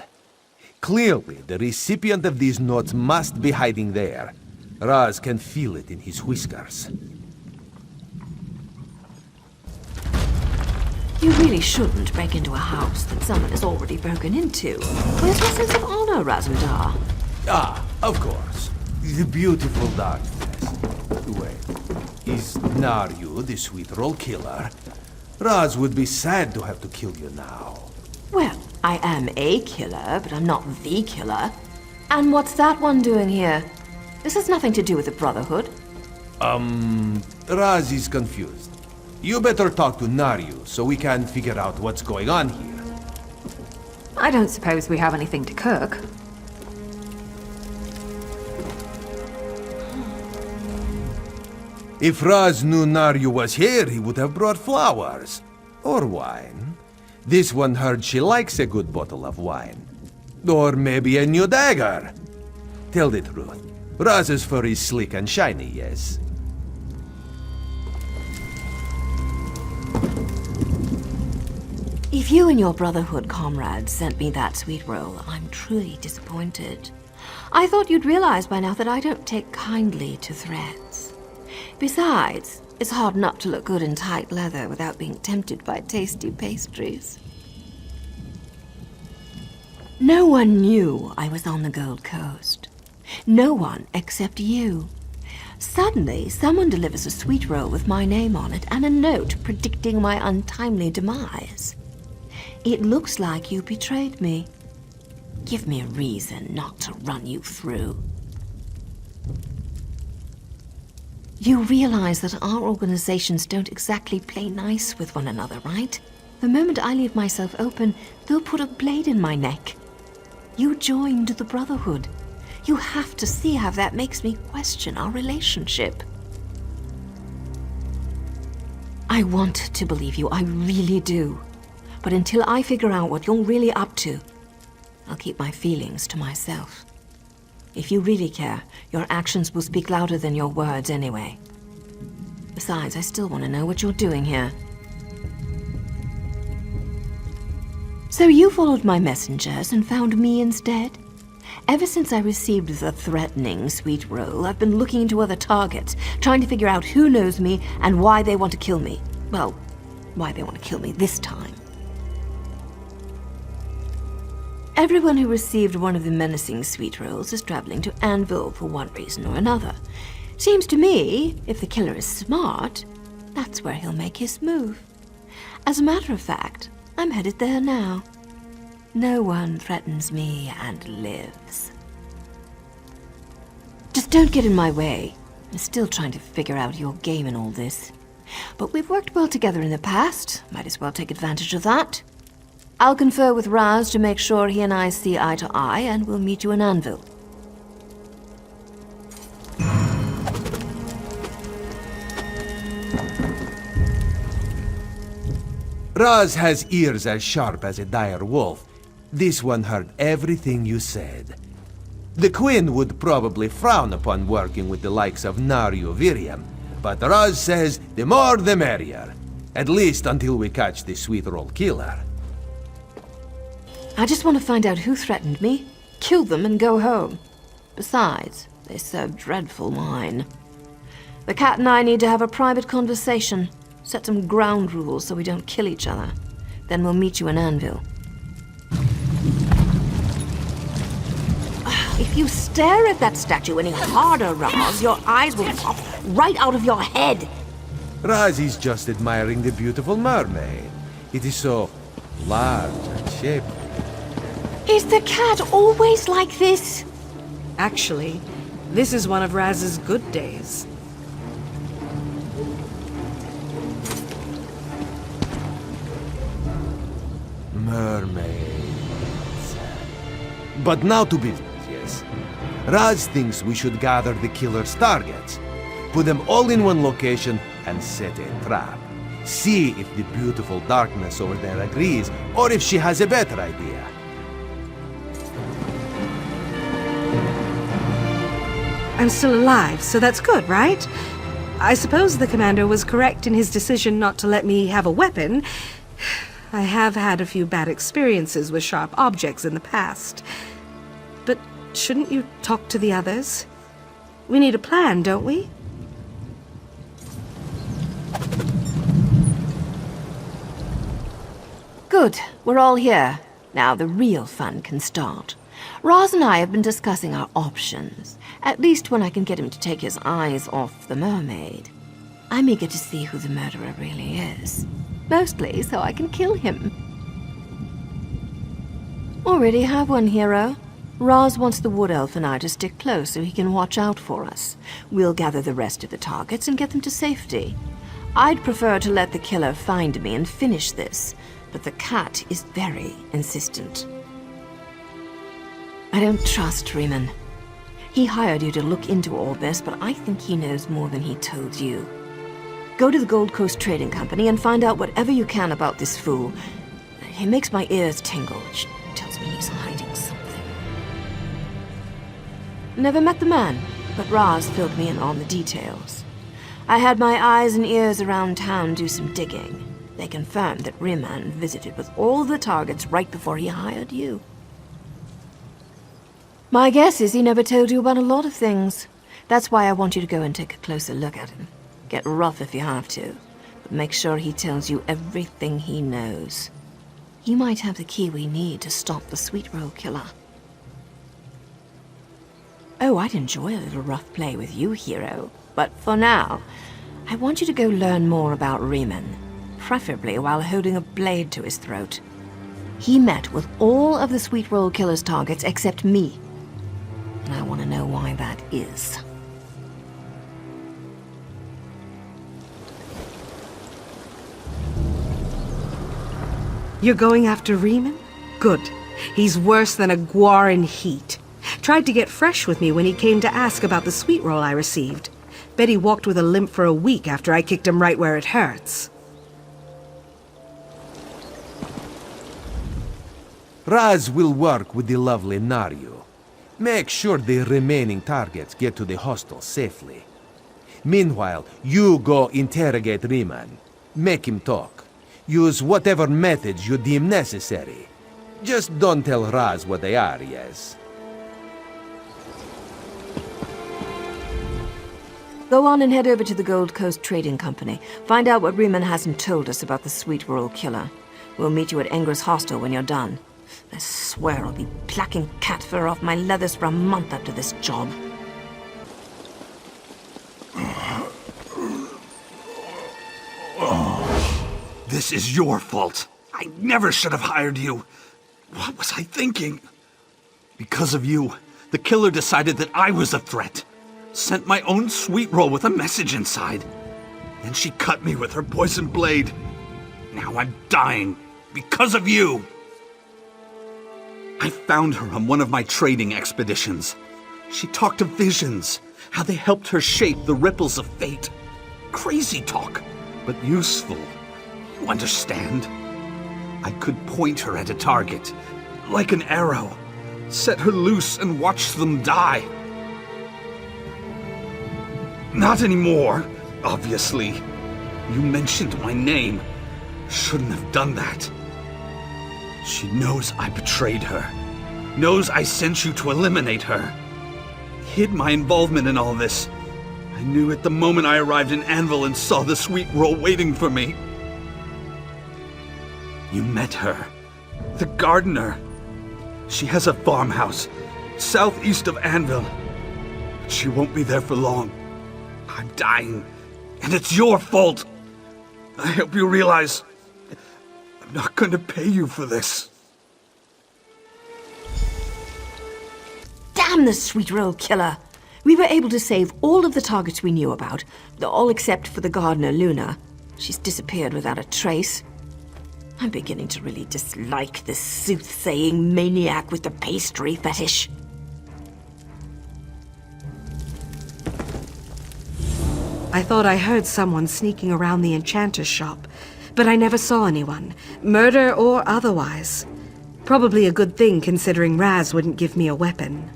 Clearly, the recipient of these notes must be hiding there. Raz can feel it in his whiskers. You really shouldn't break into a house that someone has already broken into. Where's your sense of honor, Razmdar? Of course. The beautiful darkness. Wait, is Naryu the sweet roll killer? Raz would be sad to have to kill you now. Well, I am a killer, but I'm not the killer. And what's that one doing here? This has nothing to do with the Brotherhood. Raz is confused. You better talk to Naryu so we can figure out what's going on here. I don't suppose we have anything to cook. If Raz knew Naryu was here, he would have brought flowers. Or wine. This one heard she likes a good bottle of wine. Or maybe a new dagger. Tell the truth. Raz's fur is sleek and shiny, yes. If you and your Brotherhood comrades sent me that sweet roll, I'm truly disappointed. I thought you'd realize by now that I don't take kindly to threats. Besides, it's hard not to look good in tight leather without being tempted by tasty pastries. No one knew I was on the Gold Coast. No one except you. Suddenly, someone delivers a sweet roll with my name on it and a note predicting my untimely demise. It looks like you betrayed me. Give me a reason not to run you through. You realize that our organizations don't exactly play nice with one another, right? The moment I leave myself open, they'll put a blade in my neck. You joined the Brotherhood. You have to see how that makes me question our relationship. I want to believe you, I really do. But until I figure out what you're really up to, I'll keep my feelings to myself. If you really care, your actions will speak louder than your words anyway. Besides, I still want to know what you're doing here. So you followed my messengers and found me instead? Ever since I received the threatening sweet roll, I've been looking into other targets, trying to figure out who knows me and why they want to kill me. Well, why they want to kill me this time. Everyone who received one of the menacing sweet rolls is traveling to Anvil for one reason or another. Seems to me, if the killer is smart, that's where he'll make his move. As a matter of fact, I'm headed there now. No one threatens me and lives. Just don't get in my way. I'm still trying to figure out your game in all this. But we've worked well together in the past. Might as well take advantage of that. I'll confer with Raz to make sure he and I see eye to eye, and we'll meet you in Anvil. Raz has ears as sharp as a dire wolf. This one heard everything you said. The Queen would probably frown upon working with the likes of Nario Virium, but Raz says the more the merrier. At least until we catch the sweet roll killer. I just want to find out who threatened me, kill them, and go home. Besides, they serve dreadful wine. The cat and I need to have a private conversation, set some ground rules so we don't kill each other. Then we'll meet you in Anvil. If you stare at that statue any harder, Raz, your eyes will pop right out of your head. Raz is just admiring the beautiful mermaid. It is so large and shapely. Is the cat always like this? Actually, this is one of Raz's good days. Mermaids. But now to business, yes. Raz thinks we should gather the killer's targets, put them all in one location, and set a trap. See if the beautiful darkness over there agrees, or if she has a better idea. I'm still alive, so that's good, right? I suppose the commander was correct in his decision not to let me have a weapon. I have had a few bad experiences with sharp objects in the past. But shouldn't you talk to the others? We need a plan, don't we? Good, we're all here. Now the real fun can start. Raz and I have been discussing our options, at least when I can get him to take his eyes off the mermaid. I'm eager to see who the murderer really is, mostly so I can kill him. Already have one hero. Raz wants the Wood Elf and I to stick close so he can watch out for us. We'll gather the rest of the targets and get them to safety. I'd prefer to let the killer find me and finish this, but the cat is very insistent. I don't trust Riemann. He hired you to look into all this, but I think he knows more than he told you. Go to the Gold Coast Trading Company and find out whatever you can about this fool. He makes my ears tingle, which tells me he's hiding something. Never met the man? but Raz filled me in on the details. I had my eyes and ears around town do some digging. They confirmed that Riemann visited with all the targets right before he hired you. My guess is he never told you about a lot of things. That's why I want you to go and take a closer look at him. Get rough if you have to, but make sure he tells you everything he knows. He might have the key we need to stop the Sweet Roll Killer. Oh, I'd enjoy a little rough play with you, hero. But for now, I want you to go learn more about Riemann, preferably while holding a blade to his throat. He met with all of the Sweet Roll Killer's targets except me, and I want to know why that is. You're going after Riemann? Good. He's worse than a guar in heat. Tried to get fresh with me when he came to ask about the sweet roll I received. Bet he walked with a limp for a week after I kicked him right where it hurts. Raz will work with the lovely Naryu. Make sure the remaining targets get to the hostel safely. Meanwhile, you go interrogate Riemann. Make him talk. Use whatever methods you deem necessary. Just don't tell Raz what they are, yes? Go on and head over to the Gold Coast Trading Company. Find out what Riemann hasn't told us about the Sweet Roll Killer. We'll meet you at Enger's hostel when you're done. I swear I'll be plucking cat fur off my leathers for a month after this job. This is your fault. I never should have hired you. What was I thinking? Because of you, the killer decided that I was a threat. Sent my own sweet roll with a message inside. Then she cut me with her poison blade. Now I'm dying because of you. I found her on one of my trading expeditions. She talked of visions, how they helped her shape the ripples of fate. Crazy talk, but useful. You understand? I could point her at a target, like an arrow, set her loose and watch them die. Not anymore, obviously. You mentioned my name. Shouldn't have done that. She knows I betrayed her. Knows I sent you to eliminate her. Hid my involvement in all this. I knew it the moment I arrived in Anvil and saw the sweet roll waiting for me. You met her. The gardener. She has a farmhouse, southeast of Anvil. She won't be there for long. I'm dying, and it's your fault. I hope you realize I'm not going to pay you for this. Damn the Sweet Roll Killer! We were able to save all of the targets we knew about, all except for the gardener, Luna. She's disappeared without a trace. I'm beginning to really dislike this soothsaying maniac with the pastry fetish. I thought I heard someone sneaking around the enchanter's shop, but I never saw anyone, murder or otherwise. Probably a good thing considering Raz wouldn't give me a weapon.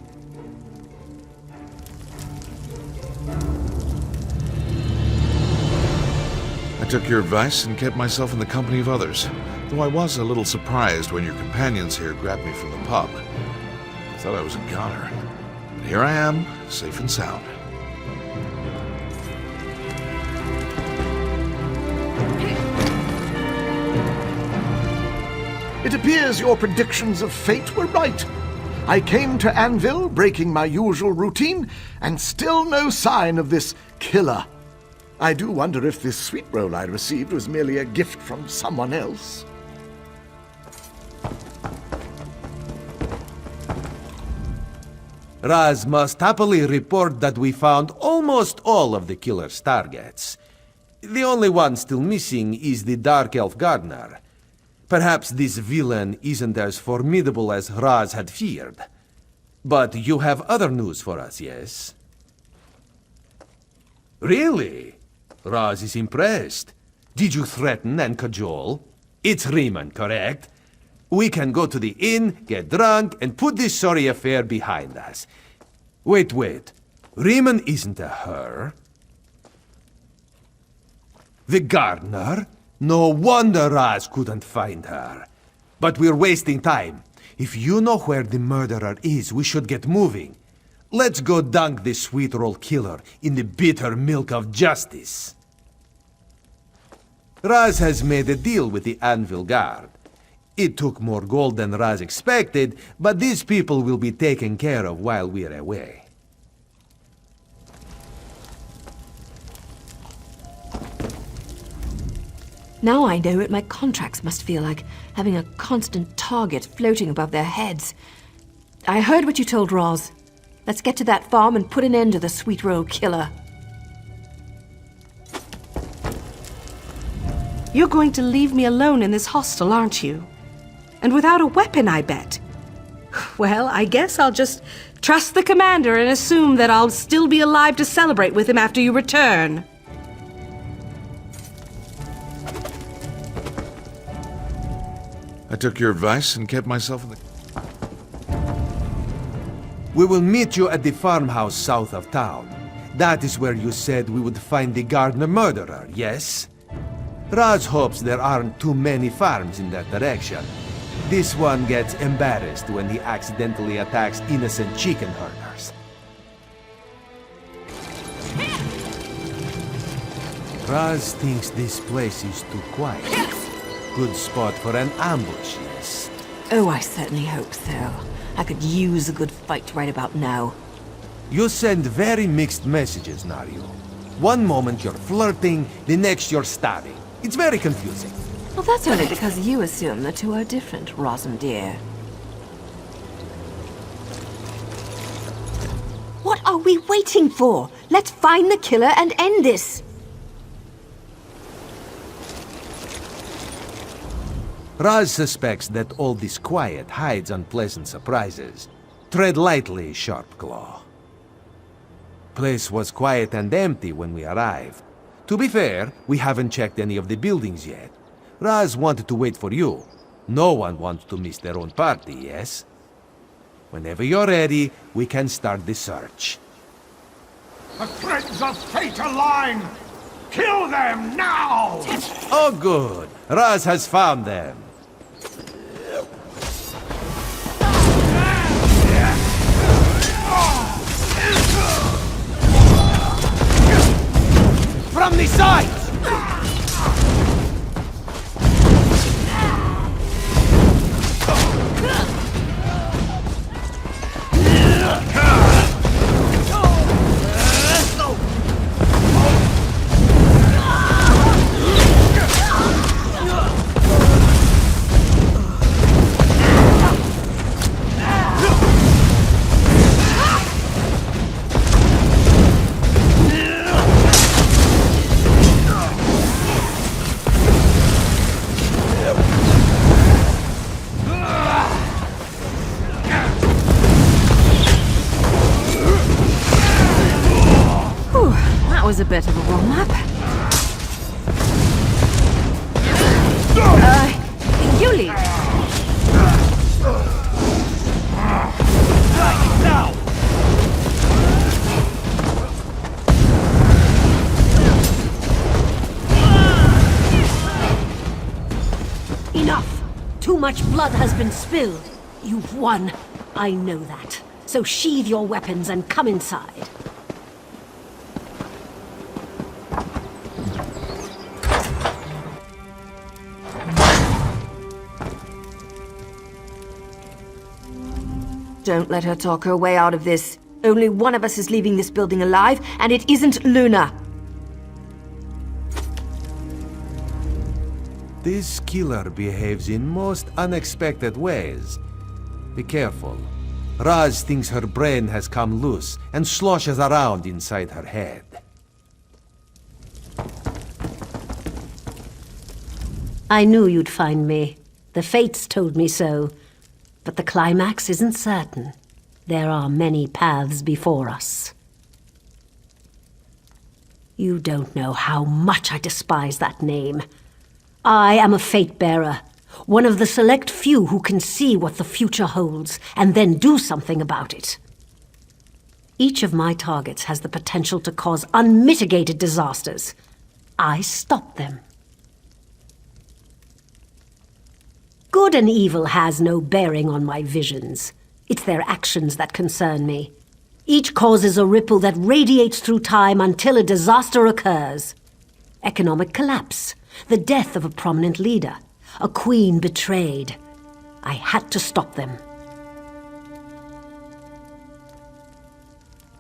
I took your advice and kept myself in the company of others, though I was a little surprised when your companions here grabbed me from the pub. I thought I was a goner. But here I am, safe and sound. It appears your predictions of fate were right. I came to Anvil, breaking my usual routine, and still no sign of this killer. I do wonder if this sweet roll I received was merely a gift from someone else. Raz must happily report that we found almost all of the killer's targets. The only one still missing is the Dark Elf Gardener. Perhaps this villain isn't as formidable as Raz had feared. But you have other news for us, yes? Really? Raz is impressed. Did you threaten and cajole? It's Riemann, correct? We can go to the inn, get drunk, and put this sorry affair behind us. Wait. Riemann isn't a her. The gardener? No wonder Raz couldn't find her. But we're wasting time. If you know where the murderer is, we should get moving. Let's go dunk this sweet roll killer in the bitter milk of justice. Raz has made a deal with the Anvil Guard. It took more gold than Raz expected, but these people will be taken care of while we're away. Now I know what my contracts must feel like, having a constant target floating above their heads. I heard what you told Roz. Let's get to that farm and put an end to the sweet roll killer. You're going to leave me alone in this hostel, aren't you? And without a weapon, I bet. Well, I guess I'll just trust the commander and assume that I'll still be alive to celebrate with him after you return. I took your advice and kept myself in the... We will meet you at the farmhouse south of town. That is where you said we would find the gardener murderer, yes? Raz hopes there aren't too many farms in that direction. This one gets embarrassed when he accidentally attacks innocent chicken herders. Raz thinks this place is too quiet. Good spot for an ambush, yes? Oh, I certainly hope so. I could use a good fight right about now. You send very mixed messages, Nario. One moment you're flirting, the next you're stabbing. It's very confusing. Well, that's only because you assume the two are different, Rosm dear. What are we waiting for? Let's find the killer and end this. Raz suspects that all this quiet hides unpleasant surprises. Tread lightly, Sharpclaw. Place was quiet and empty when we arrived. To be fair, we haven't checked any of the buildings yet. Raz wanted to wait for you. No one wants to miss their own party, yes? Whenever you're ready, we can start the search. The threads of fate align! Kill them now! Oh good! Raz has found them! From the side! That was a bit of a warm-up. You lead. Right now! Enough! Too much blood has been spilled. You've won. I know that. So sheathe your weapons and come inside. Don't let her talk her way out of this. Only one of us is leaving this building alive, and it isn't Luna. This killer behaves in most unexpected ways. Be careful. Raz thinks her brain has come loose and sloshes around inside her head. I knew you'd find me. The fates told me so. But the climax isn't certain. There are many paths before us. You don't know how much I despise that name. I am a fate bearer, one of the select few who can see what the future holds and then do something about it. Each of my targets has the potential to cause unmitigated disasters. I stop them. Good and evil has no bearing on my visions. It's their actions that concern me. Each causes a ripple that radiates through time until a disaster occurs. Economic collapse, the death of a prominent leader, a queen betrayed. I had to stop them.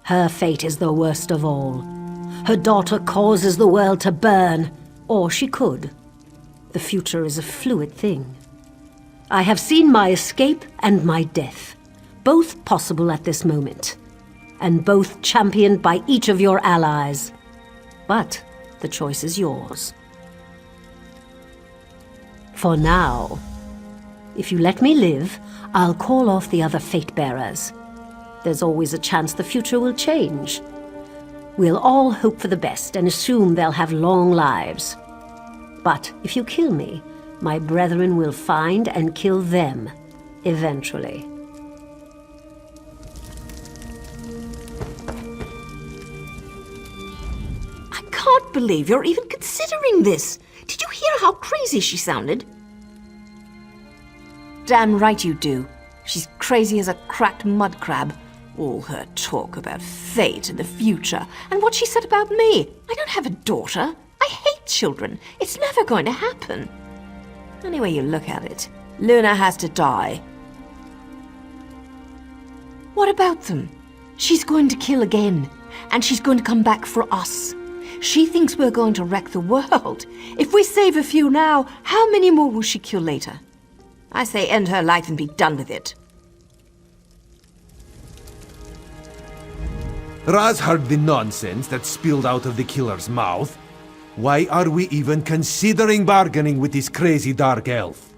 Her fate is the worst of all. Her daughter causes the world to burn, or she could. The future is a fluid thing. I have seen my escape and my death, both possible at this moment, and both championed by each of your allies. But the choice is yours. For now, if you let me live, I'll call off the other fate bearers. There's always a chance the future will change. We'll all hope for the best and assume they'll have long lives. But if you kill me, my brethren will find and kill them, eventually. I can't believe you're even considering this. Did you hear how crazy she sounded? Damn right you do. She's crazy as a cracked mud crab. All her talk about fate and the future, and what she said about me. I don't have a daughter. I hate children. It's never going to happen. Any way you look at it, Luna has to die. What about them? She's going to kill again, and she's going to come back for us. She thinks we're going to wreck the world. If we save a few now, how many more will she kill later? I say end her life and be done with it. Raz heard the nonsense that spilled out of the killer's mouth. Why are we even considering bargaining with this crazy dark elf?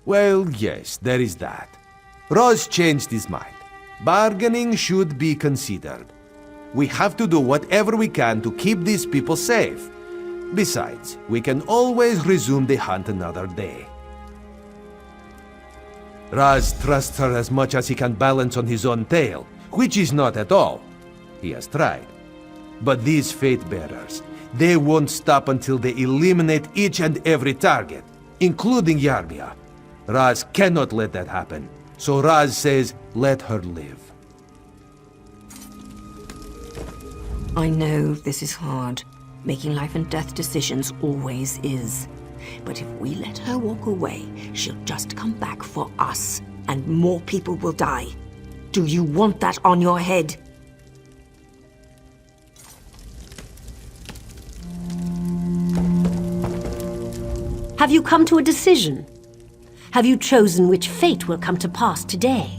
Well, yes, there is that. Raz changed his mind. Bargaining should be considered. We have to do whatever we can to keep these people safe. Besides, we can always resume the hunt another day. Raz trusts her as much as he can balance on his own tail, which is not at all. He has tried. But these fate bearers, they won't stop until they eliminate each and every target, including Yarmia. Raz cannot let that happen, so Raz says let her live. I know this is hard. Making life and death decisions always is. But if we let her walk away, she'll just come back for us, and more people will die. Do you want that on your head? Have you come to a decision? Have you chosen which fate will come to pass today?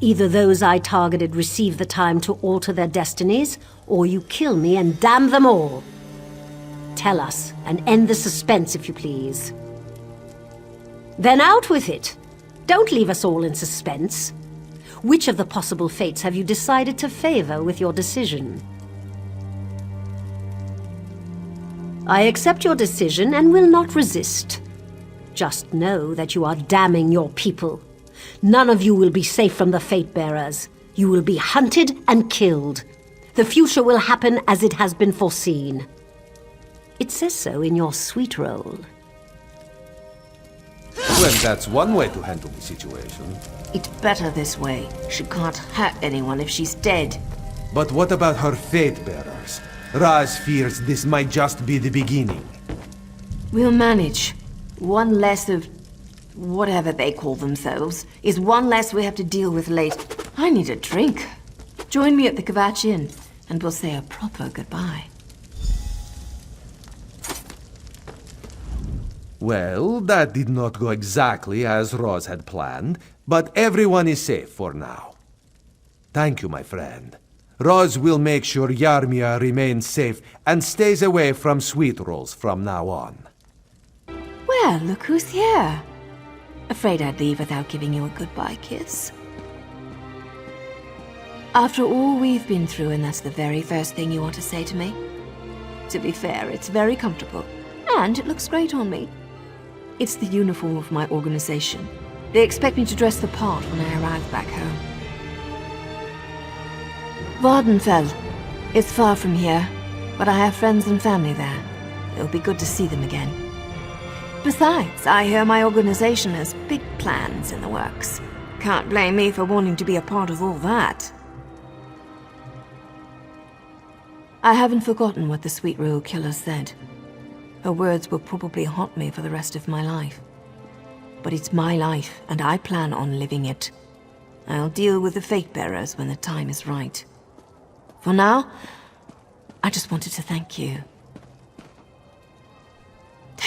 Either those I targeted receive the time to alter their destinies, or you kill me and damn them all. Tell us, and end the suspense, if you please. Then out with it. Don't leave us all in suspense. Which of the possible fates have you decided to favor with your decision? I accept your decision and will not resist. Just know that you are damning your people. None of you will be safe from the fate bearers. You will be hunted and killed. The future will happen as it has been foreseen. It says so in your sweet roll. Well, that's one way to handle the situation. It's better this way. She can't hurt anyone if she's dead. But what about her fate bearers? Raz fears this might just be the beginning. We'll manage. One less of whatever they call themselves is one less we have to deal with later. I need a drink. Join me at the Kvatch Inn, and we'll say a proper goodbye. Well, that did not go exactly as Raz had planned, but everyone is safe for now. Thank you, my friend. Raz will make sure Yarmia remains safe and stays away from sweet rolls from now on. Well, look who's here. Afraid I'd leave without giving you a goodbye kiss. After all we've been through, and that's the very first thing you want to say to me? To be fair, it's very comfortable, and it looks great on me. It's the uniform of my organization. They expect me to dress the part when I arrive back home. Vardenfell. It's far from here, but I have friends and family there. It'll be good to see them again. Besides, I hear my organization has big plans in the works. Can't blame me for wanting to be a part of all that. I haven't forgotten what the Sweet Row killer said. Her words will probably haunt me for the rest of my life. But it's my life, and I plan on living it. I'll deal with the fate bearers when the time is right. For now, I just wanted to thank you.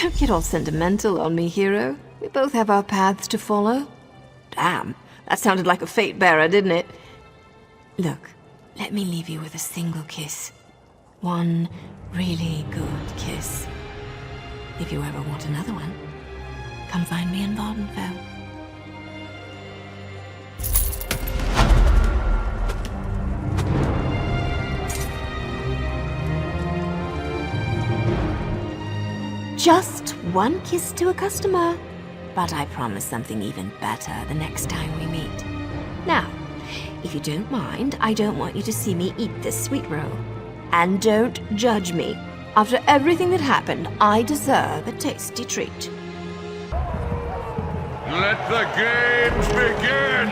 Don't get all sentimental on me, hero. We both have our paths to follow. Damn, that sounded like a fate bearer, didn't it? Look, let me leave you with a single kiss. One really good kiss. If you ever want another one, come find me in Vardenfell. Just one kiss to a customer. But I promise something even better the next time we meet. Now, if you don't mind, I don't want you to see me eat this sweet roll. And don't judge me. After everything that happened, I deserve a tasty treat. Let the games begin!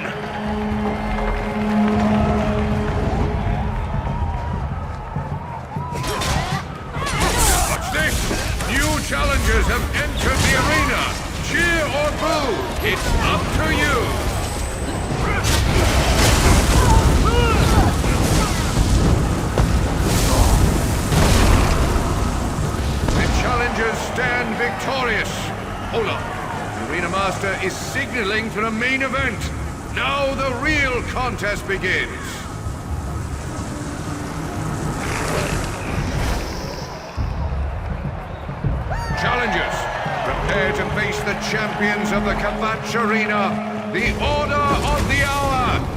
What's this? New challengers have entered the arena! Cheer or boo! It's up to you! Challengers stand victorious. Hold on. The Arena Master is signaling for the main event. Now the real contest begins. Challengers, prepare to face the champions of the Kvatch Arena, the Order of the Hour.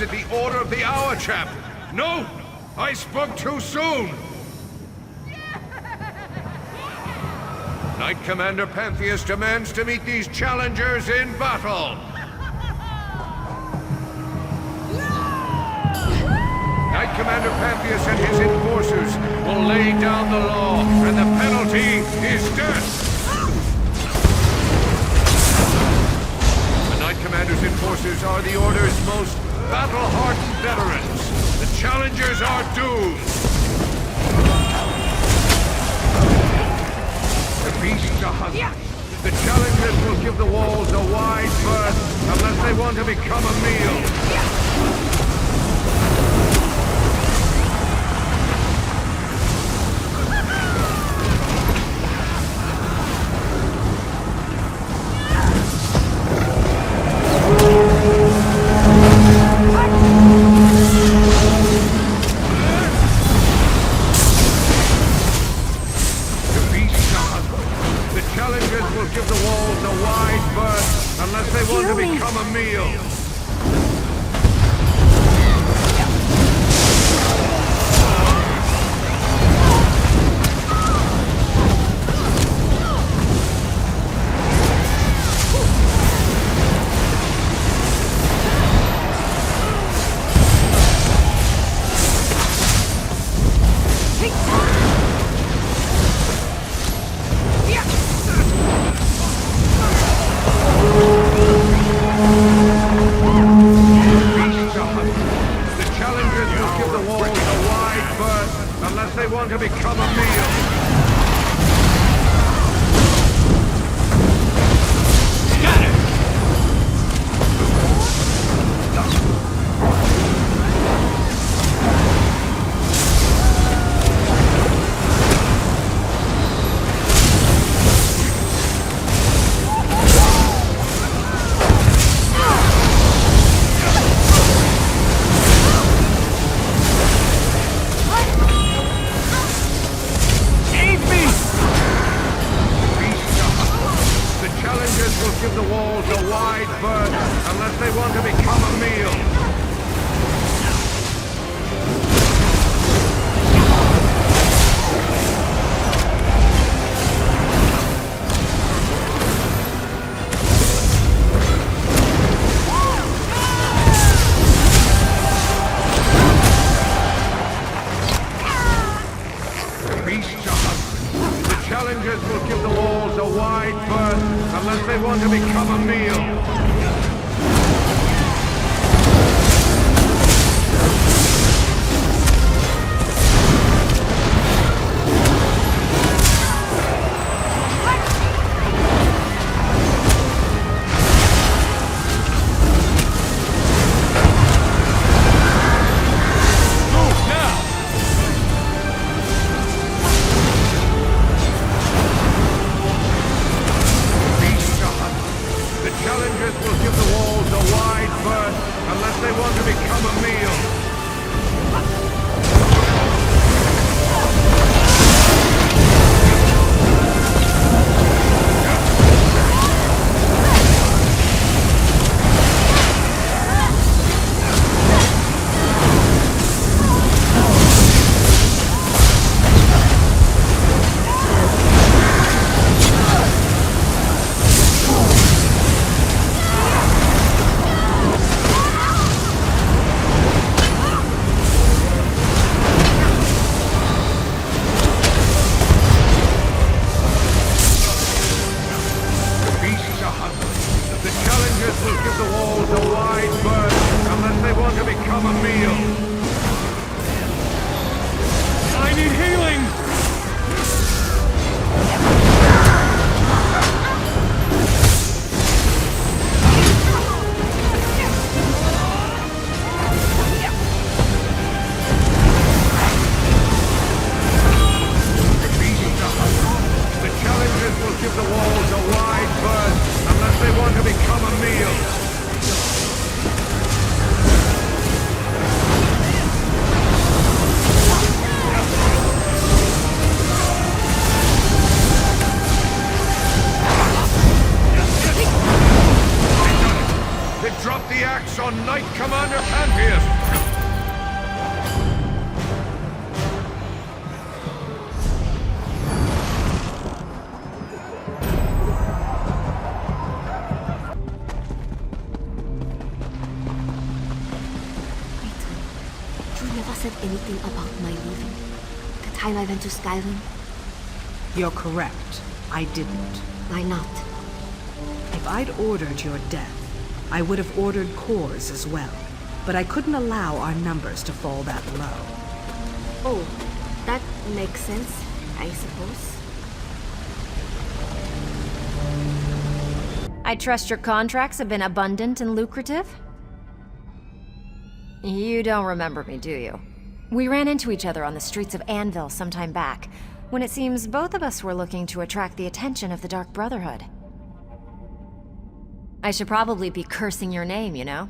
requested the Order of the Hour, chap. No! I spoke too soon! Knight Commander Pantheus demands to meet these challengers in battle! Knight Commander Pantheus and his enforcers will lay down the law, and the penalty is death! The Knight Commander's enforcers are the Order's most battle-hardened veterans. The challengers are doomed! The beasts are hungry. The challengers will give the walls a wide berth unless they want to become a meal. Give the walls a wide berth unless they want to become a meal. Unless they want to become a meal. Give the walls a wide berth unless they want to become a meal. The beasts are hungry. The challengers will give the walls a wide berth unless they want to become a meal. Will give the axe on Knight Commander Pantheus! You never said anything about my leaving. The time I went to Skyrim. You're correct. I didn't. Why not? If I'd ordered your death, I would have ordered Core's as well. But I couldn't allow our numbers to fall that low. Oh, that makes sense, I suppose. I trust your contracts have been abundant and lucrative? You don't remember me, do you? We ran into each other on the streets of Anvil some time back, when it seems both of us were looking to attract the attention of the Dark Brotherhood. I should probably be cursing your name, you know?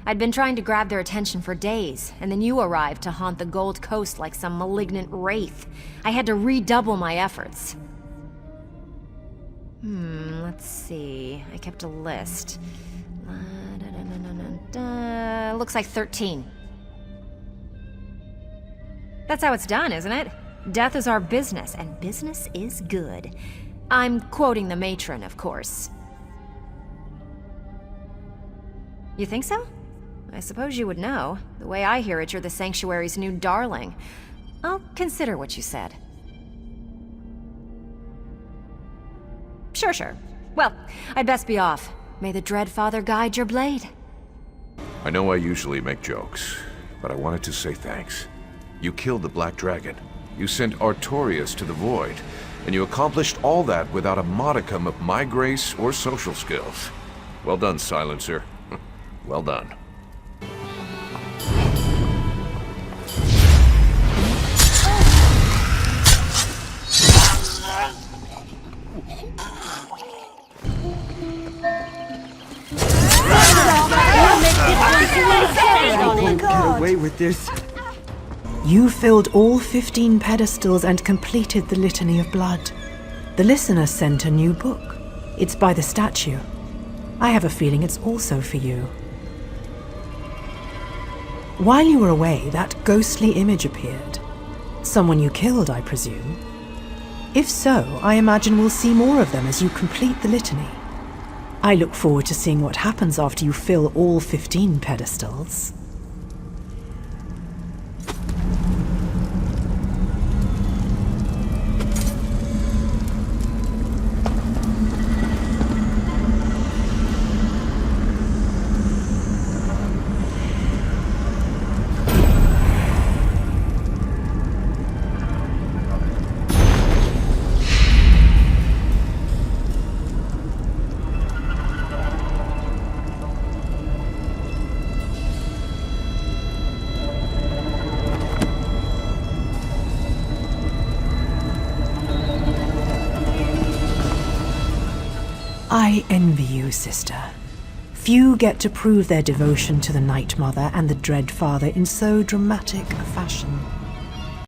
I'd been trying to grab their attention for days, and then you arrived to haunt the Gold Coast like some malignant wraith. I had to redouble my efforts. Let's see. I kept a list. Looks like 13. That's how it's done, isn't it? Death is our business, and business is good. I'm quoting the matron, of course. You think so? I suppose you would know. The way I hear it, you're the Sanctuary's new darling. I'll consider what you said. Sure. Well, I'd best be off. May the Dreadfather guide your blade. I know I usually make jokes, but I wanted to say thanks. You killed the Black Dragon. You sent Artorias to the Void, and you accomplished all that without a modicum of my grace or social skills. Well done, Silencer. Well done. Get away with this. You filled all 15 pedestals and completed the Litany of Blood. The listener sent a new book. It's by the statue. I have a feeling it's also for you. While you were away, that ghostly image appeared. Someone you killed, I presume. If so, I imagine we'll see more of them as you complete the litany. I look forward to seeing what happens after you fill all 15 pedestals. I envy you, sister. Few get to prove their devotion to the Night Mother and the Dread Father in so dramatic a fashion.